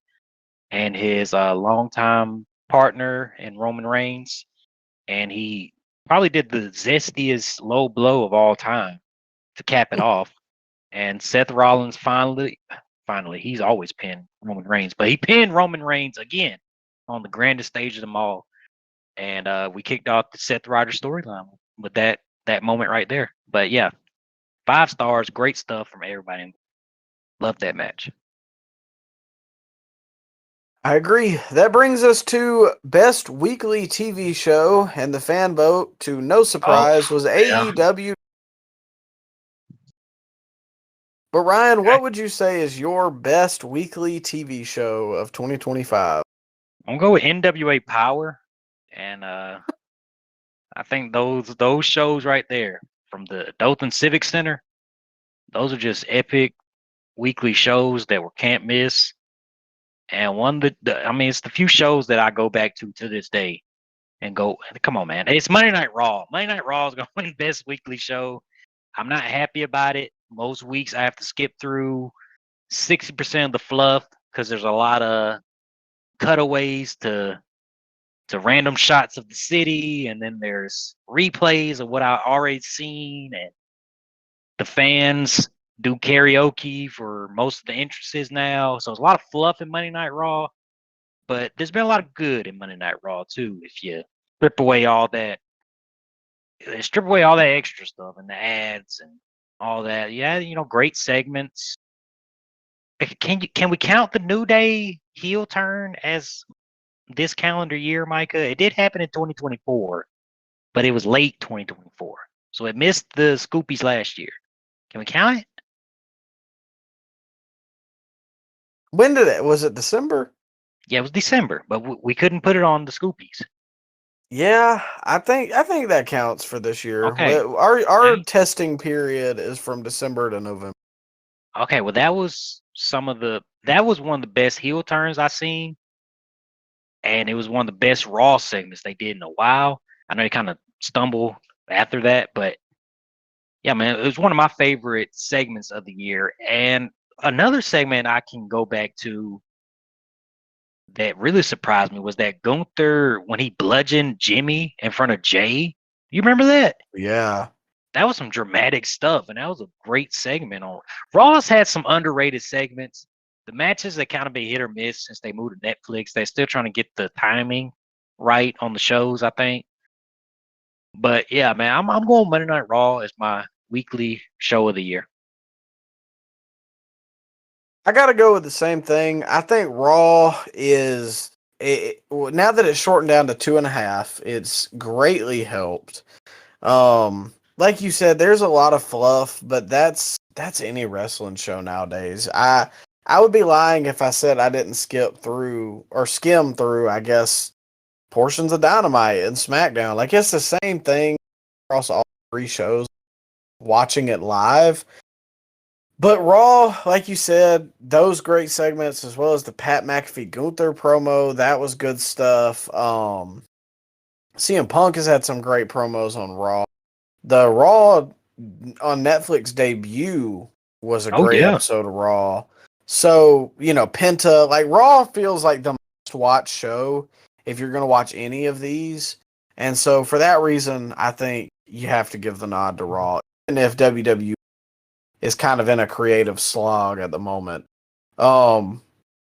Speaker 3: and his longtime partner in Roman Reigns, and he probably did the zestiest low blow of all time to cap it off. And Seth Rollins finally, he's always pinned Roman Reigns, but he pinned Roman Reigns again on the grandest stage of them all. And we kicked off the Seth Rollins storyline with that moment right there. But yeah, 5 stars, great stuff from everybody. Love that match.
Speaker 2: I agree. That brings us to best weekly TV show, and the fan vote, to no surprise, was AEW. But Ryan, what would you say is your best weekly TV show of 2025?
Speaker 3: I'm gonna go with NWA Power, and I think those shows right there from the Dothan Civic Center, those are just epic weekly shows that we can't miss. And one that I mean, it's the few shows that I go back to this day and go, come on, man, it's Monday Night Raw. Monday Night Raw is going to win best weekly show. I'm not happy about it. Most weeks I have to skip through 60% of the fluff because there's a lot of cutaways to random shots of the city, and then there's replays of what I already seen, and the fans do karaoke for most of the entrances now. So there's a lot of fluff in Monday Night Raw, but there's been a lot of good in Monday Night Raw too. If you strip away all that extra stuff and the ads and all that, yeah, great segments. Can we count the New Day heel turn as this calendar year, Micah? It did happen in 2024, but it was late 2024, so it missed the Scoopies last year. Can we count it?
Speaker 2: When did it? Was it December?
Speaker 3: Yeah, it was December, but we couldn't put it on the Scoopies.
Speaker 2: Yeah, I think that counts for this year.
Speaker 3: Okay.
Speaker 2: Our testing period is from December to November.
Speaker 3: Okay, well that was one of the best heel turns I've seen. And it was one of the best Raw segments they did in a while. I know they kind of stumbled after that, but yeah, man, it was one of my favorite segments of the year. And another segment I can go back to that really surprised me was that Gunther, when he bludgeoned Jimmy in front of Jay. You remember that?
Speaker 2: Yeah.
Speaker 3: That was some dramatic stuff, and that was a great segment on Raw's had some underrated segments. The matches that kind of been hit or miss since they moved to Netflix. They're still trying to get the timing right on the shows, I think. But yeah, man, I'm going Monday Night Raw as my weekly show of the year.
Speaker 2: I got to go with the same thing. I think Raw is now that it's shortened down to 2.5. It's greatly helped. Like you said, there's a lot of fluff, but that's any wrestling show nowadays. I would be lying if I said I didn't skip through or skim through, I guess, portions of Dynamite and SmackDown. Like it's the same thing across all three shows. Watching it live. But Raw, like you said, those great segments as well as the Pat McAfee Gunther promo, that was good stuff. CM Punk has had some great promos on Raw. The Raw on Netflix debut was a great episode of Raw. So, Penta, like Raw feels like the most watched show if you're going to watch any of these. And so for that reason, I think you have to give the nod to Raw. Even if WWE is kind of in a creative slog at the moment.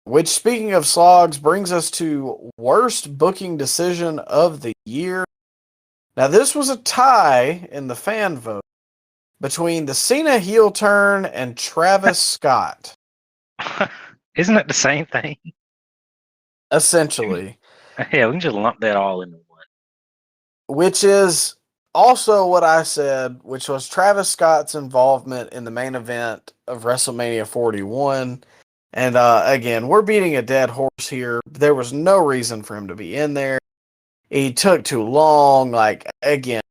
Speaker 2: Which, speaking of slogs, brings us to worst booking decision of the year. Now, this was a tie in the fan vote between the Cena heel turn and Travis Scott.
Speaker 3: Isn't it the same thing?
Speaker 2: Essentially.
Speaker 3: Yeah, we can just lump that all into one.
Speaker 2: Which is also what I said, which was Travis Scott's involvement in the main event of WrestleMania 41. And again, we're beating a dead horse here. There was no reason for him to be in there. He took too long. Like, again,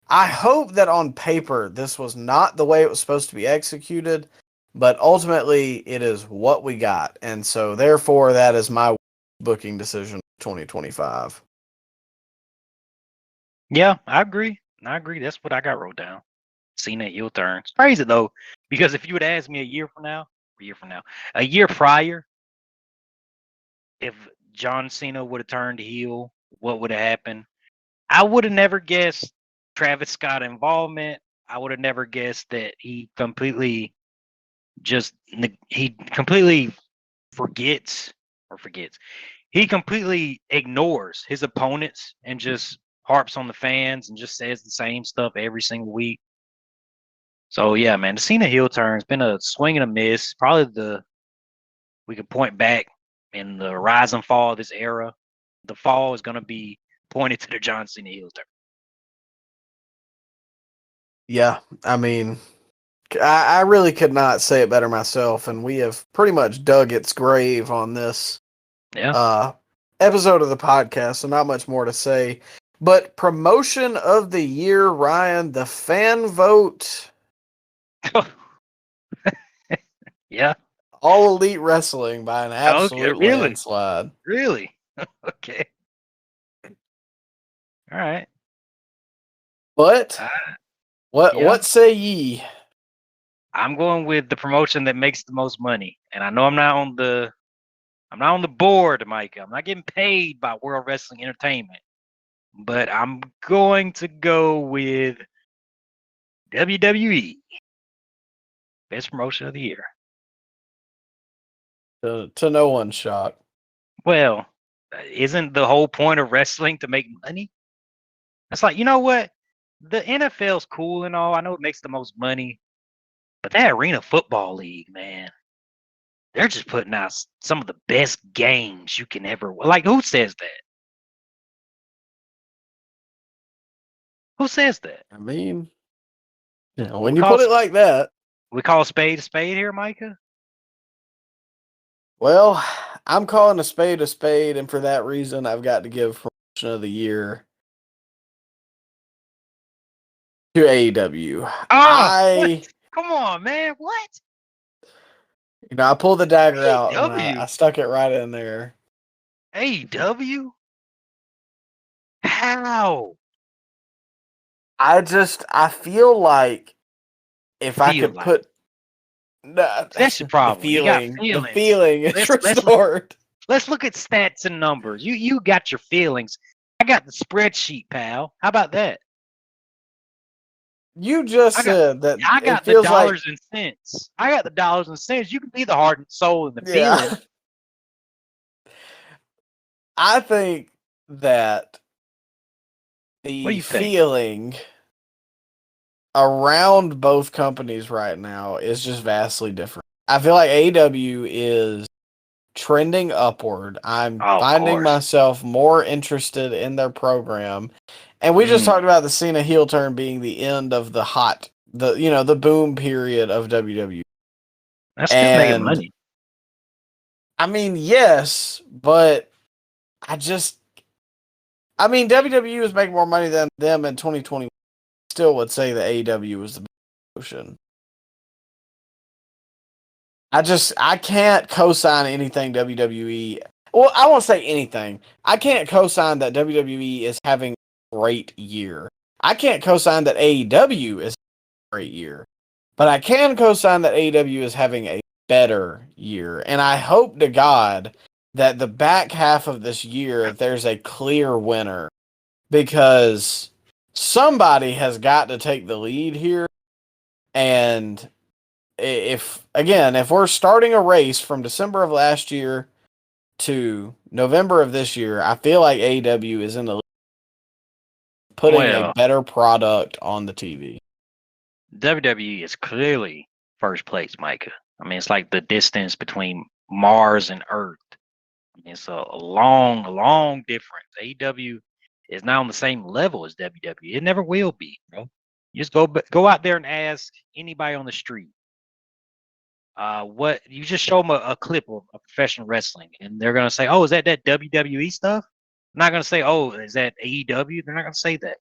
Speaker 2: I hope that on paper this was not the way it was supposed to be executed, but ultimately it is what we got. And so, therefore, that is my booking decision 2025.
Speaker 3: Yeah, I agree. That's what I got wrote down. Cena heel turn. It's crazy though, because if you would ask me a year prior, if John Cena would have turned heel, what would have happened? I would have never guessed Travis Scott involvement. I would have never guessed that he completely forgets. He completely ignores his opponents and just harps on the fans and just says the same stuff every single week. So yeah, man, the Cena heel turn's been a swing and a miss. Probably we could point back in the rise and fall of this era. The fall is going to be pointed to the John Cena heel turn.
Speaker 2: Yeah, I mean, I really could not say it better myself, and we have pretty much dug its grave on this episode of the podcast, so not much more to say. But promotion of the year, Ryan, the fan vote.
Speaker 3: Yeah.
Speaker 2: All Elite Wrestling by an absolute landslide.
Speaker 3: Really? Okay. All right.
Speaker 2: But what say ye?
Speaker 3: I'm going with the promotion that makes the most money. And I know I'm not on the board, Micah. I'm not getting paid by World Wrestling Entertainment. But I'm going to go with WWE. Best promotion of the year.
Speaker 2: To no one's shock.
Speaker 3: Well, isn't the whole point of wrestling to make money? It's like, you know what? The NFL's cool and all. I know it makes the most money. But that Arena Football League, man, they're just putting out some of the best games you can ever. Like, who says that? Who says that?
Speaker 2: I mean, when you put it like that.
Speaker 3: We call a spade here, Micah?
Speaker 2: Well, I'm calling a spade, and for that reason, I've got to give promotion of the year to AEW.
Speaker 3: What? Come on, man. What?
Speaker 2: I pulled the dagger out and I stuck it right in there.
Speaker 3: AEW? How?
Speaker 2: I feel like if I could put
Speaker 3: that's the problem.
Speaker 2: The feeling is restored.
Speaker 3: Let's look at stats and numbers. You got your feelings. I got the spreadsheet, pal. How about that?
Speaker 2: You just
Speaker 3: I got
Speaker 2: said that
Speaker 3: I
Speaker 2: it
Speaker 3: got the
Speaker 2: feels like,
Speaker 3: dollars and cents. I got the dollars and cents. You can be the heart and soul and the
Speaker 2: yeah.
Speaker 3: feeling.
Speaker 2: I think that
Speaker 3: What do
Speaker 2: the
Speaker 3: you think?
Speaker 2: feeling around both companies right now is just vastly different. I feel like AEW is trending upward. I'm
Speaker 3: Oh, of
Speaker 2: finding
Speaker 3: course.
Speaker 2: myself more interested in their program. And we just
Speaker 3: Mm,
Speaker 2: talked about the Cena heel turn being the end of the boom period of WWE.
Speaker 3: that's still making
Speaker 2: And
Speaker 3: money.
Speaker 2: I mean, yes, but I just WWE is making more money than them in 2020. Still would say that AEW was the promotion. I can't co-sign anything WWE. Well, I won't say anything. I can't co-sign that WWE is having a great year. I can't co-sign that AEW is having a great year. But I can co-sign that AEW is having a better year. And I hope to God that the back half of this year there's a clear winner, because somebody has got to take the lead here. And if we're starting a race from December of last year to November of this year, I feel like AEW is in the lead, putting a
Speaker 3: Well,
Speaker 2: better product on the TV.
Speaker 3: WWE is clearly first place, Micah. I mean, it's like the distance between Mars and Earth. I mean, it's a long, long difference. AEW is not on the same level as WWE. It never will be, bro. You just go out there and ask anybody on the street. What you just show them a clip of professional wrestling, and they're gonna say, "Oh, is that WWE stuff?" I'm not gonna say, "Oh, is that AEW?" They're not gonna say that.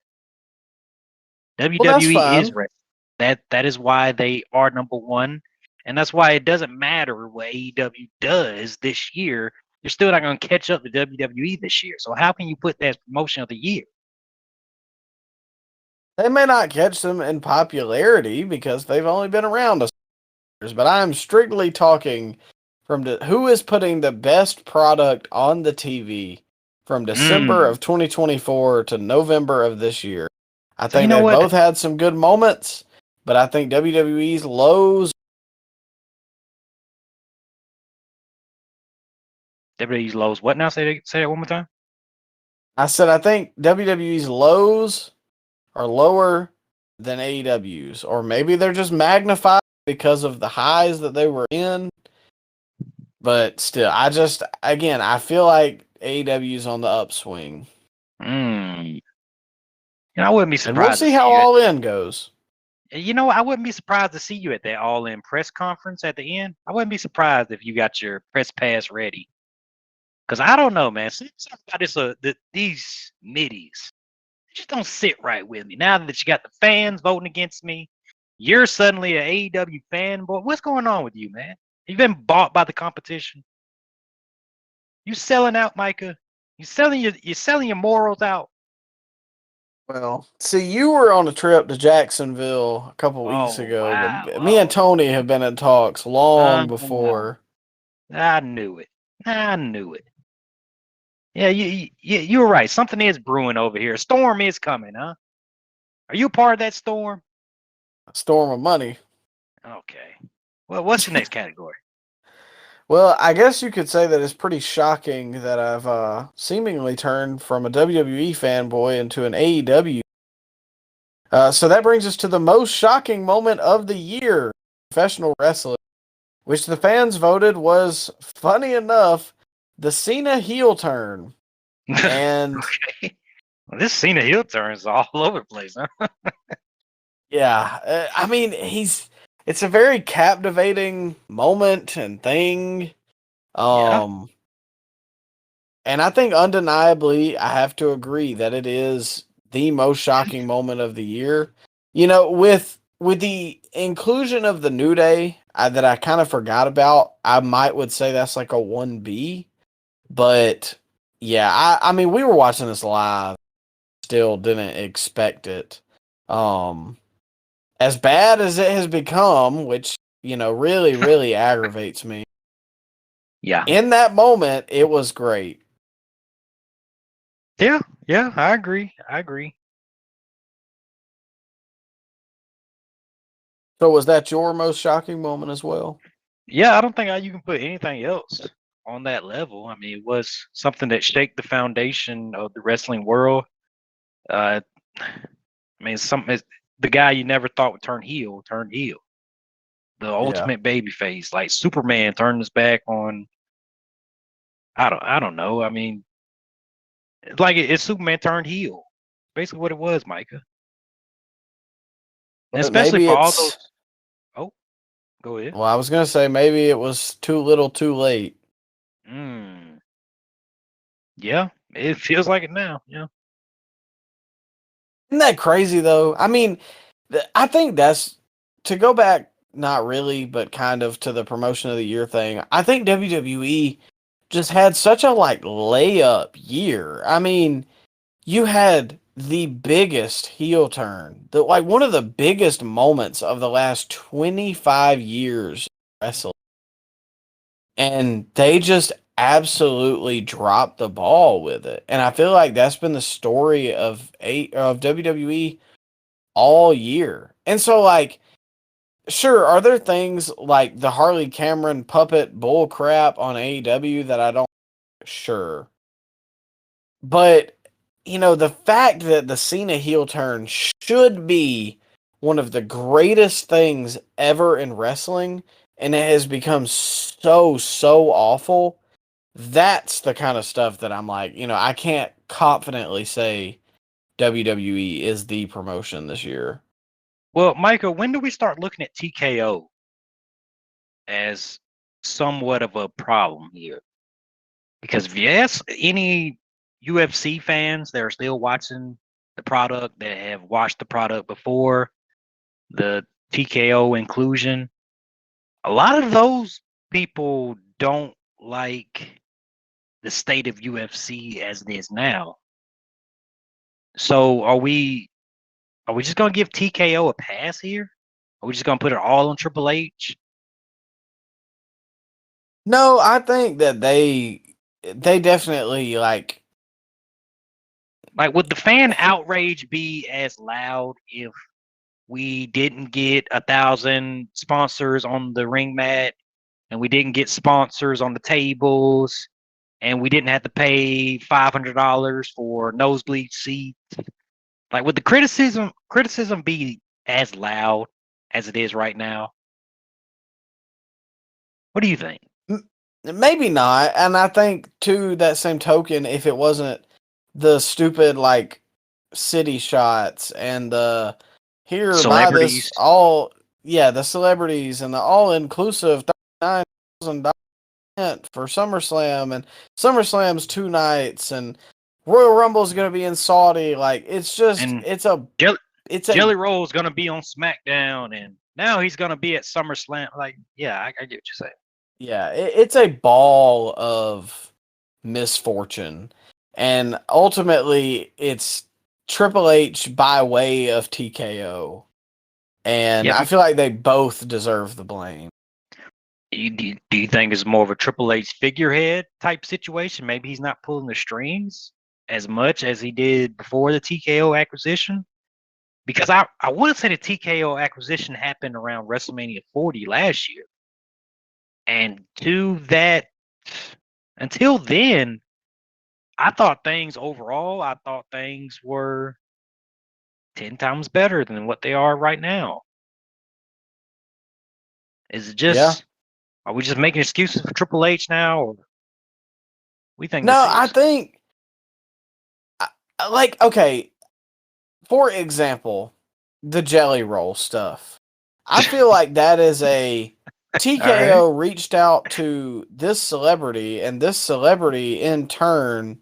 Speaker 2: Well, that's
Speaker 3: WWE is
Speaker 2: fine.
Speaker 3: wrestling. That is why they are number one, and that's why it doesn't matter what AEW does this year. You're still not gonna catch up to WWE this year. So how can you put that as promotion of the year?
Speaker 2: They may not catch them in popularity because they've only been around years, but I'm strictly talking from who is putting the best product on the TV from December
Speaker 3: Mm.
Speaker 2: of 2024 to November of this year. I
Speaker 3: So you
Speaker 2: think
Speaker 3: know
Speaker 2: they've
Speaker 3: what?
Speaker 2: both had some good moments, but I think WWE's lows.
Speaker 3: WWE's lows. What now? Say that one more time.
Speaker 2: I think WWE's lows are lower than AEW's, or maybe they're just magnified because of the highs that they were in. But still, I feel like AEW's on the upswing.
Speaker 3: Mm. I wouldn't be
Speaker 2: And we'll
Speaker 3: surprised to
Speaker 2: see
Speaker 3: see
Speaker 2: how
Speaker 3: you at.
Speaker 2: All In goes.
Speaker 3: I wouldn't be surprised to see you at that all-in press conference at the end. I wouldn't be surprised if you got your press pass ready. Cause I don't know, man. Something about these middies just don't sit right with me. Now that you got the fans voting against me, you're suddenly an AEW fanboy. What's going on with you, man? You've been bought by the competition. You selling out, Micah. You're selling your morals out.
Speaker 2: Well, see, you were on a trip to Jacksonville a couple weeks
Speaker 3: Oh
Speaker 2: ago,
Speaker 3: wow.
Speaker 2: but me and
Speaker 3: Oh,
Speaker 2: Tony have been in talks long
Speaker 3: uh,
Speaker 2: before.
Speaker 3: I knew it. I knew it. Yeah, you were right. Something is brewing over here. A storm is coming, huh? Are you a part of that storm?
Speaker 2: Storm of money.
Speaker 3: Okay. Well, what's the next category?
Speaker 2: Well, I guess you could say that it's pretty shocking that I've seemingly turned from a WWE fanboy into an AEW. So that brings us to the most shocking moment of the year, professional wrestling, which the fans voted was, funny enough, the Cena heel turn. And
Speaker 3: Okay. Well, this Cena heel turn is all over the place, huh?
Speaker 2: yeah, I mean, it's a very captivating moment and thing.
Speaker 3: Yeah.
Speaker 2: Um, and I think undeniably, I have to agree that it is the most shocking moment of the year. You know, with the inclusion of the New Day that I kind of forgot about, I might would say that's like a 1B. But yeah, I mean, we were watching this live, still didn't expect it. Um, as bad as it has become, which, really, really aggravates me.
Speaker 3: Yeah.
Speaker 2: In that moment, it was great.
Speaker 3: Yeah, I agree.
Speaker 2: So was that your most shocking moment as well?
Speaker 3: Yeah, I don't think you can put anything else on that level. I mean, it was something that shake the foundation of the wrestling world. Uh, I mean, it's the guy you never thought would turn heel turned heel. The
Speaker 2: Yeah.
Speaker 3: ultimate baby face, like Superman turned his back on. I don't know. I mean, it's Superman turned heel. Basically, what it was, Micah. And
Speaker 2: But
Speaker 3: especially
Speaker 2: maybe
Speaker 3: for all those.
Speaker 2: it's
Speaker 3: Oh, go ahead.
Speaker 2: well, I was gonna say maybe it was too little too late.
Speaker 3: Mm, yeah, it feels like it now. Yeah.
Speaker 2: Isn't that crazy though? I mean, I think that's to go back, not really, but kind of to the promotion of the year thing. I think WWE just had such a like layup year. I mean, you had the biggest heel turn, the like one of the biggest moments of the last 25 years of wrestling, and they just absolutely dropped the ball with it. And I feel like that's been the story of WWE all year. And so like sure, are there things like the Harley Cameron puppet bull crap on AEW that I don't sure. But the fact that the Cena heel turn should be one of the greatest things ever in wrestling and it has become so awful. That's the kind of stuff that I'm like, I can't confidently say WWE is the promotion this year.
Speaker 3: Well, Michael, when do we start looking at TKO as somewhat of a problem here? Because if you ask any UFC fans that are still watching the product, that have watched the product before the TKO inclusion, a lot of those people don't like the state of UFC as it is now. So are we just gonna give TKO a pass here? Are we just gonna put it all on Triple H?
Speaker 2: No, I think that they definitely like
Speaker 3: Like, would the fan outrage be as loud if we didn't get 1,000 sponsors on the ring mat and we didn't get sponsors on the tables and we didn't have to pay $500 for nosebleed seats? Like, would the criticism be as loud as it is right now? What do you think?
Speaker 2: maybe not. And I think to that same token, if it wasn't the stupid like city shots and the here buy this
Speaker 3: Celebrities
Speaker 2: all yeah, the celebrities and the all inclusive $39,000 for SummerSlam and SummerSlam's 2 nights and Royal Rumble's gonna be in Saudi. Like it's just
Speaker 3: and Jelly,
Speaker 2: it's a
Speaker 3: Jelly Roll is gonna be on SmackDown, and now he's gonna be at SummerSlam. Like, yeah, I get what you're saying.
Speaker 2: yeah, it's a ball of misfortune. And ultimately it's Triple H by way of TKO. And
Speaker 3: Yeah,
Speaker 2: I feel like they both deserve the blame.
Speaker 3: do you think it's more of a Triple H figurehead type situation? Maybe he's not pulling the strings as much as he did before the TKO acquisition. Because I want to say the TKO acquisition happened around WrestleMania 40 last year. And to that, until then, I thought things were 10 times better than what they are right now. Is it
Speaker 2: Yeah.
Speaker 3: just, are we just making excuses for Triple H now? Or we think
Speaker 2: No,
Speaker 3: this
Speaker 2: I
Speaker 3: is?
Speaker 2: think like okay, for example, the jelly roll stuff. I feel like that is a
Speaker 3: All right.
Speaker 2: TKO reached out to this celebrity, and this celebrity in turn,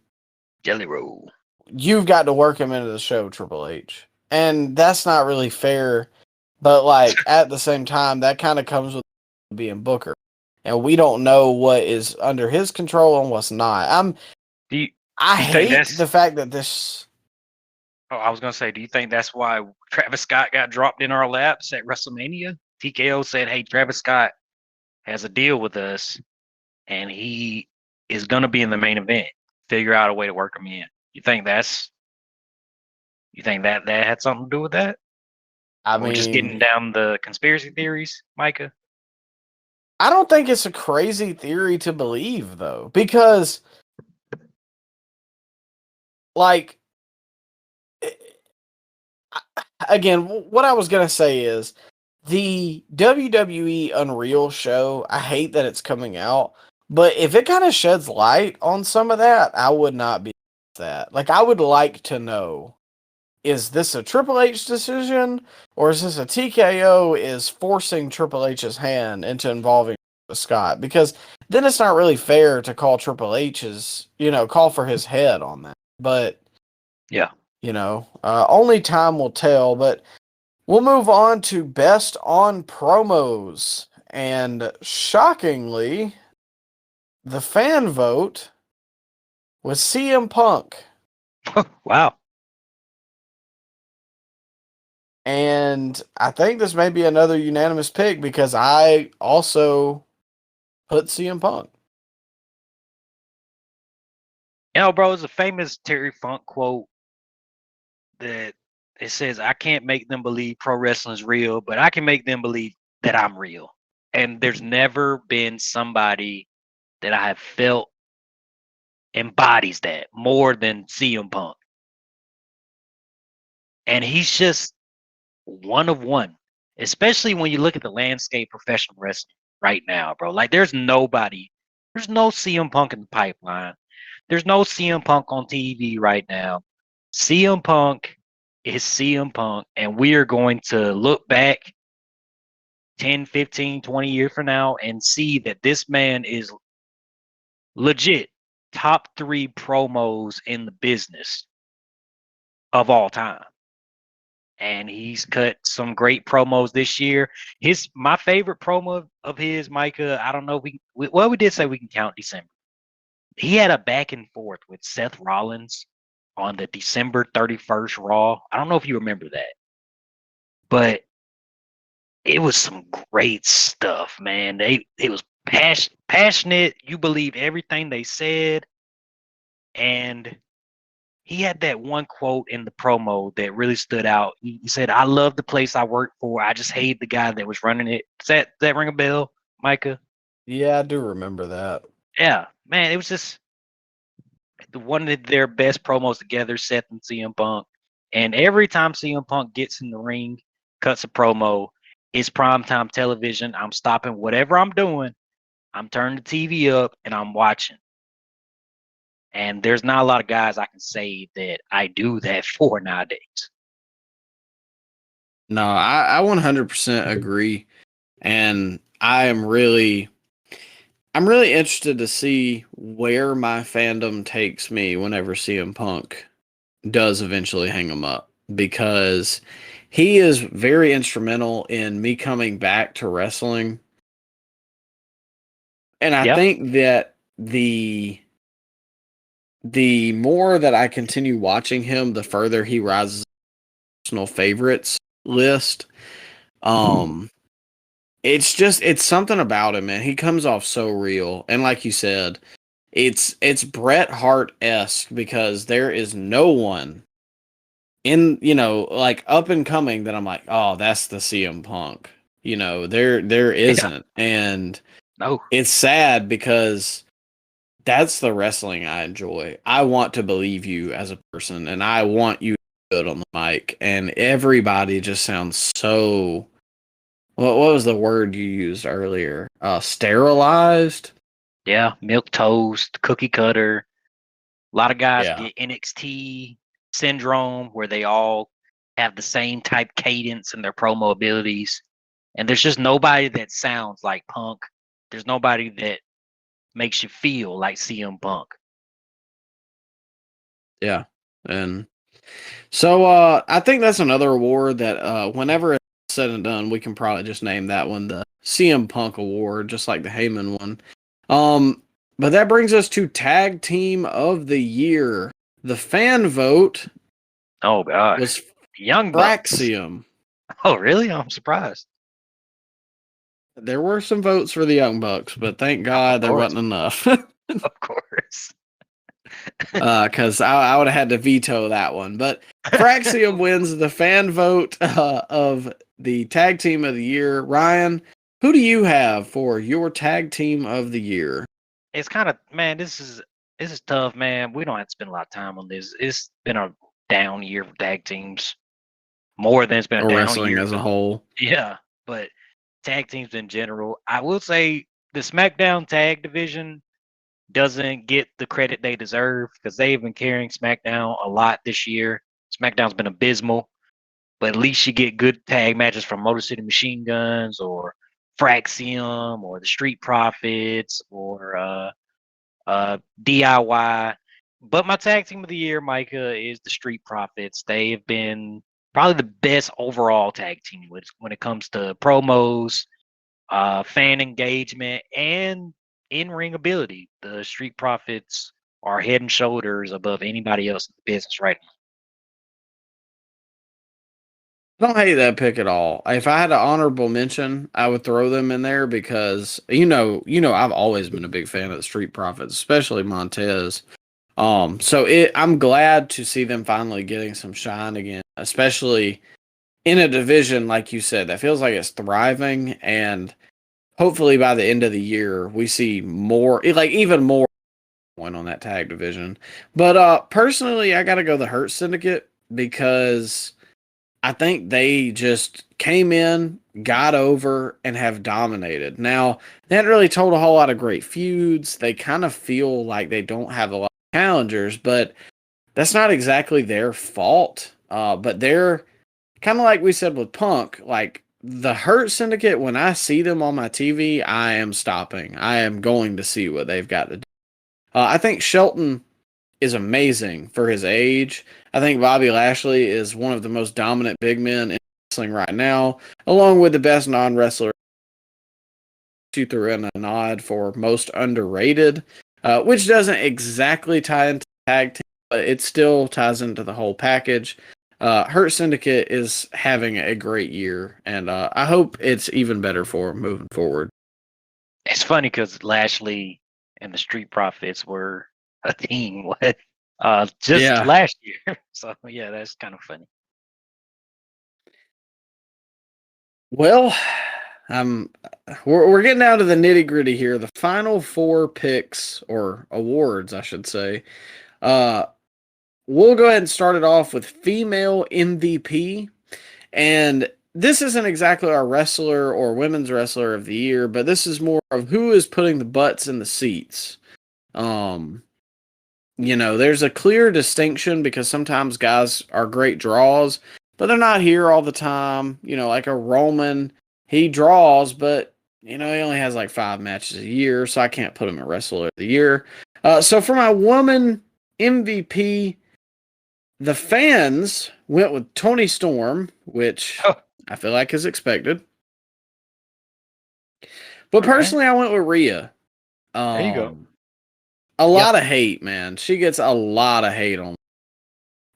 Speaker 3: Jelly Roll.
Speaker 2: you've got to work him into the show, Triple H. And that's not really fair, but like at the same time, that kind of comes with being Booker. And we don't know what is under his control and what's not.
Speaker 3: Do you,
Speaker 2: I
Speaker 3: do you think
Speaker 2: hate
Speaker 3: that's,
Speaker 2: the fact that this
Speaker 3: oh, I was going to say, do you think that's why Travis Scott got dropped in our laps at WrestleMania? TKO said, hey, Travis Scott has a deal with us. and he is going to be in the main event. Figure out a way to work him in. You think that had something to do with that?
Speaker 2: I
Speaker 3: Or just getting
Speaker 2: mean,
Speaker 3: down the conspiracy theories, Micah?
Speaker 2: I don't think it's a crazy theory to believe, though, because, like, again, what I was gonna say is the WWE Unreal show. I hate that it's coming out, but if it kind of sheds light on some of that, I would not be that. Like, I would like to know: is this a Triple H decision, or is this a TKO is forcing Triple H's hand into involving Scott? Because then it's not really fair to call Triple H's, call for his head on that. But
Speaker 3: Yeah.
Speaker 2: only time will tell. But we'll move on to best on promos. And shockingly, the fan vote was CM Punk.
Speaker 3: Wow.
Speaker 2: And I think this may be another unanimous pick because I also put CM Punk.
Speaker 3: Bro, it's a famous Terry Funk quote that it says, I can't make them believe pro wrestling is real, but I can make them believe that I'm real. And there's never been somebody that I have felt embodies that more than CM Punk. And he's just one of one, especially when you look at the landscape of professional wrestling right now, bro. Like, there's no CM Punk in the pipeline. There's no CM Punk on TV right now. CM Punk is CM Punk, and we are going to look back 10, 15, 20 years from now and see that this man is legit top 3 promos in the business of all time. And he's cut some great promos this year. My favorite promo of his, Micah, I don't know if we did say we can count December. He had a back and forth with Seth Rollins on the December 31st Raw. I don't know if you remember that, but it was some great stuff, man. It was passionate. You believed everything they said, and he had that one quote in the promo that really stood out. He said, "I love the place I work for. I just hate the guy that was running it." Does that ring a bell, Micah?
Speaker 2: Yeah, I do remember that.
Speaker 3: Yeah, man. It was just one of their best promos together, Seth and CM Punk. And every time CM Punk gets in the ring, cuts a promo, it's primetime television. I'm stopping whatever I'm doing. I'm turning the TV up and I'm watching. And there's not a lot of guys I can say that I do that for nowadays.
Speaker 2: No, I 100% agree. And I'm really interested to see where my fandom takes me whenever CM Punk does eventually hang him up, because he is very instrumental in me coming back to wrestling. And I think that the more that I continue watching him, the further he rises personal favorites list. It's something about him, man. He comes off so real. And like you said, it's Bret Hart-esque, because there is no one in, like, up and coming that I'm like, oh, that's the CM Punk. There isn't. And
Speaker 3: No.
Speaker 2: it's sad because that's the wrestling I enjoy. I want to believe you as a person, and I want you good on the mic. And everybody just sounds so. What was the word you used earlier? Sterilized.
Speaker 3: Yeah, milk toast, cookie cutter. A lot of guys
Speaker 2: Yeah.
Speaker 3: get NXT syndrome where they all have the same type cadence in their promo abilities. And there's just nobody that sounds like Punk. There's nobody that makes you feel like CM Punk.
Speaker 2: Yeah. And so I think that's another award that whenever it's said and done, we can probably just name that one the CM Punk Award, just like the Heyman one. But that brings us to Tag Team of the Year. The fan vote
Speaker 3: Oh God,
Speaker 2: was
Speaker 3: Young Bucks.
Speaker 2: Fraxium.
Speaker 3: Oh really? I'm surprised.
Speaker 2: There were some votes for the Young Bucks, but thank God there wasn't enough.
Speaker 3: Of course.
Speaker 2: Because I would have had to veto that one. But Fraxium wins the fan vote of the tag team of the year. Ryan, who do you have for your tag team of the year?
Speaker 3: It's kind of, man, this is tough, man. We don't have to spend a lot of time on this. It's been a down year for tag teams, more than it's been a
Speaker 2: Or
Speaker 3: down
Speaker 2: wrestling
Speaker 3: year.
Speaker 2: as a whole.
Speaker 3: Yeah, but tag teams in general, I will say the SmackDown tag division doesn't get the credit they deserve because they've been carrying SmackDown a lot this year. SmackDown's been abysmal, but at least you get good tag matches from Motor City Machine Guns or Fraxium or the Street Profits or DIY. But my tag team of the year, Micah, is the Street Profits. They have been probably the best overall tag team when it comes to promos, fan engagement, and in-ring ability. The Street Profits are head and shoulders above anybody else in the business right now.
Speaker 2: I don't hate that pick at all. If I had an honorable mention, I would throw them in there because I've always been a big fan of the Street Profits, especially Montez. I'm glad to see them finally getting some shine again, especially in a division like you said that feels like it's thriving, and hopefully by the end of the year we see more, like even more point on that tag division. But personally, I got to go the Hurt Syndicate because I think they just came in, got over, and have dominated. Now, they hadn't really told a whole lot of great feuds. They kind of feel like they don't have a lot of challengers, but that's not exactly their fault. But they're kind of like we said with Punk, like the Hurt Syndicate, when I see them on my TV, I am stopping. I am going to see what they've got to do. I think Shelton is amazing for his age. I think Bobby Lashley is one of the most dominant big men in wrestling right now, along with the best non-wrestler. You threw in a nod for most underrated, which doesn't exactly tie into tag team, but it still ties into the whole package. Hurt Syndicate is having a great year, and I hope it's even better for him moving forward.
Speaker 3: It's funny because Lashley and the Street Profits were a team just last year. So yeah, that's kind of funny.
Speaker 2: Well, we're getting down to the nitty gritty here. The final four picks or awards, I should say. We'll go ahead and start it off with female MVP, and this isn't exactly our wrestler or women's wrestler of the year, but this is more of who is putting the butts in the seats. There's a clear distinction because sometimes guys are great draws, but they're not here all the time. Like a Roman, he draws, but he only has like 5 matches a year, so I can't put him in wrestler of the year. So for my woman MVP, the fans went with Toni Storm, which I feel like is expected. But personally, I went with Rhea.
Speaker 3: There you go.
Speaker 2: A lot of hate, man. She gets a lot of hate on.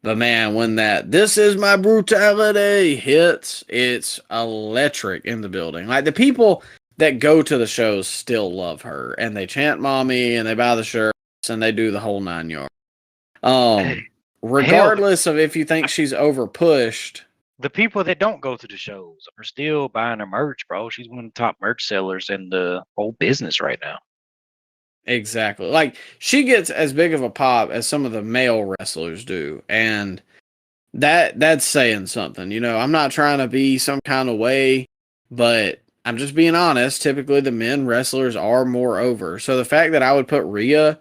Speaker 2: But man, when that "This Is My Brutality" hits, it's electric in the building. Like the people that go to the shows still love her, and they chant "Mommy" and they buy the shirts and they do the whole 9 yards. Regardless of if you think she's overpushed,
Speaker 3: the people that don't go to the shows are still buying her merch, bro. She's one of the top merch sellers in the whole business right now.
Speaker 2: Exactly. Like she gets as big of a pop as some of the male wrestlers do, and that's saying something. I'm not trying to be some kind of way, but I'm just being honest. Typically, the men wrestlers are more over. So the fact that I would put Rhea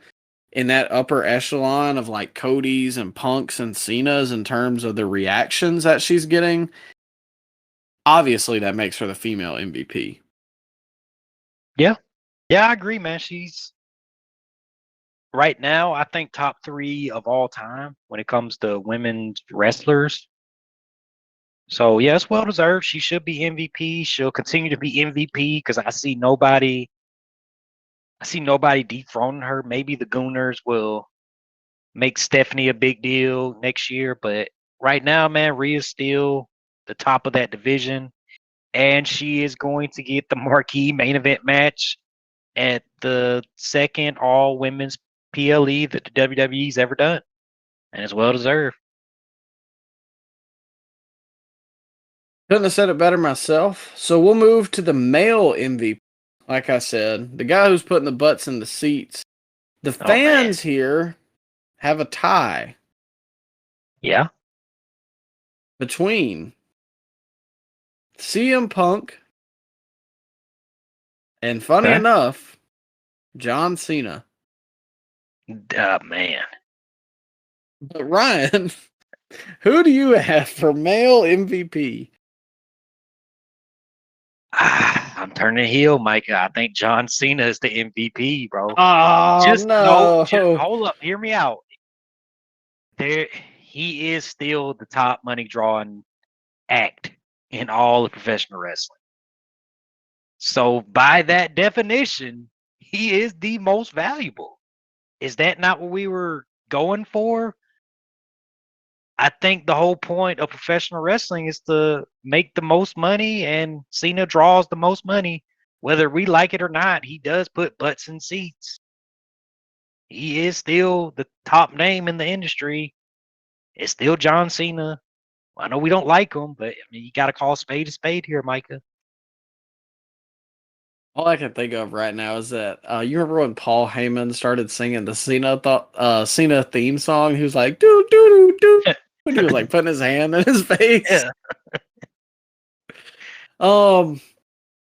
Speaker 2: in that upper echelon of like Cody's and Punk's and Cena's in terms of the reactions that she's getting, obviously that makes her the female MVP.
Speaker 3: Yeah, I agree, man. She's right now, I think top 3 of all time when it comes to women's wrestlers. So yeah, it's well deserved. She should be MVP. She'll continue to be MVP because I see nobody dethroning her. Maybe the Gooners will make Stephanie a big deal next year, but right now, man, Rhea's still the top of that division. and she is going to get the marquee main event match at the second all women's PLE that the WWE's ever done, and it's well deserved.
Speaker 2: Couldn't have said it better myself. So we'll move to the male MVP. Like I said, the guy who's putting the butts in the seats. The
Speaker 3: Oh, man.
Speaker 2: fans here have a tie
Speaker 3: Yeah.
Speaker 2: between CM Punk and, funny
Speaker 3: Okay.
Speaker 2: enough, John Cena.
Speaker 3: Man.
Speaker 2: But Ryan, who do you have for male MVP?
Speaker 3: I'm turning heel, Micah. I think John Cena is the MVP, bro.
Speaker 2: Oh, no.
Speaker 3: Hold up, hear me out. He is still the top money drawing act in all of professional wrestling. So by that definition, he is the most valuable. Is that not what we were going for? I think the whole point of professional wrestling is to make the most money, and Cena draws the most money. Whether we like it or not, he does put butts in seats. He is still the top name in the industry. It's still John Cena. I know we don't like him, but I mean, you got to call a spade here, Micah.
Speaker 2: All I can think of right now is that you remember when Paul Heyman started singing the Cena theme song? He was like, doo doo doo doo, when he was like putting his hand in his face.
Speaker 3: Yeah.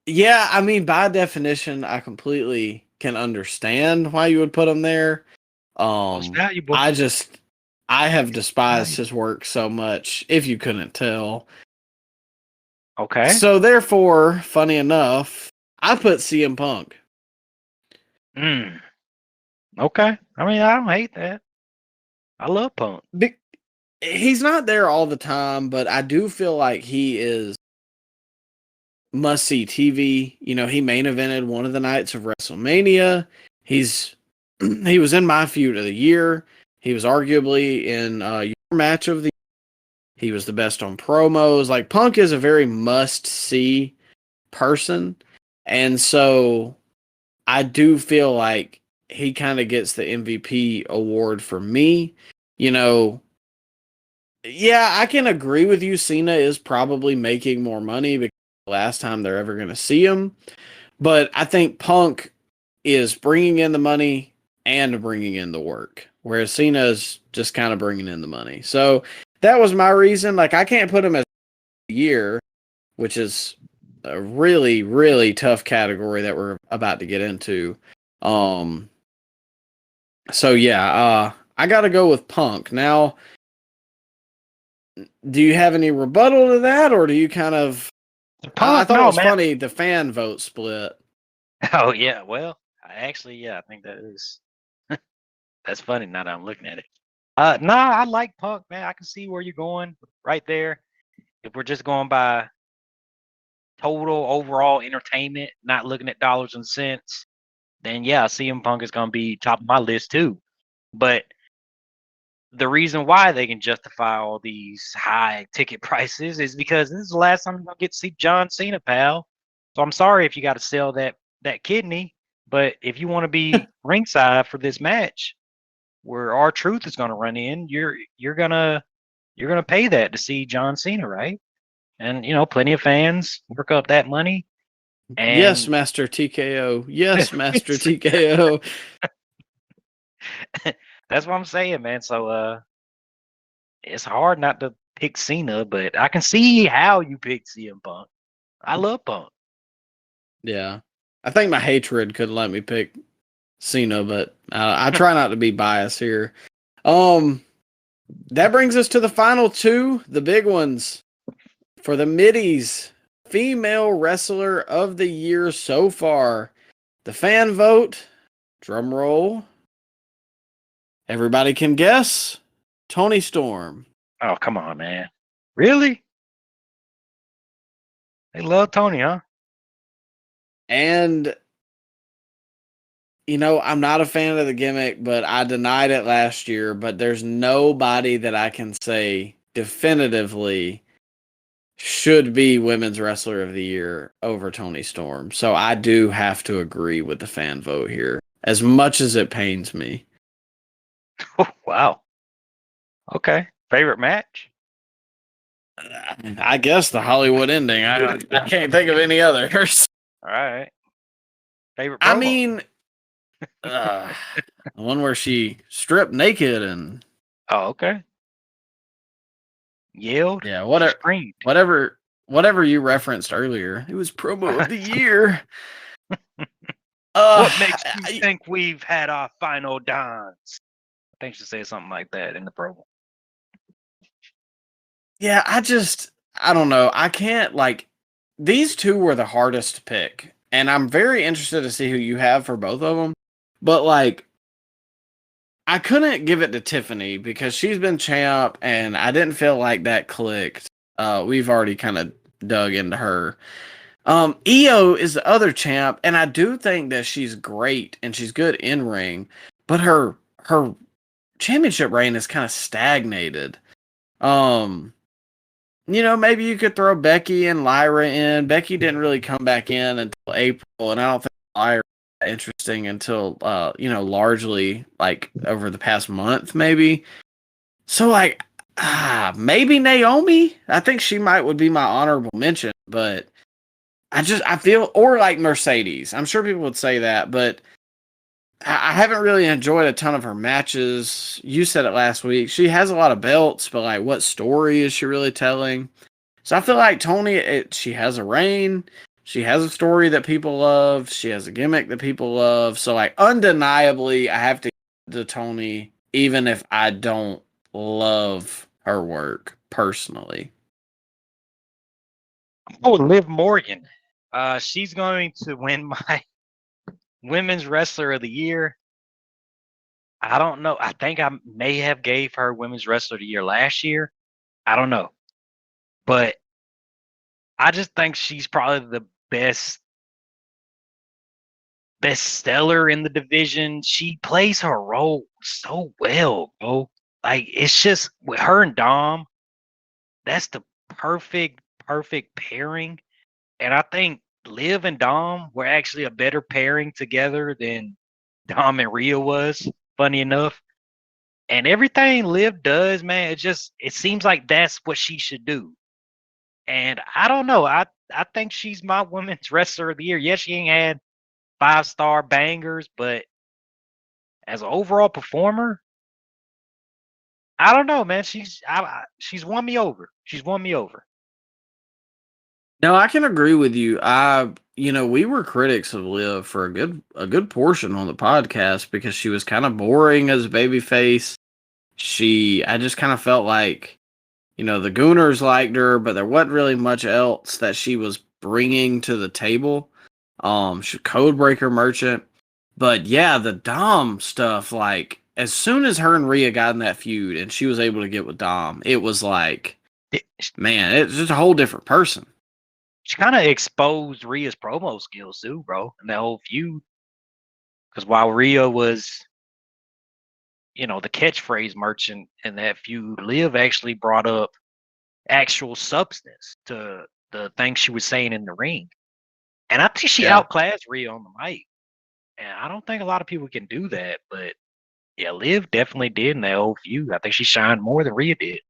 Speaker 2: Yeah, I mean, by definition, I completely can understand why you would put him there.
Speaker 3: Most valuable.
Speaker 2: I have despised his work so much, if you couldn't tell.
Speaker 3: Okay.
Speaker 2: So therefore, funny enough, I put CM Punk.
Speaker 3: Okay. I mean, I don't hate that. I love Punk.
Speaker 2: He's not there all the time, but I do feel like he is must-see TV. You know, he main evented one of the nights of WrestleMania. He was in my feud of the year. He was arguably in your match of the year. He was the best on promos. Like, Punk is a very must-see person. And so I do feel like he kind of gets the MVP award for me. You know, yeah, I can agree with you. Cena is probably making more money because the last time they're ever going to see him. But I think Punk is bringing in the money and bringing in the work, whereas Cena is just kind of bringing in the money. So that was my reason. Like, I can't put him as a year, which is a really, really tough category that we're about to get into. So yeah, I got to go with Punk. Now, do you have any rebuttal to that, or do you kind of? I thought it was funny the fan vote split.
Speaker 3: Oh yeah, well, I think that is that's funny now that I'm looking at it. I like Punk, man. I can see where you're going right there. If we're just going by total overall entertainment, not looking at dollars and cents, then yeah, CM Punk is going to be top of my list too. But the reason why they can justify all these high ticket prices is because this is the last time you're going to get to see John Cena, pal. So I'm sorry if you got to sell that kidney, but if you want to be ringside for this match where R-Truth is going to run in, you're gonna pay that to see John Cena, right? And you know, plenty of fans work up that money. And
Speaker 2: yes, Master TKO. Yes, Master TKO.
Speaker 3: That's what I'm saying, man. So it's hard not to pick Cena, but I can see how you picked CM Punk. I love Punk.
Speaker 2: Yeah. I think my hatred could let me pick Cena, but I try not to be biased here. That brings us to the final two, the big ones. For the middies, female wrestler of the year so far. The fan vote, drum roll. Everybody can guess. Toni Storm.
Speaker 3: Oh, come on, man. Really? They love Tony, huh?
Speaker 2: And, you know, I'm not a fan of the gimmick, but I denied it last year. But there's nobody that I can say definitively should be Women's Wrestler of the Year over Toni Storm. So I do have to agree with the fan vote here, as much as it pains me.
Speaker 3: Oh, wow. Okay. Favorite match?
Speaker 2: I guess the Hollywood ending. I can't think of any others.
Speaker 3: All right. Favorite promo?
Speaker 2: I mean, the one where she stripped naked and
Speaker 3: Oh, okay. Yelled.
Speaker 2: yeah, whatever,
Speaker 3: Screamed.
Speaker 2: whatever you referenced earlier. It was promo of the year.
Speaker 3: What makes you think we've had our final dance? I think she said something like that in the promo.
Speaker 2: Yeah, I don't know. I can't these two were the hardest to pick, and I'm very interested to see who you have for both of them. But I couldn't give it to Tiffany because she's been champ, and I didn't feel like that clicked. We've already kind of dug into her. Io is the other champ, and I do think that she's great and she's good in ring, but her championship reign is kind of stagnated. Maybe you could throw Becky and Lyra in. Becky didn't really come back in until April, and I don't think Lyra was interesting until largely over the past month, maybe. So maybe Naomi. I think she would be my honorable mention, but I feel, or Mercedes. I'm sure people would say that, but I haven't really enjoyed a ton of her matches. You said it last week. She has a lot of belts, but what story is she really telling? So I feel like Toni, she has a reign. She has a story that people love. She has a gimmick that people love. So undeniably, I have to give it to Toni, even if I don't love her work personally.
Speaker 3: Oh, Liv Morgan. She's going to win my Women's Wrestler of the Year. I don't know. I think I may have gave her Women's Wrestler of the Year last year. I don't know. But I just think she's probably the best seller in the division. She plays her role so well, bro. It's just with her and Dom, that's the perfect pairing. And I think Liv and Dom were actually a better pairing together than Dom and Rhea was, funny enough. And everything Liv does, man, it seems like that's what she should do. And I don't know. I think she's my Women's Wrestler of the Year. Yes, she ain't had 5-star bangers, but as an overall performer, I don't know, man. She's won me over. She's won me over.
Speaker 2: No, I can agree with you. We were critics of Liv for a good portion on the podcast because she was kind of boring as a babyface. I just kind of felt like, the Gooners liked her, but there wasn't really much else that she was bringing to the table. She Codebreaker Merchant, but yeah, the Dom stuff. As soon as her and Rhea got in that feud, and she was able to get with Dom, it was man, it's just a whole different person.
Speaker 3: She kind of exposed Rhea's promo skills too, bro, in that whole feud. Because while Rhea was, the catchphrase merchant in that feud, Liv actually brought up actual substance to the things she was saying in the ring. And I think she outclassed Rhea on the mic. And I don't think a lot of people can do that. But yeah, Liv definitely did in that whole feud. I think she shined more than Rhea did.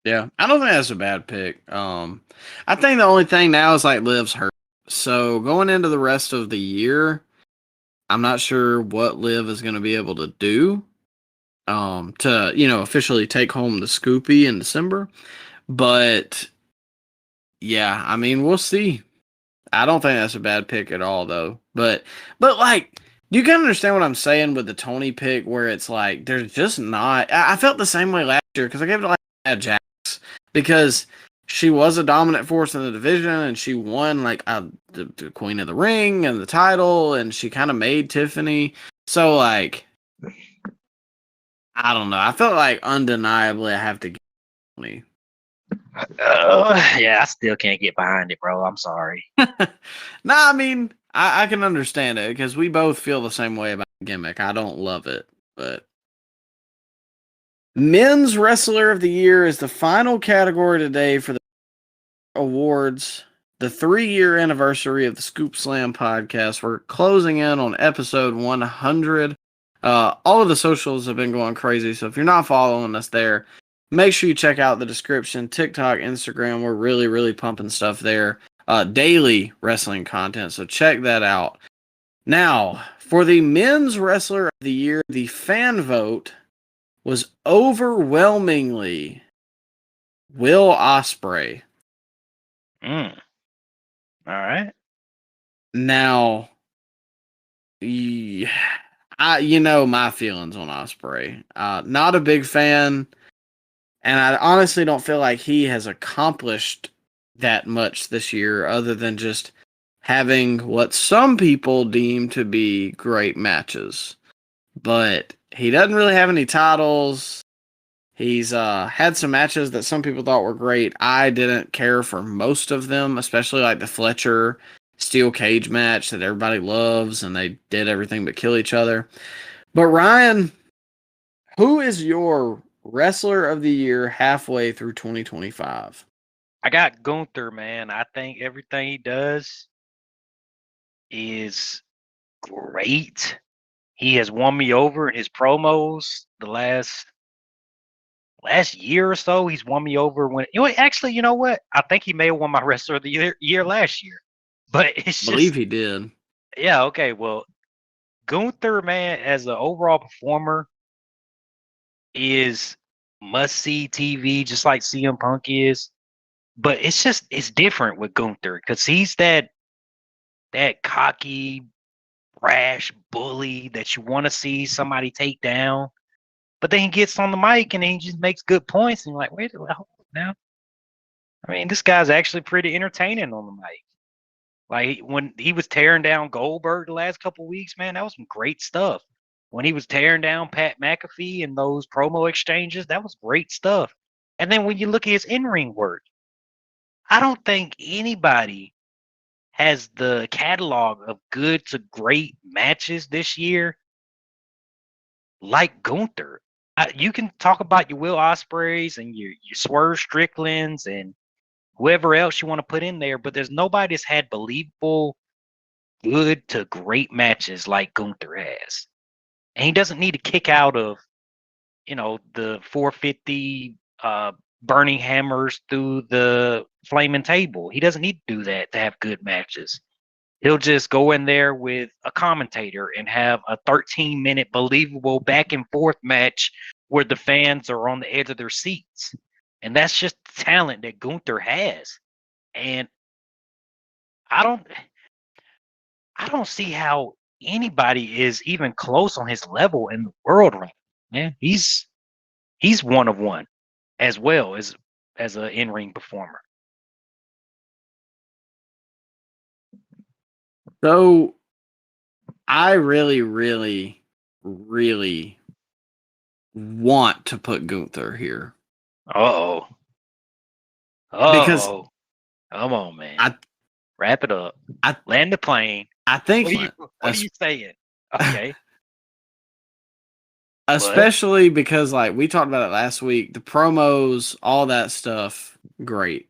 Speaker 2: Yeah, I don't think that's a bad pick. I think the only thing now is Liv's hurt. So going into the rest of the year, I'm not sure what Liv is going to be able to do to officially take home the Scoopy in December. But yeah, I mean, we'll see. I don't think that's a bad pick at all, though. But you can understand what I'm saying with the Toni pick, where it's there's just not. I felt the same way last year because I gave it to Jax because she was a dominant force in the division and she won the Queen of the Ring and the title, and she kind of made Tiffany. So I don't know. I felt undeniably I have to give Toni.
Speaker 3: Yeah, I still can't get behind it, bro. I'm sorry.
Speaker 2: I mean, I can understand it because we both feel the same way about the gimmick. I don't love it, but Men's Wrestler of the Year is the final category today for the Awards, the 3-year anniversary of the Scoop Slam podcast. We're closing in on episode 100. All of the socials have been going crazy, so if you're not following us there, make sure you check out the description. TikTok, Instagram, we're really, really pumping stuff there. Daily wrestling content, so check that out. Now, for the Men's Wrestler of the Year, the fan vote was overwhelmingly Will Ospreay.
Speaker 3: All right.
Speaker 2: Now, you know my feelings on Ospreay. Not a big fan, and I honestly don't feel like he has accomplished that much this year, other than just having what some people deem to be great matches. But he doesn't really have any titles. He's had some matches that some people thought were great. I didn't care for most of them, especially like the Fletcher steel cage match that everybody loves, and they did everything but kill each other. But Ryan, who is your wrestler of the year halfway through 2025?
Speaker 3: I got Gunther, man. I think everything he does is great. He has won me over in his promos the last year or so. He's won me over when actually, you know what? I think he may have won my wrestler of the year last year. But it's
Speaker 2: I believe
Speaker 3: just
Speaker 2: he did.
Speaker 3: yeah, okay. Well, Gunther, man, as an overall performer, is must-see TV, just like CM Punk is. But it's different with Gunther because he's that cocky, brash bully that you want to see somebody take down. But then he gets on the mic and he just makes good points, and you're like, wait, hold on now. I mean, this guy's actually pretty entertaining on the mic. Like when he was tearing down Goldberg the last couple of weeks, man, that was some great stuff. When he was tearing down Pat McAfee in those promo exchanges, that was great stuff. And then when you look at his in-ring work, I don't think anybody has the catalog of good to great matches this year like Gunther. You can talk about your Will Ospreays and your Swerve Stricklands and whoever else you want to put in there, but there's nobody that's had believable, good to great matches like Gunther has. And he doesn't need to kick out of, the 450 burning hammers through the flaming table. He doesn't need to do that to have good matches. He'll just go in there with a commentator and have a 13-minute believable back and forth match where the fans are on the edge of their seats. And that's just the talent that Gunther has. And I don't see how anybody is even close on his level in the world right now. Man, he's one of one as well as an in-ring performer.
Speaker 2: So I really, really, really want to put Gunther here.
Speaker 3: Uh-oh.
Speaker 2: Because
Speaker 3: Come on, man. Wrap it up. Land the plane.
Speaker 2: I think
Speaker 3: What are you saying? Okay.
Speaker 2: Especially because, like, we talked about it last week, the promos, all that stuff, great.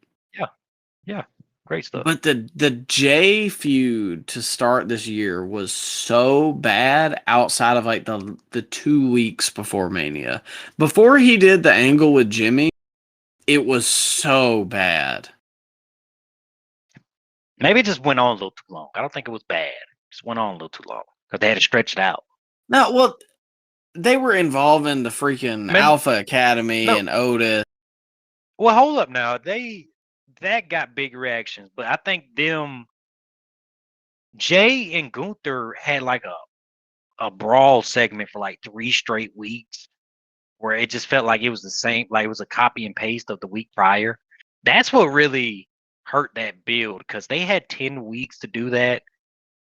Speaker 3: Yeah. Great stuff.
Speaker 2: But the Jay feud to start this year was so bad outside of, like, the 2 weeks before Mania. Before he did the angle with Jimmy, it was so bad.
Speaker 3: Maybe it just went on a little too long. I don't think it was bad. It just went on a little too long because they had to stretch it out.
Speaker 2: No, well, they were involving the freaking Alpha Academy and Otis.
Speaker 3: Well, hold up now. That got big reactions, but I think Jay and Gunther had like a brawl segment for like 3 straight weeks where it just felt like it was the same, like it was a copy and paste of the week prior. That's what really hurt that build because they had 10 weeks to do that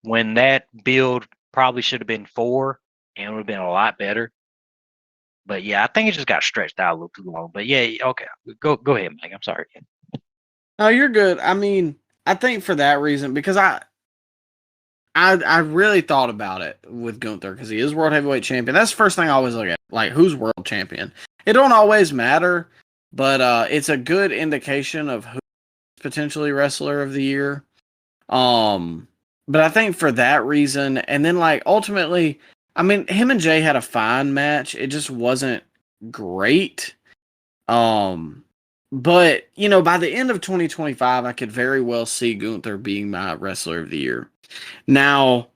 Speaker 3: when that build probably should have been 4 and it would have been a lot better. But yeah, I think it just got stretched out a little too long. But yeah, okay. Go ahead, Mike. I'm sorry.
Speaker 2: No, you're good. I mean, I think for that reason, because I really thought about it with Gunther because he is world heavyweight champion. That's the first thing I always look at. Like, who's world champion? It don't always matter, but it's a good indication of who potentially wrestler of the year. But I think for that reason, and then like ultimately, I mean, him and Jay had a fine match. It just wasn't great. But you know, by the end of 2025, I could very well see Gunther being my wrestler of the year. Now,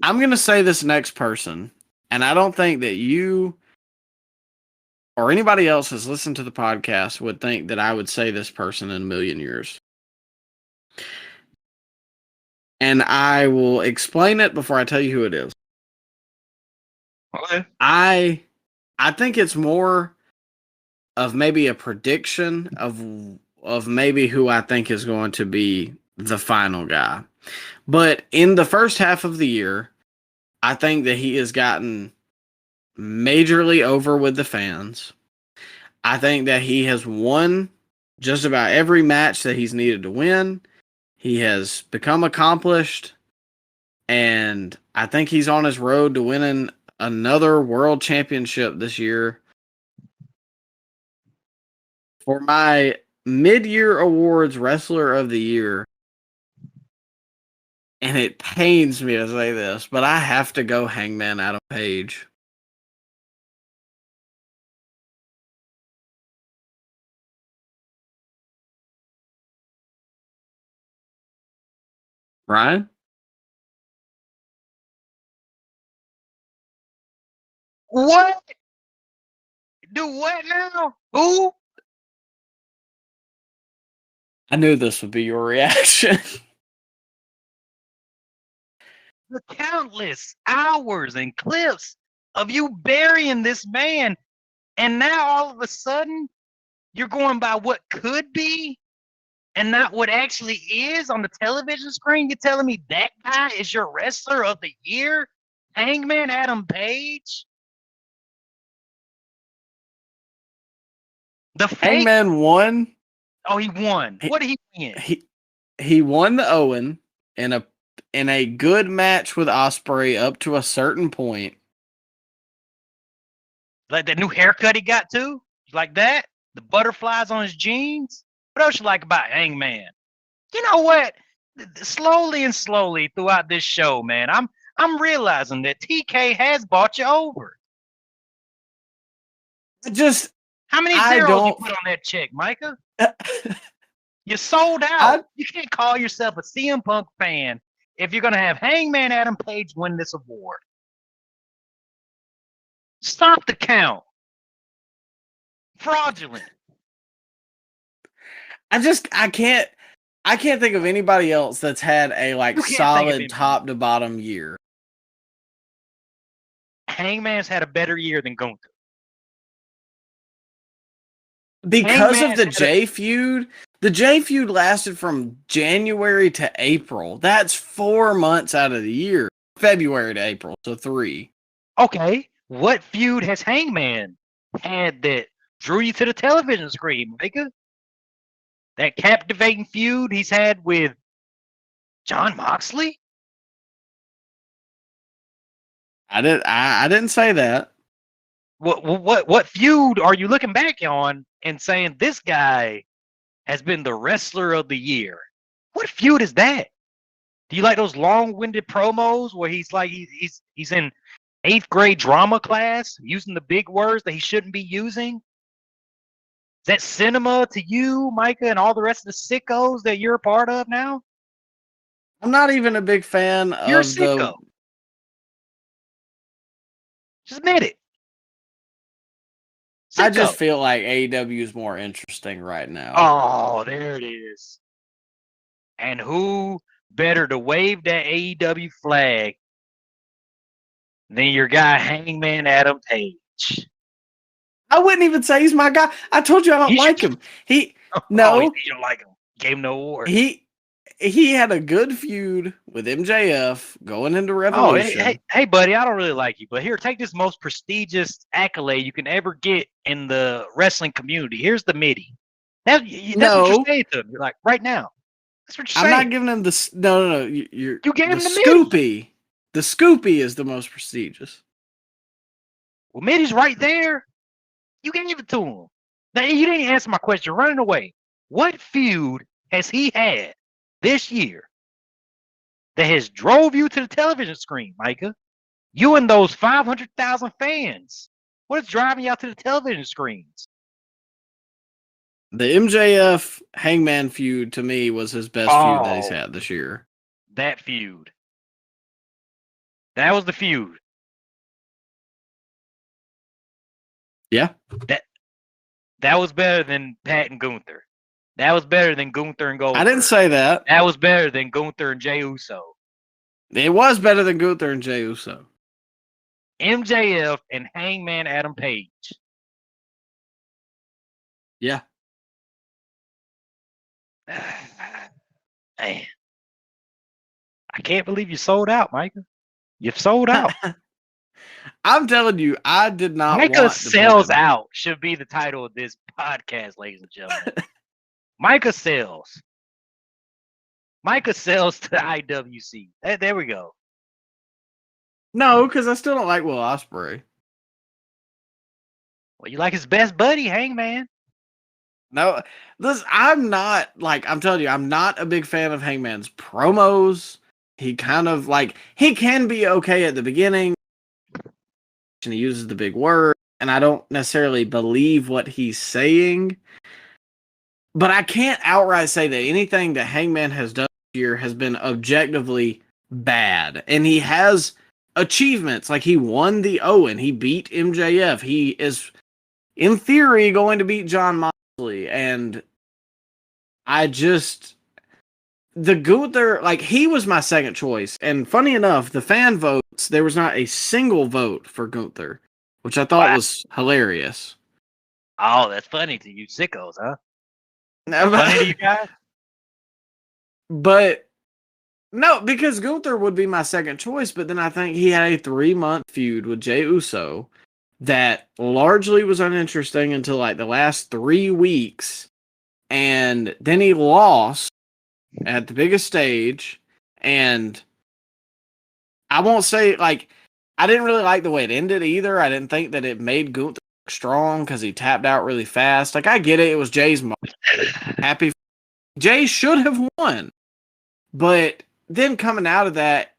Speaker 2: I'm gonna say this next person, and I don't think that you or anybody else has listened to the podcast would think that I would say this person in a million years. And I will explain it before I tell you who it is.
Speaker 3: Okay.
Speaker 2: I think it's more of maybe a prediction of maybe who I think is going to be the final guy. But in the first half of the year, I think that he has gotten majorly over with the fans. I think that he has won just about every match that he's needed to win. He has become accomplished, and I think he's on his road to winning another world championship this year. For my mid-year awards wrestler of the year, and it pains me to say this, but I have to go Hangman Adam Page. Ryan?
Speaker 3: What? Do what now? Who?
Speaker 2: I knew this would be your reaction.
Speaker 3: The countless hours and clips of you burying this man, and now all of a sudden you're going by what could be and not what actually is on the television screen. You're telling me that guy is your wrestler of the year? Hangman Adam Page? The fake?
Speaker 2: Hangman won.
Speaker 3: Oh, he won. What did he win?
Speaker 2: He won the Owen in a good match with Ospreay up to a certain point.
Speaker 3: Like that new haircut he got too? You like that? The butterflies on his jeans? What else you like about Hangman? You know what? Slowly and slowly throughout this show, man, I'm realizing that TK has bought you over. How many zeros you put on that check, Micah? You sold out. You can't call yourself a CM Punk fan if you're going to have Hangman Adam Page win this award. Stop the count. Fraudulent. I can't
Speaker 2: think of anybody else that's had a solid top to bottom year.
Speaker 3: Hangman's had a better year than Gunther.
Speaker 2: Because of the J feud. The J feud lasted from January to April. That's 4 months out of the year. February to April, so 3.
Speaker 3: Okay, what feud has Hangman had that drew you to the television screen, Micah? That captivating feud he's had with Jon Moxley?
Speaker 2: I didn't say that.
Speaker 3: What feud are you looking back on and saying this guy has been the wrestler of the year? What feud is that? Do you like those long-winded promos where he's like he's in 8th grade drama class using the big words that he shouldn't be using? Is that cinema to you, Micah, and all the rest of the sickos that you're a part of now?
Speaker 2: I'm not even a big fan
Speaker 3: You're a
Speaker 2: of
Speaker 3: sicko. Just admit it. Sicko.
Speaker 2: I just feel like AEW is more interesting right now.
Speaker 3: Oh, there it is. And who better to wave that AEW flag than your guy Hangman Adam Page?
Speaker 2: I wouldn't even say he's my guy. I told you I don't like him.
Speaker 3: You don't like him. Gave him no award.
Speaker 2: He had a good feud with MJF going into Revolution.
Speaker 3: Oh, hey, buddy, I don't really like you, but here, take this most prestigious accolade you can ever get in the wrestling community. Here's the MIDI. That's what you're saying to him. You're like, right now. That's what you're saying.
Speaker 2: I'm not giving him the... No. You
Speaker 3: gave him the
Speaker 2: Scoopy.
Speaker 3: MIDI.
Speaker 2: The Scoopy is the most prestigious.
Speaker 3: Well, MIDI's right there. You gave it to him. Now, you didn't answer my question. You're running away. What feud has he had this year that has drove you to the television screen, Micah? You and those 500,000 fans. What is driving you out to the television screens?
Speaker 2: The MJF Hangman feud to me was his best feud that he's had this year.
Speaker 3: That feud. That was the feud.
Speaker 2: Yeah.
Speaker 3: That was better than Pat and Gunther. That was better than Gunther and Goldberg.
Speaker 2: I didn't say that.
Speaker 3: That was better than Gunther and Jey Uso.
Speaker 2: It was better than Gunther and Jey Uso.
Speaker 3: MJF and Hangman Adam Page.
Speaker 2: Yeah.
Speaker 3: Man. I can't believe you sold out, Micah. You've sold out.
Speaker 2: I'm telling you, I did not
Speaker 3: Micah
Speaker 2: want
Speaker 3: sells out should be the title of this podcast, ladies and gentlemen. Micah sells. Micah sells to IWC. There we go.
Speaker 2: No, because I still don't like Will Ospreay.
Speaker 3: Well, you like his best buddy, Hangman.
Speaker 2: No, I'm not, I'm telling you, I'm not a big fan of Hangman's promos. He kind of, he can be okay at the beginning, and he uses the big word, and I don't necessarily believe what he's saying. But I can't outright say that anything that Hangman has done this year has been objectively bad. And he has achievements, like he won the Owen, he beat MJF, he is, in theory, going to beat John Moxley, and the Gunther, he was my second choice. And funny enough, the fan votes, there was not a single vote for Gunther, which I thought was hilarious.
Speaker 3: Oh, that's funny to you sickos, huh?
Speaker 2: Funny
Speaker 3: to you guys?
Speaker 2: But no, because Gunther would be my second choice, but then I think he had a 3-month feud with Jey Uso that largely was uninteresting until the last 3 weeks. And then he lost at the biggest stage, and I won't say, I didn't really like the way it ended either. I didn't think that it made Gunther strong because he tapped out really fast. I get it. It was Jay's moment. Happy. Jay should have won. But then coming out of that,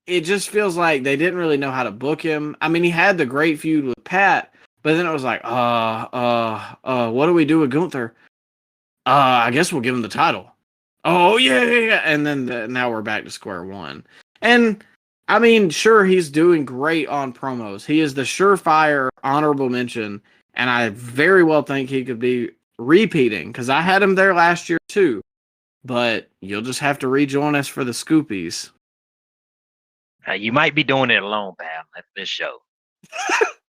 Speaker 2: it just feels like they didn't really know how to book him. I mean, he had the great feud with Pat, but then it was like, what do we do with Gunther? I guess we'll give him the title. Oh, yeah. And then now we're back to square one. And I mean, sure, he's doing great on promos. He is the surefire honorable mention, and I very well think he could be repeating, because I had him there last year too. But you'll just have to rejoin us for the Scoopies.
Speaker 3: You might be doing it alone, pal, at this show.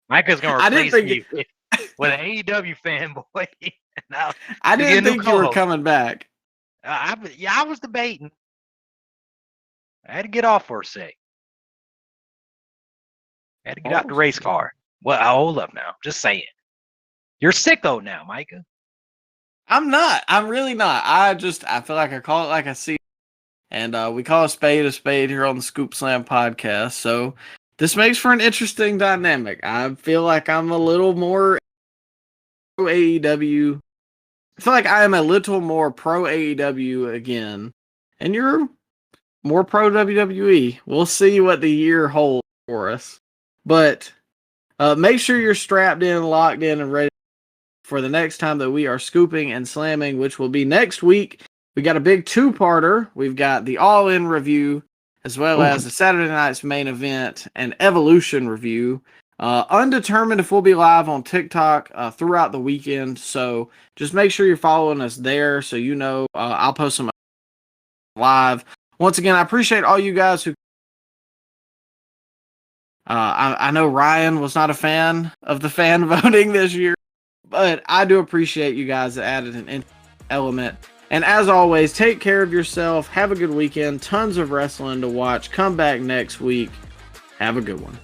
Speaker 3: Micah's going to replace me with an AEW fanboy.
Speaker 2: I didn't think you were coming back.
Speaker 3: I was debating. I had to get off for a sec. I had to get out the race car. Well, hold up now. Just saying. You're sicko now, Micah.
Speaker 2: I'm not. I'm really not. I feel like I call it like I see it. And we call a spade here on the Scoop Slam podcast. So this makes for an interesting dynamic. I feel like I'm a little more pro AEW. I feel like I am a little more pro AEW again. And you're more pro WWE. We'll see what the year holds for us. But make sure you're strapped in, locked in, and ready for the next time that we are scooping and slamming, which will be next week. We got a big 2-parter. We've got the All-In review, as well as the Saturday night's main event and Evolution review. Undetermined if we'll be live on TikTok throughout the weekend, so just make sure you're following us there so you know I'll post some live. Once again, I appreciate all you guys who I know Ryan was not a fan of the fan voting this year, but I do appreciate you guys that added an element. And as always, take care of yourself. Have a good weekend. Tons of wrestling to watch. Come back next week. Have a good one.